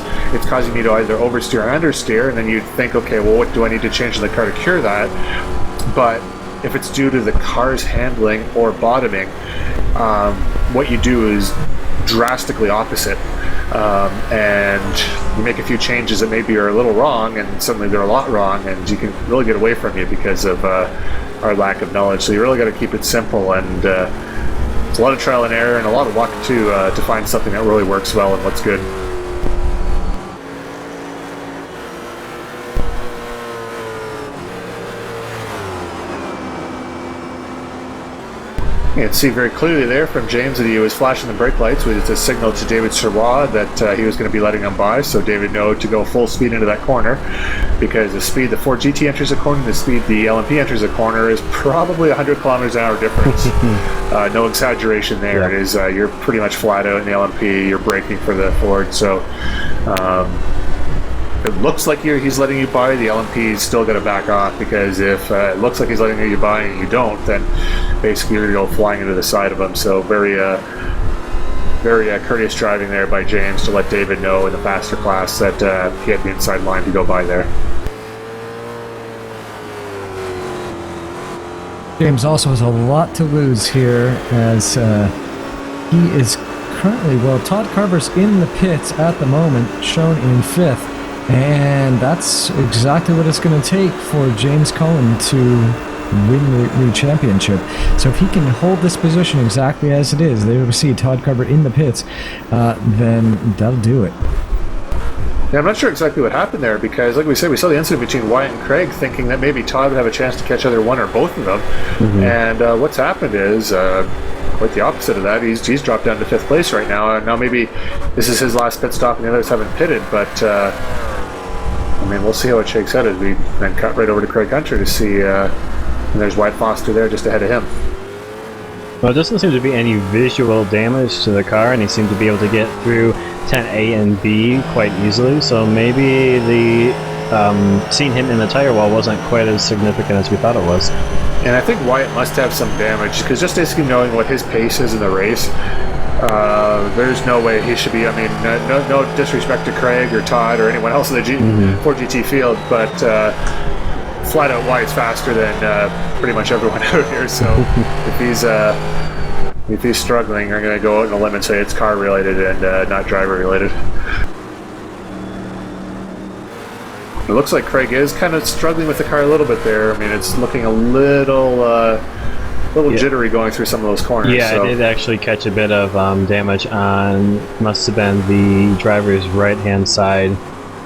causing me to either oversteer or understeer, and then you'd think, okay, well, what do I need to change in the car to cure that? But if it's due to the car's handling or bottoming, what you do is drastically opposite. And you make a few changes that maybe are a little wrong, and suddenly they're a lot wrong, and you can really get away from you because of our lack of knowledge. So you really got to keep it simple, and it's a lot of trial and error and a lot of luck too, to find something that really works well and looks good. You can see very clearly there from James that he was flashing the brake lights, which is a signal to David Sirois that he was going to be letting him by, so David knew to go full speed into that corner, because the speed the Ford GT enters the corner, the speed the LMP enters the corner is probably 100 kilometers an hour difference. No exaggeration there. Yeah. It is, you're pretty much flat out in the LMP, you're braking for the Ford, so it looks like he's letting you by, the LMP's still got to back off, because if it looks like he's letting you by and you don't, then basically you're going to go flying into the side of him. So very courteous driving there by James to let David know in the faster class that he had the inside line to go by there. James also has a lot to lose here, as he is currently, well, Todd Carver's in the pits at the moment, shown in 5th. And that's exactly what it's going to take for James Cullen to win the championship. So if he can hold this position exactly as it is, there we see Todd Carver in the pits, then that'll do it. Yeah, I'm not sure exactly what happened there, because like we said, we saw the incident between Wyatt and Craig, thinking that maybe Todd would have a chance to catch either one or both of them. And what's happened is quite the opposite of that. He's dropped down to 5th place right now. Now maybe this is his last pit stop and the others haven't pitted, but I mean, we'll see how it shakes out as we then cut right over to Craig Hunter to see, and there's Wyatt Foster there just ahead of him. Well, it doesn't seem to be any visual damage to the car, and he seemed to be able to get through 10A and B quite easily, so maybe the seeing him in the tire wall wasn't quite as significant as we thought it was. And I think Wyatt must have some damage, because just basically knowing what his pace is in the race, there's no way he should be, I mean, no disrespect to Craig or Todd or anyone else in the Ford GT field, but flat out Wyatt's faster than pretty much everyone out here, so if he's struggling, I'm going to go out on a limb and say it's car related and not driver related. It looks like Craig is kind of struggling with the car a little bit there. I mean, it's looking a little jittery going through some of those corners. Yeah, so. I did actually catch a bit of damage on, must have been the driver's right-hand side.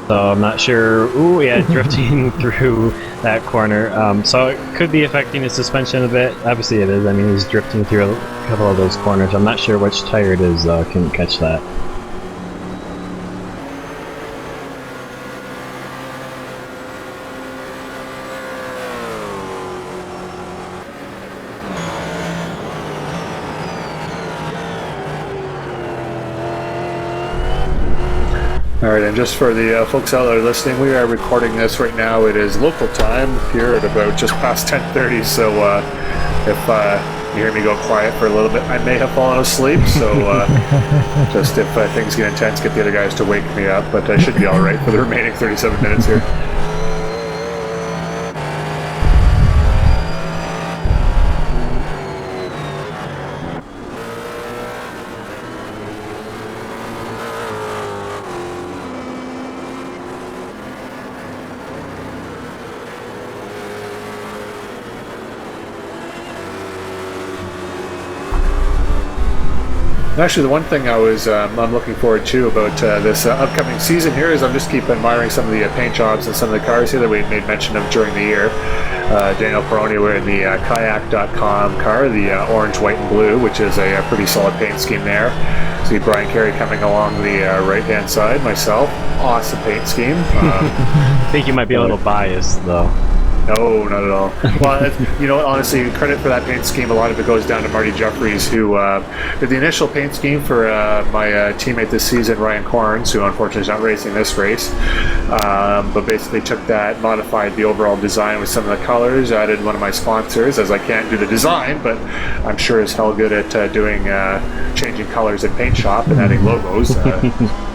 So I'm not sure. Ooh, yeah, drifting through that corner. So it could be affecting his suspension a bit. Obviously it is. I mean, he's drifting through a couple of those corners. I'm not sure which tire it is, though. I couldn't catch that. Alright, and just for the folks out there listening, we are recording this right now. It is local time here at about just past 10:30, so if you hear me go quiet for a little bit, I may have fallen asleep, so just if things get intense, get the other guys to wake me up, but I should be alright for the remaining 37 minutes here. Actually, the one thing I'm looking forward to about this upcoming season here is I'm just keep admiring some of the paint jobs and some of the cars here that we made mention of during the year. Daniel Peroni, we're in the kayak.com car, the orange, white, and blue, which is a pretty solid paint scheme there. See Brian Carey coming along the right-hand side, myself, awesome paint scheme. I think you might be a little biased, though. No, not at all. Well, you know, honestly, credit for that paint scheme, a lot of it goes down to Marty Jeffries, who did the initial paint scheme for my teammate this season, Ryan Corns, who unfortunately is not racing this race, but basically took that, modified the overall design with some of the colors, added one of my sponsors, as I can't do the design, but I'm sure as hell good at doing changing colors in paint shop and adding logos.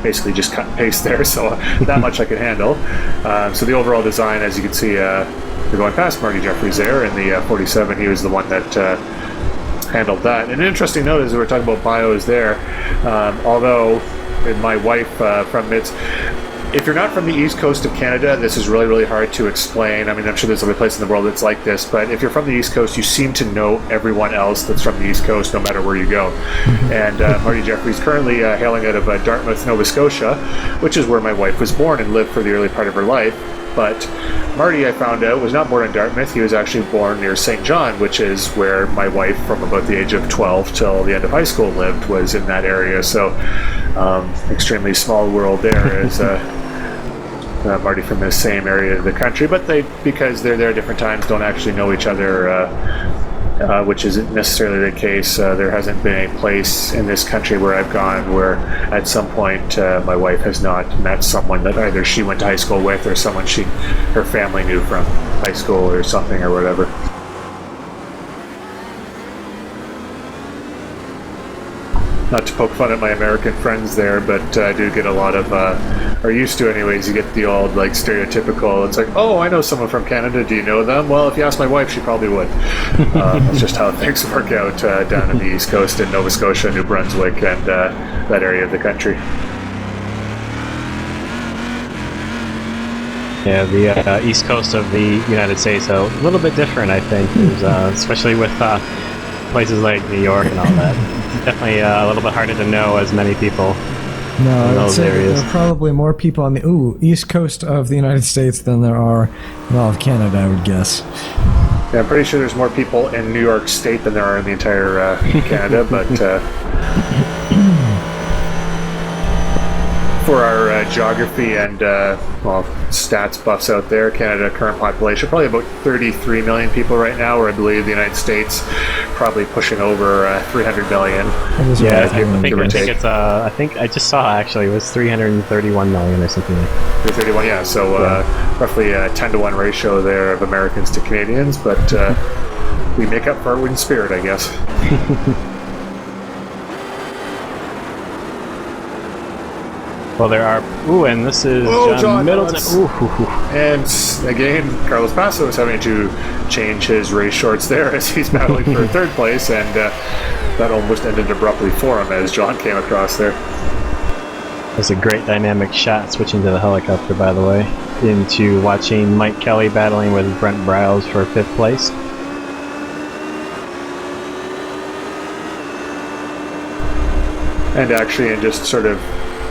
Basically just cut and paste there, so that much I could handle. So the overall design, as you can see, we're going past Marty Jeffries there in the 47. He was the one that handled that. And an interesting note is we were talking about bios there. Although my wife from MITS, if you're not from the east coast of Canada, this is really, really hard to explain. I mean, I'm sure there's other places in the world that's like this, but if you're from the east coast, you seem to know everyone else that's from the east coast, no matter where you go. And Marty Jeffrey's currently hailing out of Dartmouth, Nova Scotia, which is where my wife was born and lived for the early part of her life. But Marty, I found out, was not born in Dartmouth. He was actually born near St. John, which is where my wife, from about the age of 12 till the end of high school, lived, was in that area. So, extremely small world there as Marty from the same area of the country. But because they're there at different times, don't actually know each other, which isn't necessarily the case. There hasn't been a place in this country where I've gone where at some point my wife has not met someone that either she went to high school with or someone her family knew from high school or something or whatever. Not to poke fun at my American friends there, but I do get a lot of, or used to anyways, you get the old, like, stereotypical, it's like, oh, I know someone from Canada, do you know them? Well, if you ask my wife, she probably would. That's just how things work out down in the East Coast in Nova Scotia, New Brunswick, and that area of the country. Yeah, the East Coast of the United States, a little bit different, I think, especially with places like New York and all that. Definitely a little bit harder to know as many people in those areas. There are probably more people on the East Coast of the United States than there are of Canada, I would guess. Yeah, I'm pretty sure there's more people in New York State than there are in the entire Canada, but for our geography and stats buffs out there, Canada current population probably about 33 million people right now, or I believe the United States probably pushing over 300 million. Yeah, I think I just saw actually it was 331 million or something. 331, yeah. So roughly a 10-to-1 ratio there of Americans to Canadians, but we make up for it in spirit, I guess. Well, there are... Ooh, and this is John Middleton. And again, Carlos Paso is having to change his race shorts there as he's battling for third place, and that almost ended abruptly for him as John came across there. That's a great dynamic shot, switching to the helicopter, by the way, into watching Mike Kelly battling with Brent Browse for 5th place. And actually, in just sort of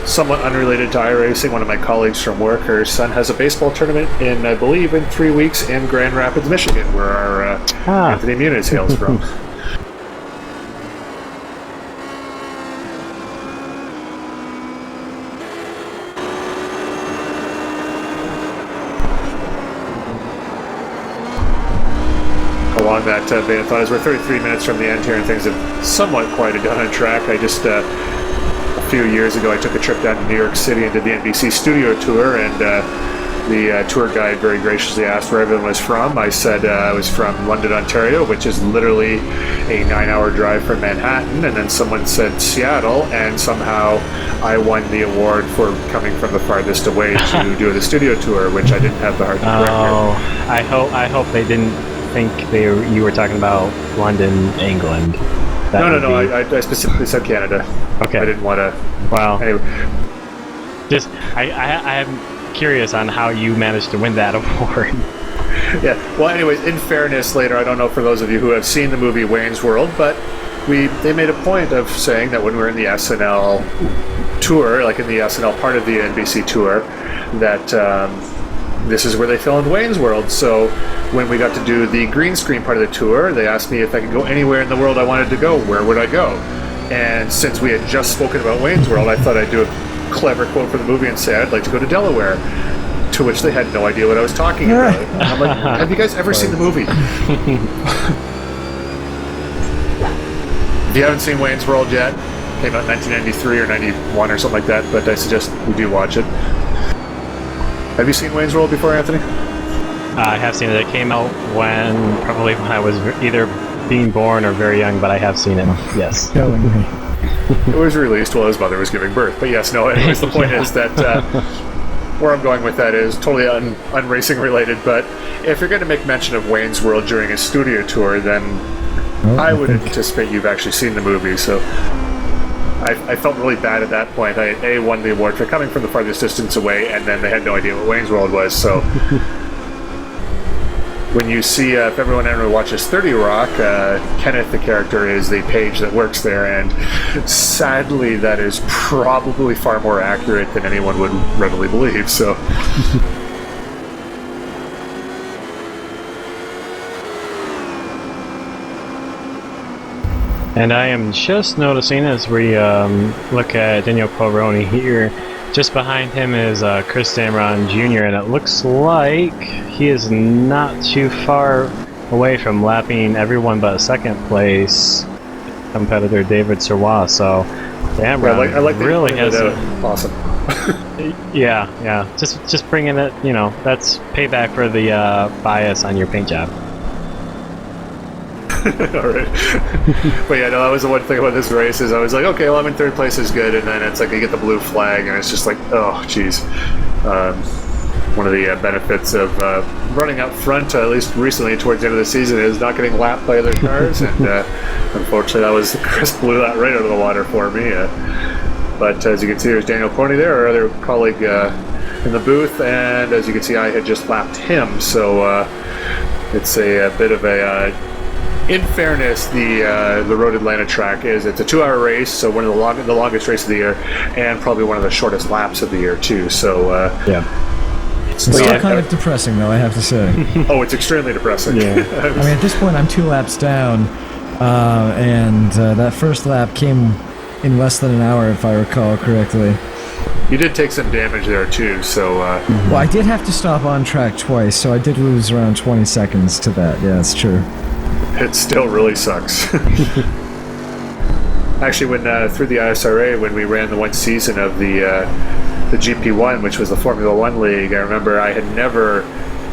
somewhat unrelated to iRacing, one of my colleagues from work, her son has a baseball tournament I believe, in 3 weeks in Grand Rapids, Michigan, where our Anthony Muniz hails from. Along that vein of thought, as we're 33 minutes from the end here and things have somewhat quieted down on track, I just... a few years ago, I took a trip down to New York City and did the NBC studio tour, and the tour guide very graciously asked where everyone was from. I said I was from London, Ontario, which is literally a 9-hour drive from Manhattan, and then someone said Seattle, and somehow I won the award for coming from the farthest away to do the studio tour, which I didn't have the heart to correct. Oh, I hope they didn't think you were talking about London, England. No, I specifically said Canada. Okay. I didn't want to... Well, anyway. Just, I am curious on how you managed to win that award. Yeah, well, anyways, in fairness, later, I don't know for those of you who have seen the movie Wayne's World, but they made a point of saying that when we were in the SNL tour, like in the SNL part of the NBC tour, that this is where they filmed Wayne's World. So when we got to do the green screen part of the tour, they asked me if I could go anywhere in the world I wanted to go, where would I go? And since we had just spoken about Wayne's World, I thought I'd do a clever quote for the movie and say I'd like to go to Delaware, to which they had no idea what I was talking about. And I'm like, have you guys ever seen the movie? If you haven't seen Wayne's World yet, came out in 1993 or 91 or something like that, but I suggest you do watch it. Have you seen Wayne's World before, Anthony? I have seen it. It came out probably when I was either being born or very young, but I have seen it. Yes. It was released while his mother was giving birth. But yes, no, anyways, the point is that where I'm going with that is totally unracing related, but if you're going to make mention of Wayne's World during a studio tour, then I would anticipate you've actually seen the movie, so... I felt really bad at that point. I won the award for coming from the farthest distance away, and then they had no idea what Wayne's World was. So when you see, if everyone ever watches 30 Rock, Kenneth, the character, is the page that works there, and sadly that is probably far more accurate than anyone would readily believe. So And I am just noticing as we look at Daniel Pulveroni here, just behind him is Chris Damron Jr., and it looks like he is not too far away from lapping everyone but second place competitor David Serwa. So Damron I like really has awesome. yeah. Just bringing it, that's payback for the bias on your paint job. All right. But yeah, no, that was the one thing about this race is I was like, okay, well, I'm in third place is good, and then it's like you get the blue flag, and it's just like, oh, geez. One of the benefits of running up front, at least recently towards the end of the season, is not getting lapped by other cars, and unfortunately, Chris blew that right out of the water for me. But as you can see, there's Daniel Corney there, our other colleague in the booth, and as you can see, I had just lapped him, so it's a bit of a... in fairness, the Road Atlanta track it's a 2-hour race, so one of the longest race of the year, and probably one of the shortest laps of the year too. So it's still kind of depressing, though, I have to say. Oh, it's extremely depressing. Yeah. I mean, at this point, I'm 2 laps down, and that first lap came in less than an hour, if I recall correctly. You did take some damage there too, so... Well, I did have to stop on track twice, so I did lose around 20 seconds to that. Yeah, it's true. It still really sucks. Actually, when through the ISRA, when we ran the one season of the GP1, which was the Formula One League, I remember I had never,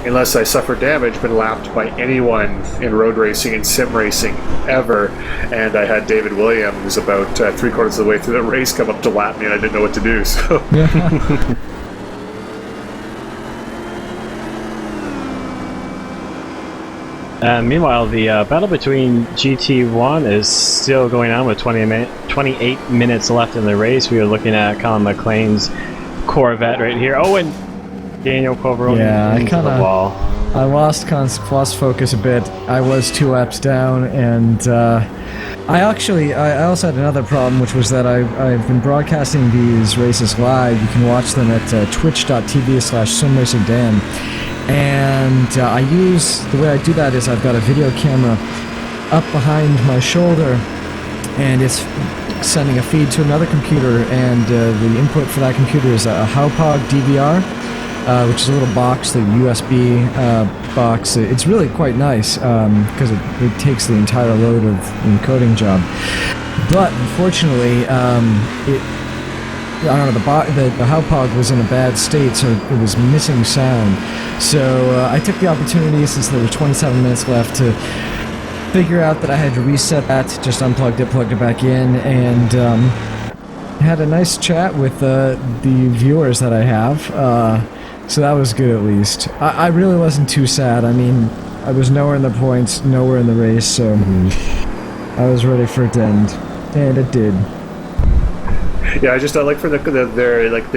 unless I suffered damage, been lapped by anyone in road racing and sim racing ever. And I had David Williams about 3/4 of the way through the race come up to lap me, and I didn't know what to do. So. Meanwhile, the battle between GT1 is still going on with 28 minutes left in the race. We are looking at Colin McLean's Corvette right here. Oh, and Daniel Pulveroni into the wall. I lost focus a bit. I was 2 laps down, and I also had another problem, which was that I've been broadcasting these races live. You can watch them at twitch.tv/SimRacingDan. And the way I do that is I've got a video camera up behind my shoulder, and it's sending a feed to another computer, and the input for that computer is a Haupog DVR, which is a little box, the USB box. It's really quite nice because it takes the entire load of the encoding job. But unfortunately, I don't know, the Haupog was in a bad state, so it was missing sound. So I took the opportunity, since there were 27 minutes left, to figure out that I had to reset that, just unplugged it, plugged it back in, and had a nice chat with the viewers that I have. So that was good, at least. I really wasn't too sad. I mean, I was nowhere in the points, nowhere in the race, so I was ready for it to end. And it did. Yeah, I like for the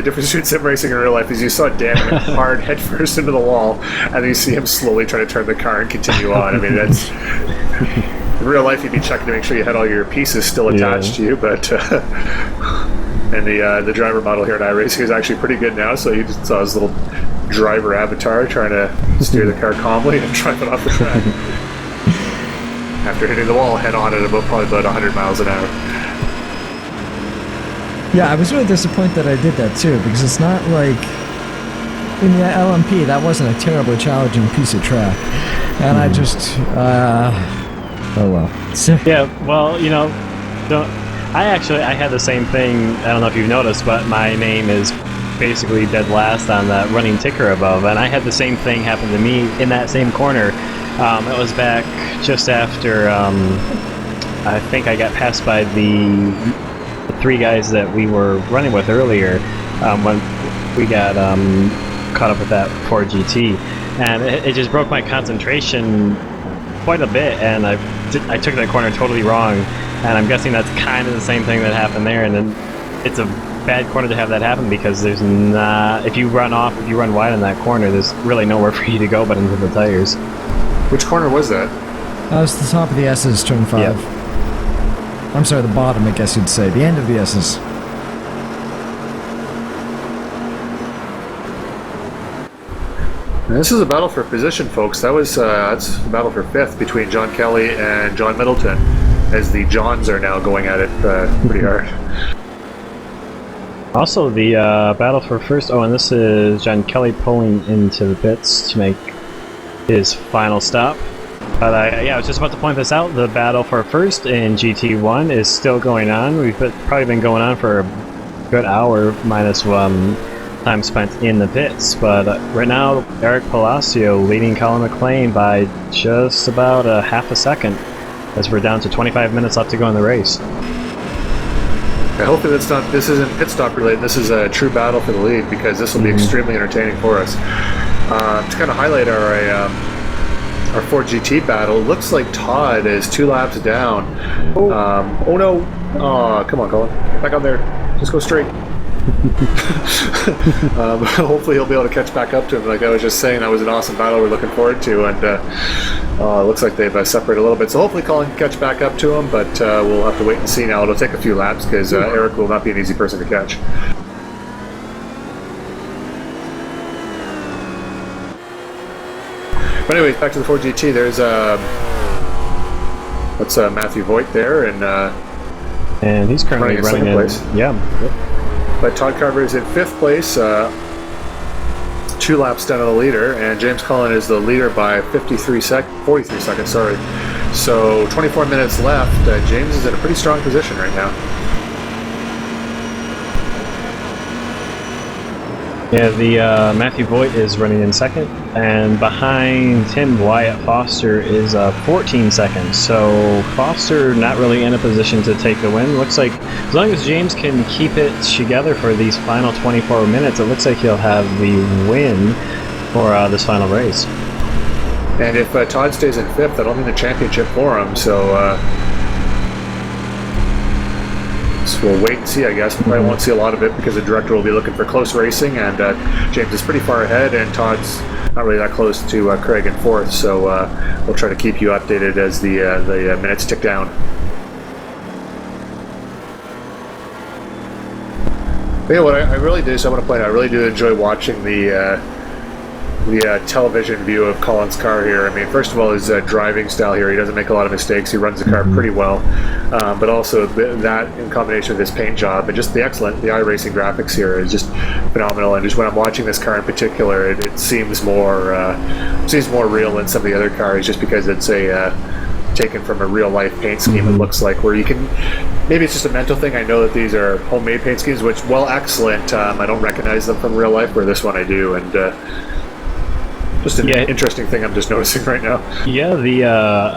difference between sim racing and real life is you saw Dan hard headfirst into the wall, and then you see him slowly try to turn the car and continue on. I mean, that's in real life you'd be checking to make sure you had all your pieces still attached to you, but and the driver model here at iRacing is actually pretty good now. So you just saw his little driver avatar trying to steer the car calmly and drive it off the track after hitting the wall head on at probably about 100 miles an hour. Yeah, I was really disappointed that I did that too, because it's not like in the LMP that wasn't a terribly challenging piece of track, and I just oh well. Yeah, well, I had the same thing. I don't know if you've noticed, but my name is basically dead last on that running ticker above, and I had the same thing happen to me in that same corner. It was back just after I think I got passed by the 3 guys that we were running with earlier when we got caught up with that Ford GT, and it just broke my concentration quite a bit, and I took that corner totally wrong, And I'm guessing that's kind of the same thing that happened there. And then it's a bad corner to have that happen because there's not. If you run wide in that corner, there's really nowhere for you to go but into the tires. Which corner was that? That was the top of the S's, turn 5. Yep. I'm sorry, the bottom, I guess you'd say. The end of the S's. This is a battle for position, folks. That's a battle for 5th between John Kelly and John Middleton, as the Johns are now going at it pretty hard. Also, the battle for first. Oh, and this is John Kelly pulling into the pits to make his final stop. But I was just about to point this out. The battle for first in GT1 is still going on. We've probably been going on for a good hour minus time spent in the pits. But right now, Eric Palacio leading Colin McLean by just about a half a second, as we're down to 25 minutes left to go in the race. I hope that this isn't pit stop related. This is a true battle for the lead, because this will be extremely entertaining for us. To kind of highlight our Ford GT battle, looks like Todd is 2 laps down. Oh no! Oh, come on, Colin, get back on there. Just go straight. Hopefully he'll be able to catch back up to him. Like I was just saying, that was an awesome battle we're looking forward to, and it looks like they've separated a little bit. So hopefully Colin can catch back up to him, but we'll have to wait and see now. It'll take a few laps because Eric will not be an easy person to catch. But anyways, back to the Ford GT. There's Matthew Voigt there, and he's currently running in place. Yeah. Yep. But Todd Carver is in 5th place, 2 laps down of the leader, and James Cullen is the leader by 43 seconds. Sorry. So 24 minutes left. James is in a pretty strong position right now. Yeah, the Matthew Voigt is running in 2nd, and behind him, Wyatt Foster is 14 seconds. So Foster not really in a position to take the win. Looks like as long as James can keep it together for these final 24 minutes, it looks like he'll have the win for this final race. And if Todd stays in 5th, that'll mean the championship for him. So we'll wait and see, I guess. We probably won't see a lot of it because the director will be looking for close racing, and James is pretty far ahead, and Todd's not really that close to Craig in 4th. So we'll try to keep you updated as the minutes tick down. But yeah, what I really do, so I want to point out, I really do enjoy watching the television view of Colin's car here. I mean, first of all, his driving style here, he doesn't make a lot of mistakes. He runs the car pretty well. But also that in combination with his paint job and just the iRacing graphics here is just phenomenal. And just when I'm watching this car in particular, it seems more real than some of the other cars, just because it's taken from a real life paint scheme. It looks like, where you can, maybe it's just a mental thing. I know that these are homemade paint schemes, which, well, excellent. I don't recognize them from real life, where this one I do, and just an interesting thing I'm just noticing right now. Yeah,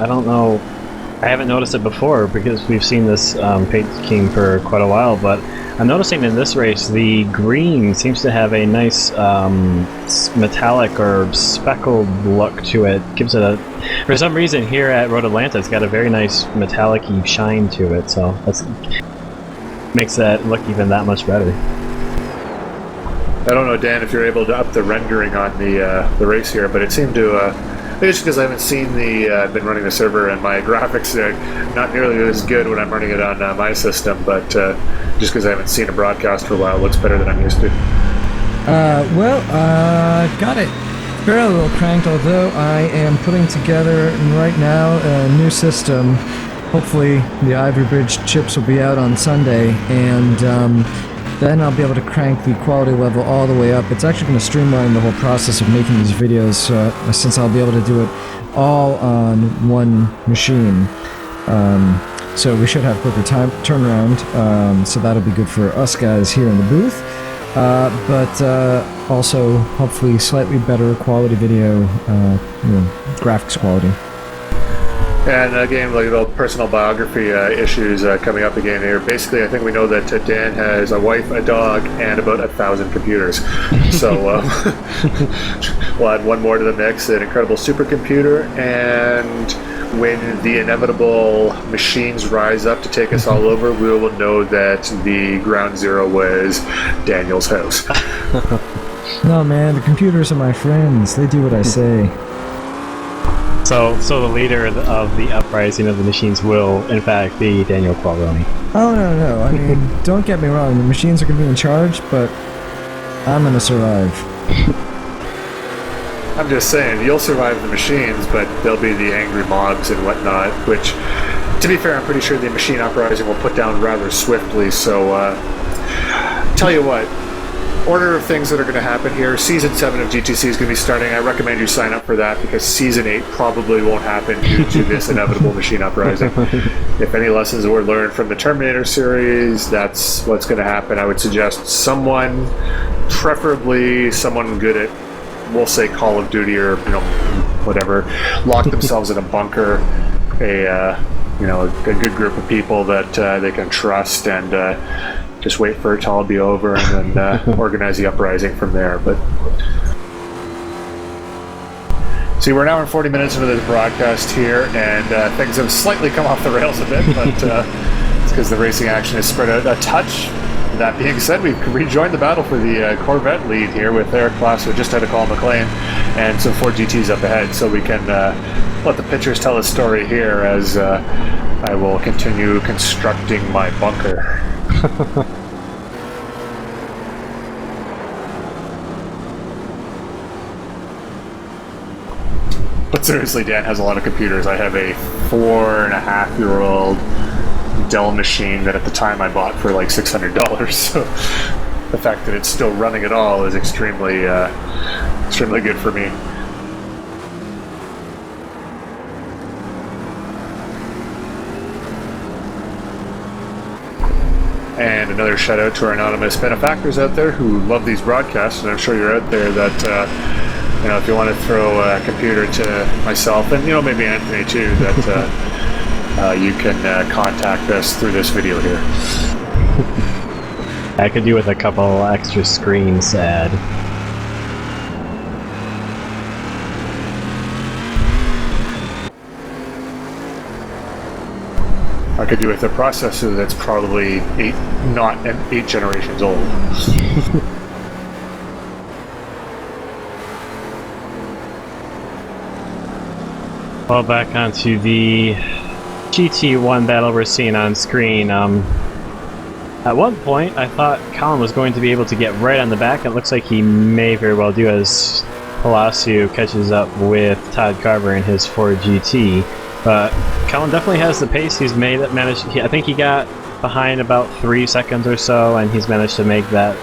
I don't know, I haven't noticed it before because we've seen this paint scheme for quite a while, but I'm noticing in this race the green seems to have a nice metallic or speckled look to it. Gives it for some reason here at Road Atlanta, it's got a very nice metallic-y shine to it, so that makes that look even that much better. I don't know, Dan, if you're able to up the rendering on the race here, but it seemed to, maybe it's because I haven't seen been running the server, and my graphics are not nearly as good when I'm running it on my system, but just because I haven't seen a broadcast for a while, it looks better than I'm used to. Got it fairly a little cranked, although I am putting together right now a new system. Hopefully the Ivory Bridge chips will be out on Sunday, and then I'll be able to crank the quality level all the way up. It's actually going to streamline the whole process of making these videos, since I'll be able to do it all on one machine. So we should have quicker turnaround, so that'll be good for us guys here in the booth. But also hopefully slightly better quality video, graphics quality. And again, like personal biography issues coming up again here. Basically, I think we know that Dan has a wife, a dog, and about 1,000 computers. So we'll add one more to the mix, an incredible supercomputer, and when the inevitable machines rise up to take us all over, we will know that the ground zero was Daniel's house. No, man, the computers are my friends. They do what I say. So the leader of the uprising of the machines will, in fact, be Daniel Qualroni. Oh, no. I mean, don't get me wrong. The machines are going to be in charge, but I'm going to survive. I'm just saying, you'll survive the machines, but there'll be the angry mobs and whatnot, which, to be fair, I'm pretty sure the machine uprising will put down rather swiftly, so, tell you what, order of things that are going to happen here. Season 7 of GTC is going to be starting. I recommend you sign up for that, because Season 8 probably won't happen due to this inevitable machine uprising. If any lessons were learned from the Terminator series, that's what's going to happen. I would suggest someone, preferably someone good at, we'll say, Call of Duty or whatever, lock themselves in a bunker, a good group of people that they can trust, and just wait for it to all be over, and then organize the uprising from there. But see, we're an hour and 40 minutes into this broadcast here, and things have slightly come off the rails a bit, but it's because the racing action has spread out a touch. That being said, we've rejoined the battle for the Corvette lead here with Eric Glasser just out of Colin McLean and some Ford GTs up ahead, so we can let the pictures tell a story here as I will continue constructing my bunker. But seriously, Dan has a lot of computers. I have a 4.5-year-old Dell machine that at the time I bought for like $600, so the fact that it's still running at all is extremely good for me. And another shout out to our anonymous benefactors out there who love these broadcasts, and I'm sure you're out there that if you want to throw a computer to myself and maybe Anthony too, that you can contact us through this video here. I could do with a couple extra screens, Ad. I could do with a processor that's probably not 8 generations old. Well, back onto the GT1 battle we're seeing on screen. At one point, I thought Colin was going to be able to get right on the back. It looks like he may very well do as Palacio catches up with Todd Carver in his Ford GT. But Colin definitely has the pace. He's I think he got behind about 3 seconds or so, and he's managed to make that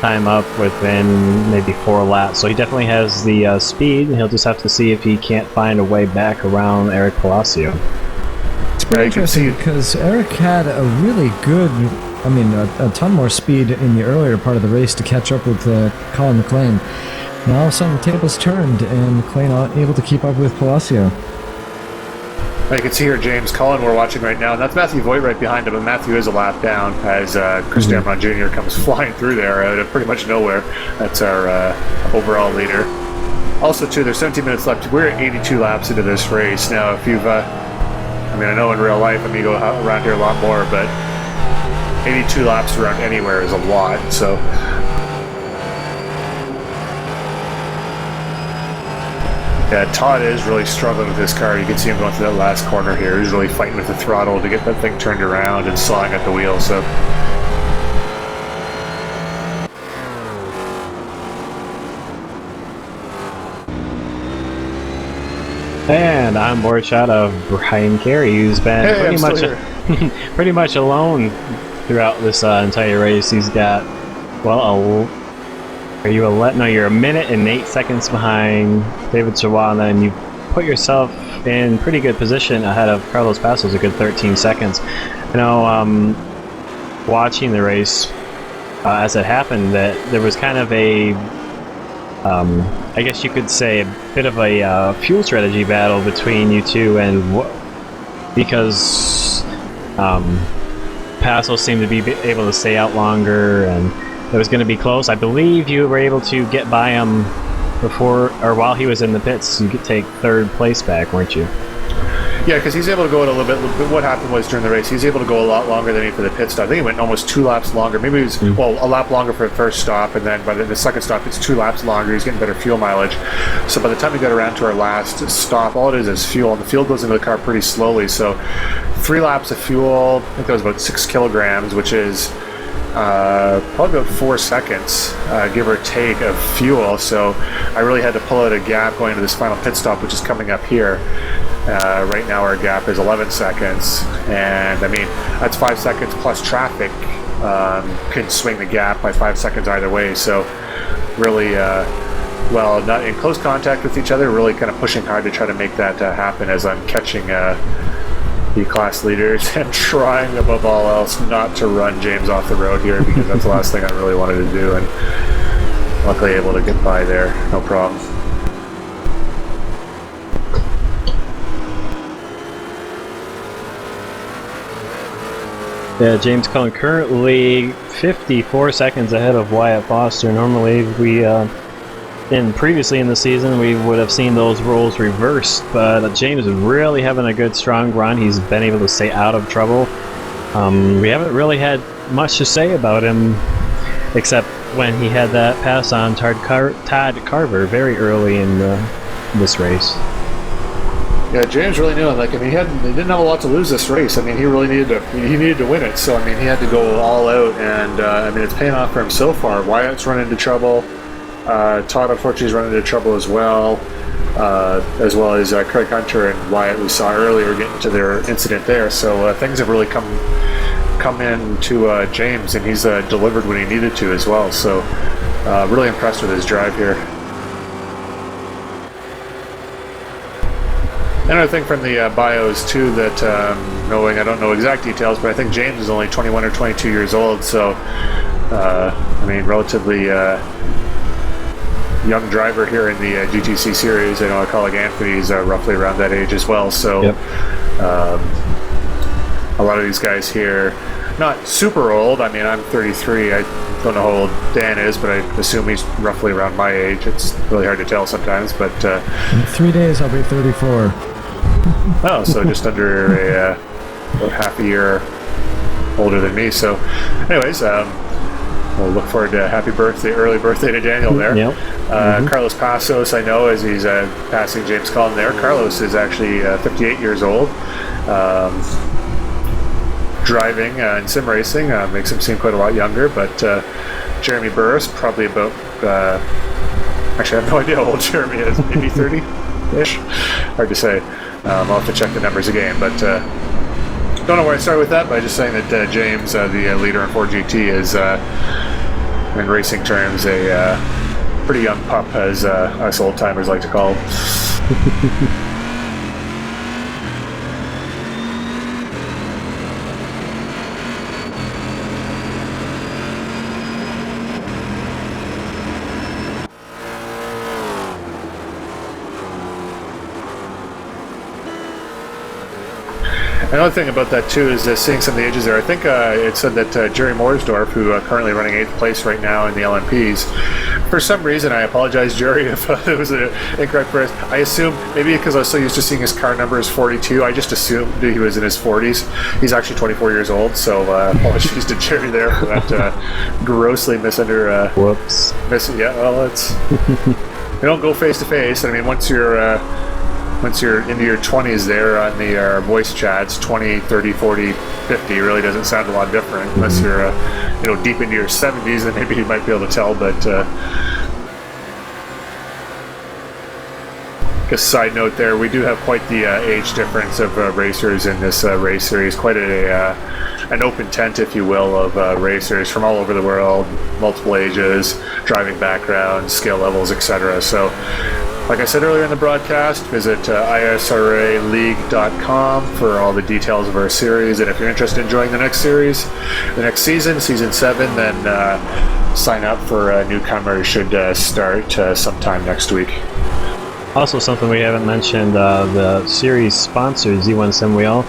time up within maybe 4 laps. So he definitely has the speed. He'll just have to see if he can't find a way back around Eric Palacio. It's pretty interesting because Eric had a really good, a ton more speed in the earlier part of the race to catch up with Colin McLean. And all of a sudden the tables turned and McLean not able to keep up with Palacio. You can see here James Cullen we're watching right now, and that's Matthew Voigt right behind him, and Matthew is a lap down as Chris Damron Jr. comes flying through there out of pretty much nowhere. That's our overall leader. Also, too, there's 17 minutes left. We're at 82 laps into this race. Now, if you've, I know in real life, you go around here a lot more, but 82 laps around anywhere is a lot, so... Yeah, Todd is really struggling with this car. You can see him going through that last corner here. He's really fighting with the throttle to get that thing turned around and sawing at the wheel, so... And onboard shot of Brian Carey, who's been pretty much alone throughout this entire race. He's got, you're a minute and 8 seconds behind David Sawada, and you put yourself in pretty good position ahead of Carlos Passos, a good 13 seconds. Watching the race as it happened, that there was kind of a I guess you could say a bit of a fuel strategy battle between you two, and because Passos seemed to be able to stay out longer, and it was going to be close. I believe you were able to get by him before or while he was in the pits. You could take third place back, weren't you? Yeah, because he's able to go at a little bit. What happened was during the race, he's able to go a lot longer than he for the pit stop. I think he went almost 2 laps longer. Maybe it was a lap longer for the first stop, and then by the second stop, it's 2 laps longer. He's getting better fuel mileage. So by the time we got around to our last stop, all it is fuel, and the fuel goes into the car pretty slowly. So 3 laps of fuel, I think that was about 6 kilograms, which is probably about 4 seconds, give or take, of fuel. So I really had to pull out a gap going to this final pit stop, which is coming up here. Right now our gap is 11 seconds, and I mean that's 5 seconds plus traffic can swing the gap by 5 seconds either way. So really, not in close contact with each other, really kind of pushing hard to try to make that happen as I'm catching the class leaders and trying above all else not to run James off the road here, because that's the last thing I really wanted to do, and luckily able to get by there, no problem. Yeah, James Cullen currently 54 seconds ahead of Wyatt Foster. Normally previously in the season we would have seen those roles reversed, but James is really having a good strong run. He's been able to stay out of trouble. We haven't really had much to say about him except when he had that pass on Todd Carver very early in this race. Yeah, James really knew it. He didn't have a lot to lose this race. I mean, he really needed to win it. So I mean, he had to go all out, and it's paying off for him so far. Wyatt's run into trouble. Todd, unfortunately, is running into trouble as well as Craig Hunter and Wyatt, we saw earlier, getting to their incident there. So things have really come in to James, and he's delivered when he needed to as well. So really impressed with his drive here. Another thing from the bios too, that I don't know exact details, but I think James is only 21 or 22 years old. So relatively young driver here in the GTC series. I know our colleague Anthony's roughly around that age as well. So yep. A lot of these guys here, not super old. I mean, I'm 33. I don't know how old Dan is, but I assume he's roughly around my age. It's really hard to tell sometimes. But in 3 days, I'll be 34. Oh, so just under about half a year older than me. So, anyways, we'll look forward to early birthday to Daniel there. Yep. Carlos Passos, I know, as he's passing James Cullen there. Carlos is actually 58 years old. Driving in sim racing makes him seem quite a lot younger, but Jeremy Burris, probably about actually I have no idea how old Jeremy is, maybe 30-ish, hard to say. I'll have to check the numbers again, but don't know where I started with that, by just saying that James, the leader in 4GT, is in racing terms a pretty young pup, as us old timers like to call him. Another thing about that too is seeing some of the ages there. I think it said that Jerry Morsdorf, who currently running 8th place right now in the LMPs, for some reason, I apologize, Jerry, if it was an incorrect press. I assume maybe because I was so used to seeing his car number as 42, I just assumed he was in his 40s. He's actually 24 years old, so apologies to Jerry there for that grossly Whoops. Yeah, well, it's you don't go face to face. I mean, once you're into your 20s there on the voice chats, 20, 30, 40, 50 really doesn't sound a lot different, unless you're deep into your 70s, then maybe you might be able to tell. But just side note there, we do have quite the age difference of racers in this race series, quite an open tent, if you will, of racers from all over the world, multiple ages, driving backgrounds, skill levels, etc. So like I said earlier in the broadcast, visit ISRAleague.com for all the details of our series. And if you're interested in joining the next series, the next season, season 7, then sign up for newcomers should start sometime next week. Also, something we haven't mentioned, the series sponsor, Z1 Simwheel.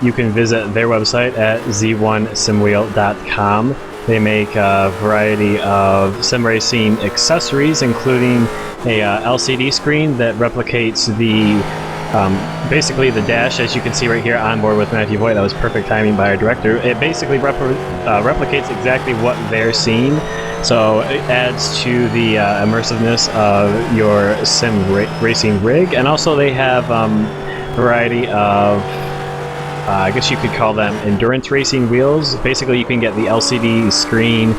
You can visit their website at z1simwheel.com. They make a variety of sim racing accessories, including a LCD screen that replicates the Basically, the dash, as you can see right here on board with Matthew Voigt, that was perfect timing by our director. It basically replicates exactly what they're seeing, so it adds to the immersiveness of your sim racing rig. And also they have variety of, I guess you could call them endurance racing wheels. Basically, you can get the LCD screen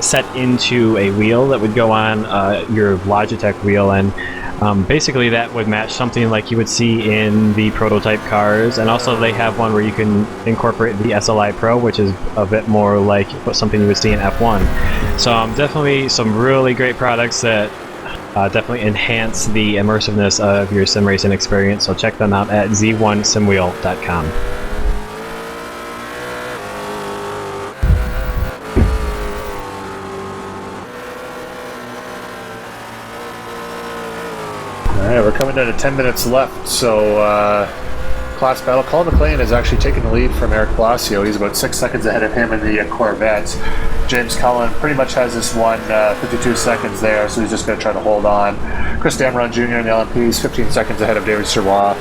set into a wheel that would go on your Logitech wheel, and basically that would match something like you would see in the prototype cars. And also they have one where you can incorporate the SLI Pro, which is a bit more like something you would see in F1. So definitely some really great products that definitely enhance the immersiveness of your sim racing experience. So check them out at z1simwheel.com. Alright, we're coming down to 10 minutes left, so class battle. Colin McLean is actually taking the lead from Eric Palacio. He's about 6 seconds ahead of him in the Corvettes. James Cullen pretty much has this one 52 seconds there, so he's just going to try to hold on. Chris Dameron Jr. in the LMPs, 15 seconds ahead of David Sirois.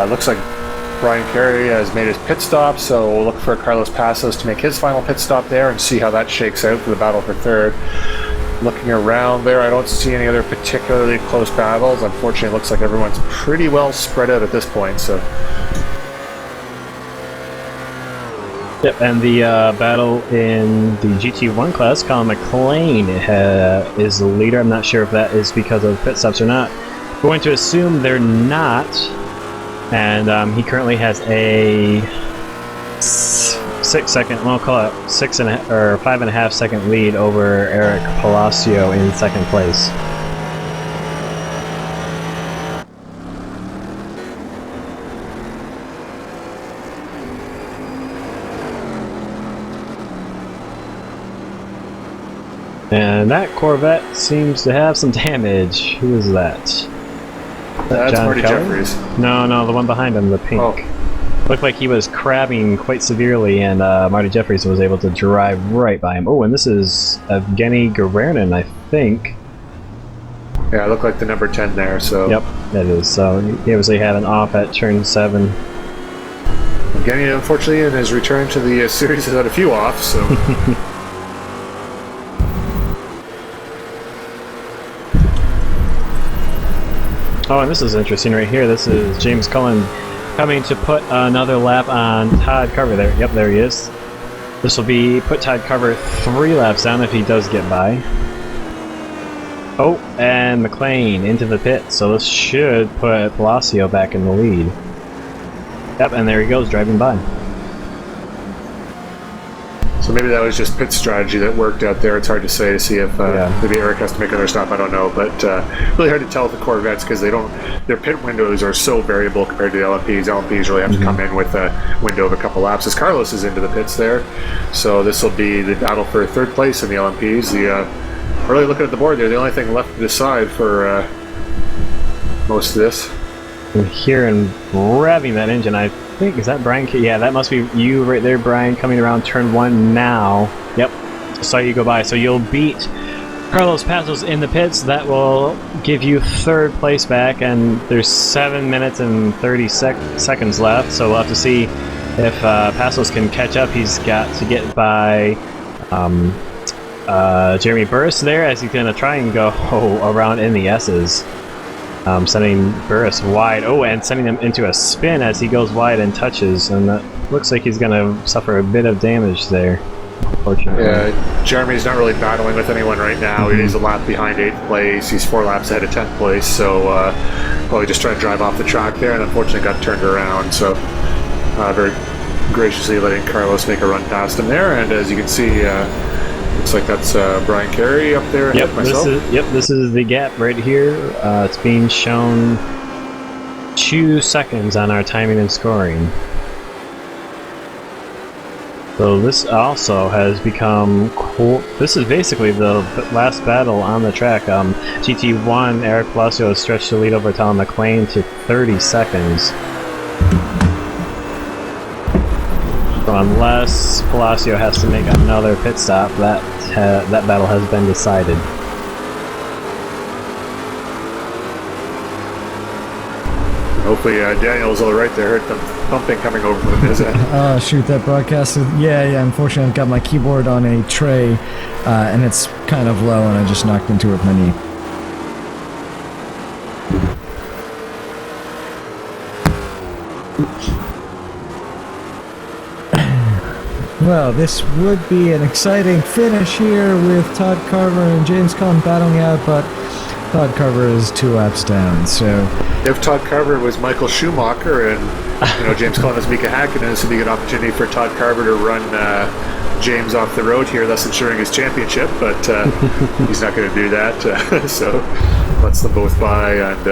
Looks like Brian Carey has made his pit stop, so we'll look for Carlos Passos to make his final pit stop there and see how that shakes out for the battle for third. Looking around there, I don't see any other particularly close battles. Unfortunately, it looks like everyone's pretty well spread out at this point. So, yep, and the battle in the GT1 class, Colin McLean is the leader. I'm not sure if that is because of pit stops or not. I'm going to assume they're not, and he currently has a 6 second, we'll call it 5.5 second lead over Eric Palacio in second place. And that Corvette seems to have some damage. Who is that? that's John Marty Cullen? Jeffries. No, the one behind him, the pink. Oh. Looked like he was crabbing quite severely, and Marty Jeffries was able to drive right by him. Oh, and this is Evgeny Gavernin, I think. Yeah, it looked like the number 10 there. So. Yep, that is. So he obviously had an off at turn 7. Evgeny, unfortunately, in his return to the series, has had a few off. So. Oh, and this is interesting right here. This is James Cullen coming to put another lap on Todd Carver there. Yep, there he is. This will put Todd Carver 3 laps down if he does get by. Oh, and McLean into the pit. So this should put Palacio back in the lead. Yep, and there he goes, driving by. So maybe that was just pit strategy that worked out there. It's hard to say, to see if maybe Eric has to make another stop. I don't know, but really hard to tell with the Corvettes because their pit windows are so variable compared to the LMPs. LMPs really have to come in with a window of a couple laps. As Carlos is into the pits there, so this will be the battle for third place in the LMPs. Really looking at the board there, the only thing left to decide for most of this. I'm hearing revving that engine. I think, is that Brian? Yeah, that must be you right there, Brian, coming around turn 1 now. Yep, saw you go by. So you'll beat Carlos Passos in the pits. That will give you third place back, and there's 7 minutes and 30 seconds left. So we'll have to see if Passos can catch up. He's got to get by Jeremy Burris there, as he's going to try and go around in the S's. Sending Burris wide. Oh, and sending him into a spin as he goes wide and touches. And that looks like he's going to suffer a bit of damage there, unfortunately. Yeah, Jeremy's not really battling with anyone right now. He's a lap behind 8th place. He's 4 laps ahead of 10th place. So probably just trying to drive off the track there, and unfortunately got turned around. So very graciously letting Carlos make a run past him there. And as you can see, looks like that's Brian Carey up there. Yep, this is the gap right here. It's being shown 2 seconds on our timing and scoring. So this also has become cool. This is basically the last battle on the track. GT1, Eric Palacio has stretched the lead over Tom McLean to 30 seconds. So unless Palacio has to make another pit stop, that battle has been decided. Hopefully Daniel's all right there. Heard them pumping coming over from his end. Oh, shoot, that broadcast is... Yeah, unfortunately I've got my keyboard on a tray, and it's kind of low, and I just knocked into it with my knee. Well, this would be an exciting finish here with Todd Carver and James Cullen battling out, but Todd Carver is 2 laps down, so... If Todd Carver was Michael Schumacher and James Cullen was Mika Hakkinen, this would be a good opportunity for Todd Carver to run James off the road here, thus ensuring his championship, but he's not going to do that, so lets them both by, and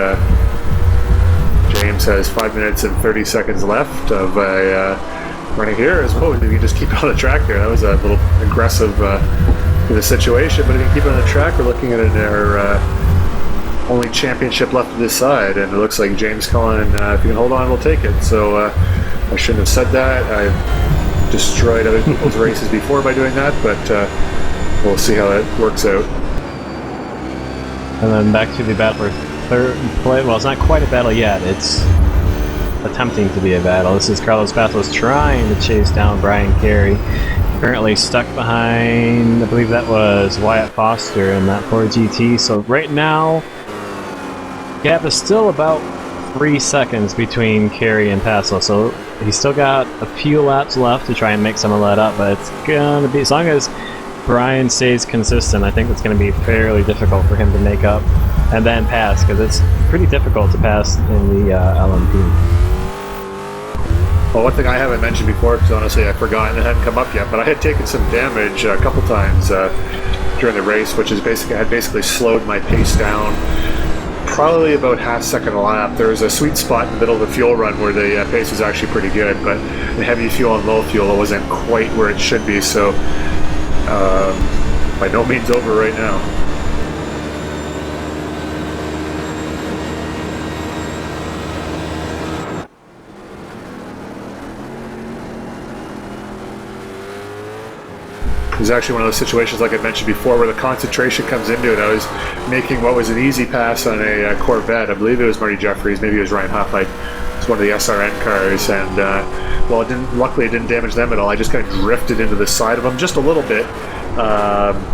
James has 5 minutes and 30 seconds left of running here. As well, if you can just keep it on the track there. That was a little aggressive for the situation, but if you can keep it on the track, we're looking at our only championship left to decide, and it looks like James Cullen, if you can hold on, will take it. So I shouldn't have said that. I've destroyed other people's races before by doing that, but we'll see how that works out. And then back to the battle for third place. Well, it's not quite a battle yet. It's attempting to be a battle. This is Carlos Passos trying to chase down Brian Carey. Currently stuck behind, I believe that was Wyatt Foster in that Ford GT. So right now, gap is still about 3 seconds between Carey and Passos. So he's still got a few laps left to try and make some of that up. But it's gonna be, as long as Brian stays consistent, I think it's going to be fairly difficult for him to make up and then pass, because it's pretty difficult to pass in the LMP. Well, one thing I haven't mentioned before, because honestly I forgot and it hadn't come up yet, but I had taken some damage a couple times during the race, which is basically, I had basically slowed my pace down probably about half second a lap. There was a sweet spot in the middle of the fuel run where the pace was actually pretty good, but in heavy fuel and low fuel it wasn't quite where it should be, so by no means over right now. It was actually one of those situations, like I mentioned before, where the concentration comes into it. I was making what was an easy pass on a Corvette. I believe it was Marty Jeffries, maybe it was Ryan Huff. It's one of the SRN cars, and luckily it didn't damage them at all. I just kind of drifted into the side of them just a little bit,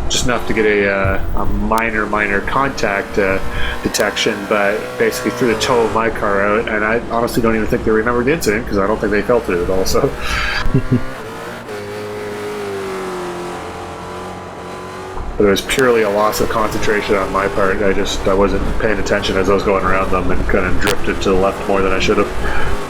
just enough to get a minor contact detection, but basically threw the toe of my car out, and I honestly don't even think they remembered the incident, because I don't think they felt it at all, so... But it was purely a loss of concentration on my part. I wasn't paying attention as I was going around them, and kind of drifted to the left more than I should have.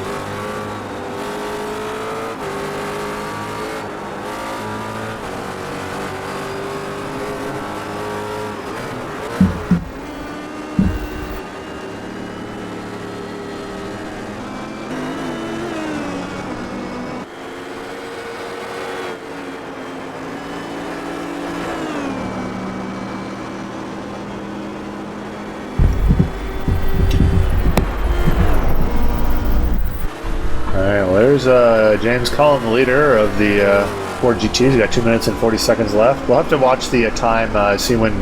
There's James Cullen, the leader of the Ford GTs. He's got 2 minutes and 40 seconds left. We'll have to watch the time, see when,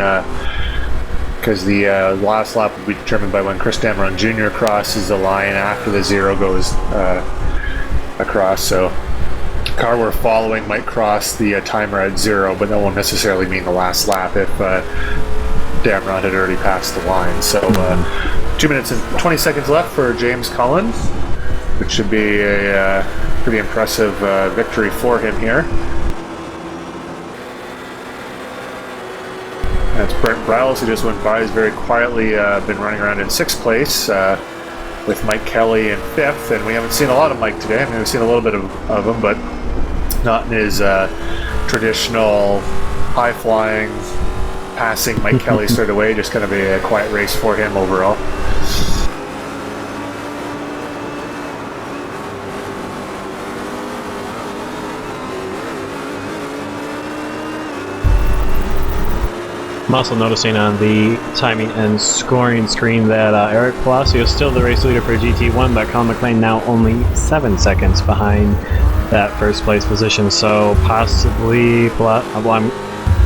because the last lap will be determined by when Chris Dameron Jr. crosses the line after the zero goes across. So car we're following might cross the timer at zero, but that won't necessarily mean the last lap if Dameron had already passed the line. So 2 minutes and 20 seconds left for James Cullen, which should be a pretty impressive victory for him here. And it's Brent Browse who just went by. He's very quietly been running around in 6th place with Mike Kelly in 5th, and we haven't seen a lot of Mike today. I mean, we've seen a little bit of him, but not in his traditional high-flying, passing Mike Kelly straight away. Just kind of a quiet race for him overall. I'm also noticing on the timing and scoring screen that Eric Palacio is still the race leader for GT1, but Colin McLean now only 7 seconds behind that first place position. So possibly, well, I'm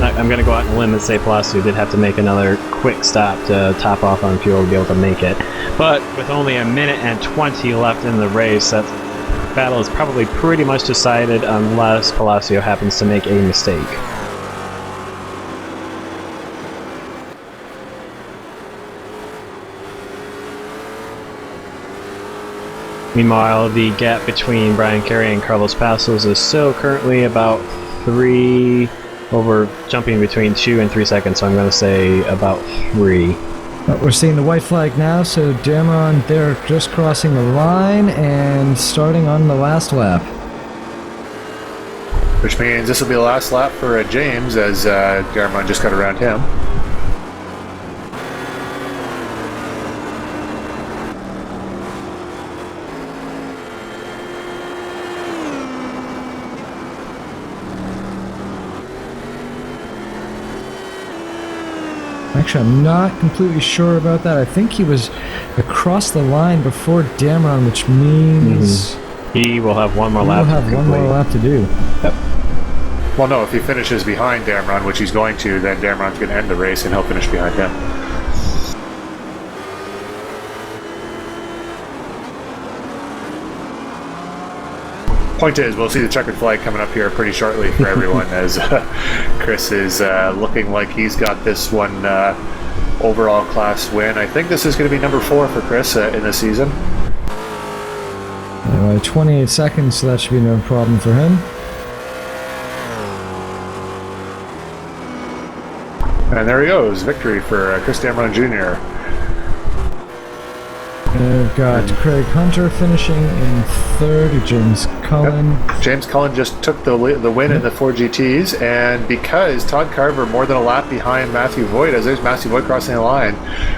I'm going to go out on a limb and say Palacio did have to make another quick stop to top off on fuel to be able to make it. But with only a minute and 20 left in the race, that battle is probably pretty much decided unless Palacio happens to make a mistake. Meanwhile, the gap between Brian Carey and Carlos Passos is still currently about 3, jumping between 2 and 3 seconds, so I'm going to say about 3. We're seeing the white flag now, so Dameron, they're just crossing the line and starting on the last lap. Which means this will be the last lap for James, as Dameron just got around him. Actually, I'm not completely sure about that. I think he was across the line before Dameron, which means he will have one more lap. He'll have one more lap to do. Yep. Well, no, if he finishes behind Dameron, which he's going to, then Dameron's going to end the race and he'll finish behind him. Point is, we'll see the checkered flag coming up here pretty shortly for everyone as Chris is looking like he's got this one overall class win. I think this is going to be number 4 for Chris in the season. 28 seconds, so that should be no problem for him. And there he goes, victory for Chris Dameron Jr. We've got Craig Hunter finishing in 3rd, James Cullen. Yep. James Cullen just took the win in the 4 GTs, and because Todd Carver more than a lap behind Matthew Voigt, as there's Matthew Voigt crossing the line,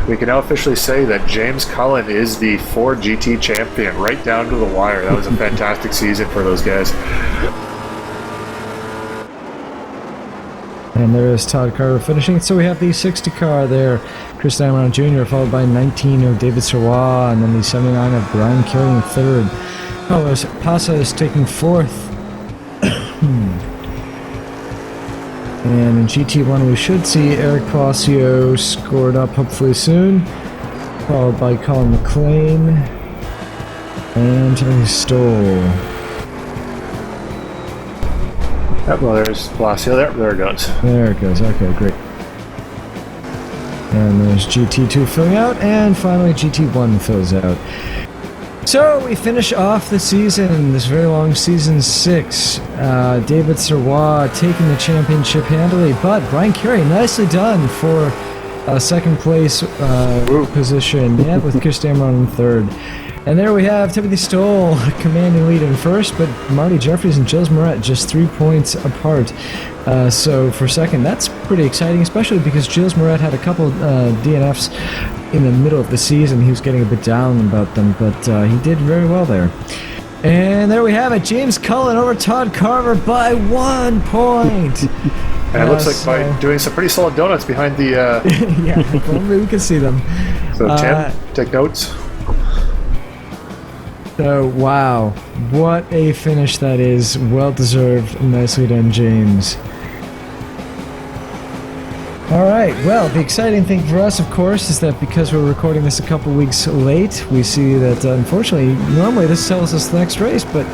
we can now officially say that James Cullen is the 4 GT champion, right down to the wire. That was a fantastic season for those guys. And there is Todd Carver finishing. So we have the 60 car there, Chris Dameron Jr., followed by 19 of David Sirwa, and then the 79 of Brian Carey in 3rd. Carlos Passos taking 4th. And in GT1 we should see Eric Palacio scored up hopefully soon, followed by Colin McLean and Timothy Stoll. Yep, well, there's Palacio there. There it goes. There it goes. Okay, great. And there's GT2 filling out, and finally GT1 fills out. So we finish off the season, this very long season 6. David Sirwa taking the championship handily, but Brian Carey, nicely done for a 2nd place position. Yeah, with Chris Dameron in 3rd. And there we have Timothy Stoll commanding lead in 1st, but Marty Jeffries and Gilles Moret just 3 points apart. So for 2nd, that's pretty exciting, especially because Gilles Moret had a couple DNFs in the middle of the season. He was getting a bit down about them, but he did very well there. And there we have it, James Cullen over Todd Carver by 1 point. And it looks like by doing some pretty solid donuts behind the... yeah, well, we can see them. So Tim, take notes. So, wow, what a finish that is. Well deserved. Nicely done, James. Alright, well, the exciting thing for us, of course, is that because we're recording this a couple weeks late, we see that, unfortunately, normally this tells us the next race, but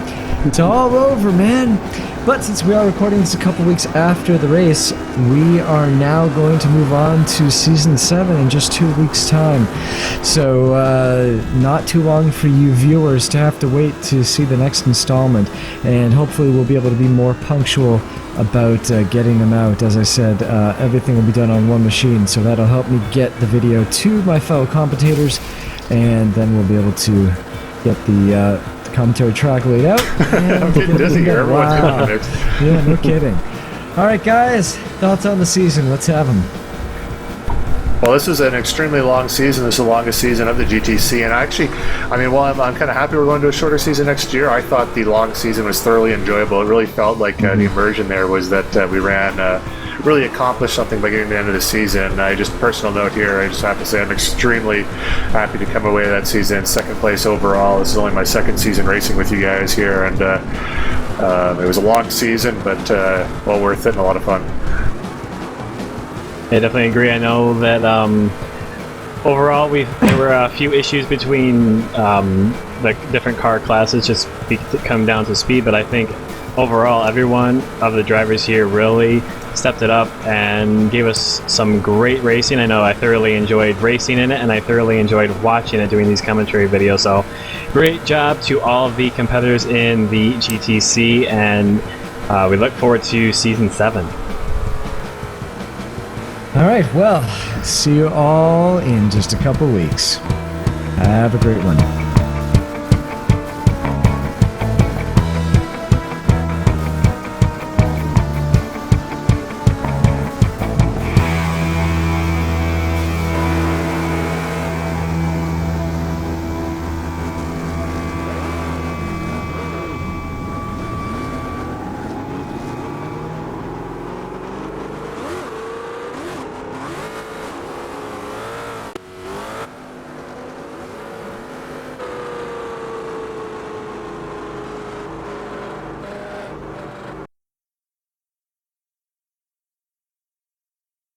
it's all over, man. But since we are recording this a couple weeks after the race, we are now going to move on to Season 7 in just 2 weeks' time. So, not too long for you viewers to have to wait to see the next installment. And hopefully we'll be able to be more punctual about getting them out. As I said, everything will be done on one machine, so that'll help me get the video to my fellow commentators, and then we'll be able to get the commentary track laid out. I'm getting dizzy here. Everyone's wow. getting mixed. Yeah, no kidding. All right, guys, thoughts on the season? Let's have them. Well, this is an extremely long season. This is the longest season of the GTC, and actually, I mean, while I'm kind of happy we're going to a shorter season next year, I thought the long season was thoroughly enjoyable. It really felt like the immersion there was that we ran, really accomplished something by getting to the end of the season. Just personal note here, I just have to say I'm extremely happy to come away with that season, 2nd place overall. This is only my 2nd season racing with you guys here, and it was a long season, but well worth it and a lot of fun. I definitely agree. I know that overall there were a few issues between the different car classes, just come down to speed. But I think overall, everyone of the drivers here really stepped it up and gave us some great racing. I know I thoroughly enjoyed racing in it, and I thoroughly enjoyed watching it, doing these commentary videos. So great job to all of the competitors in the GTC, and we look forward to season 7. All right, well, see you all in just a couple weeks. Have a great one.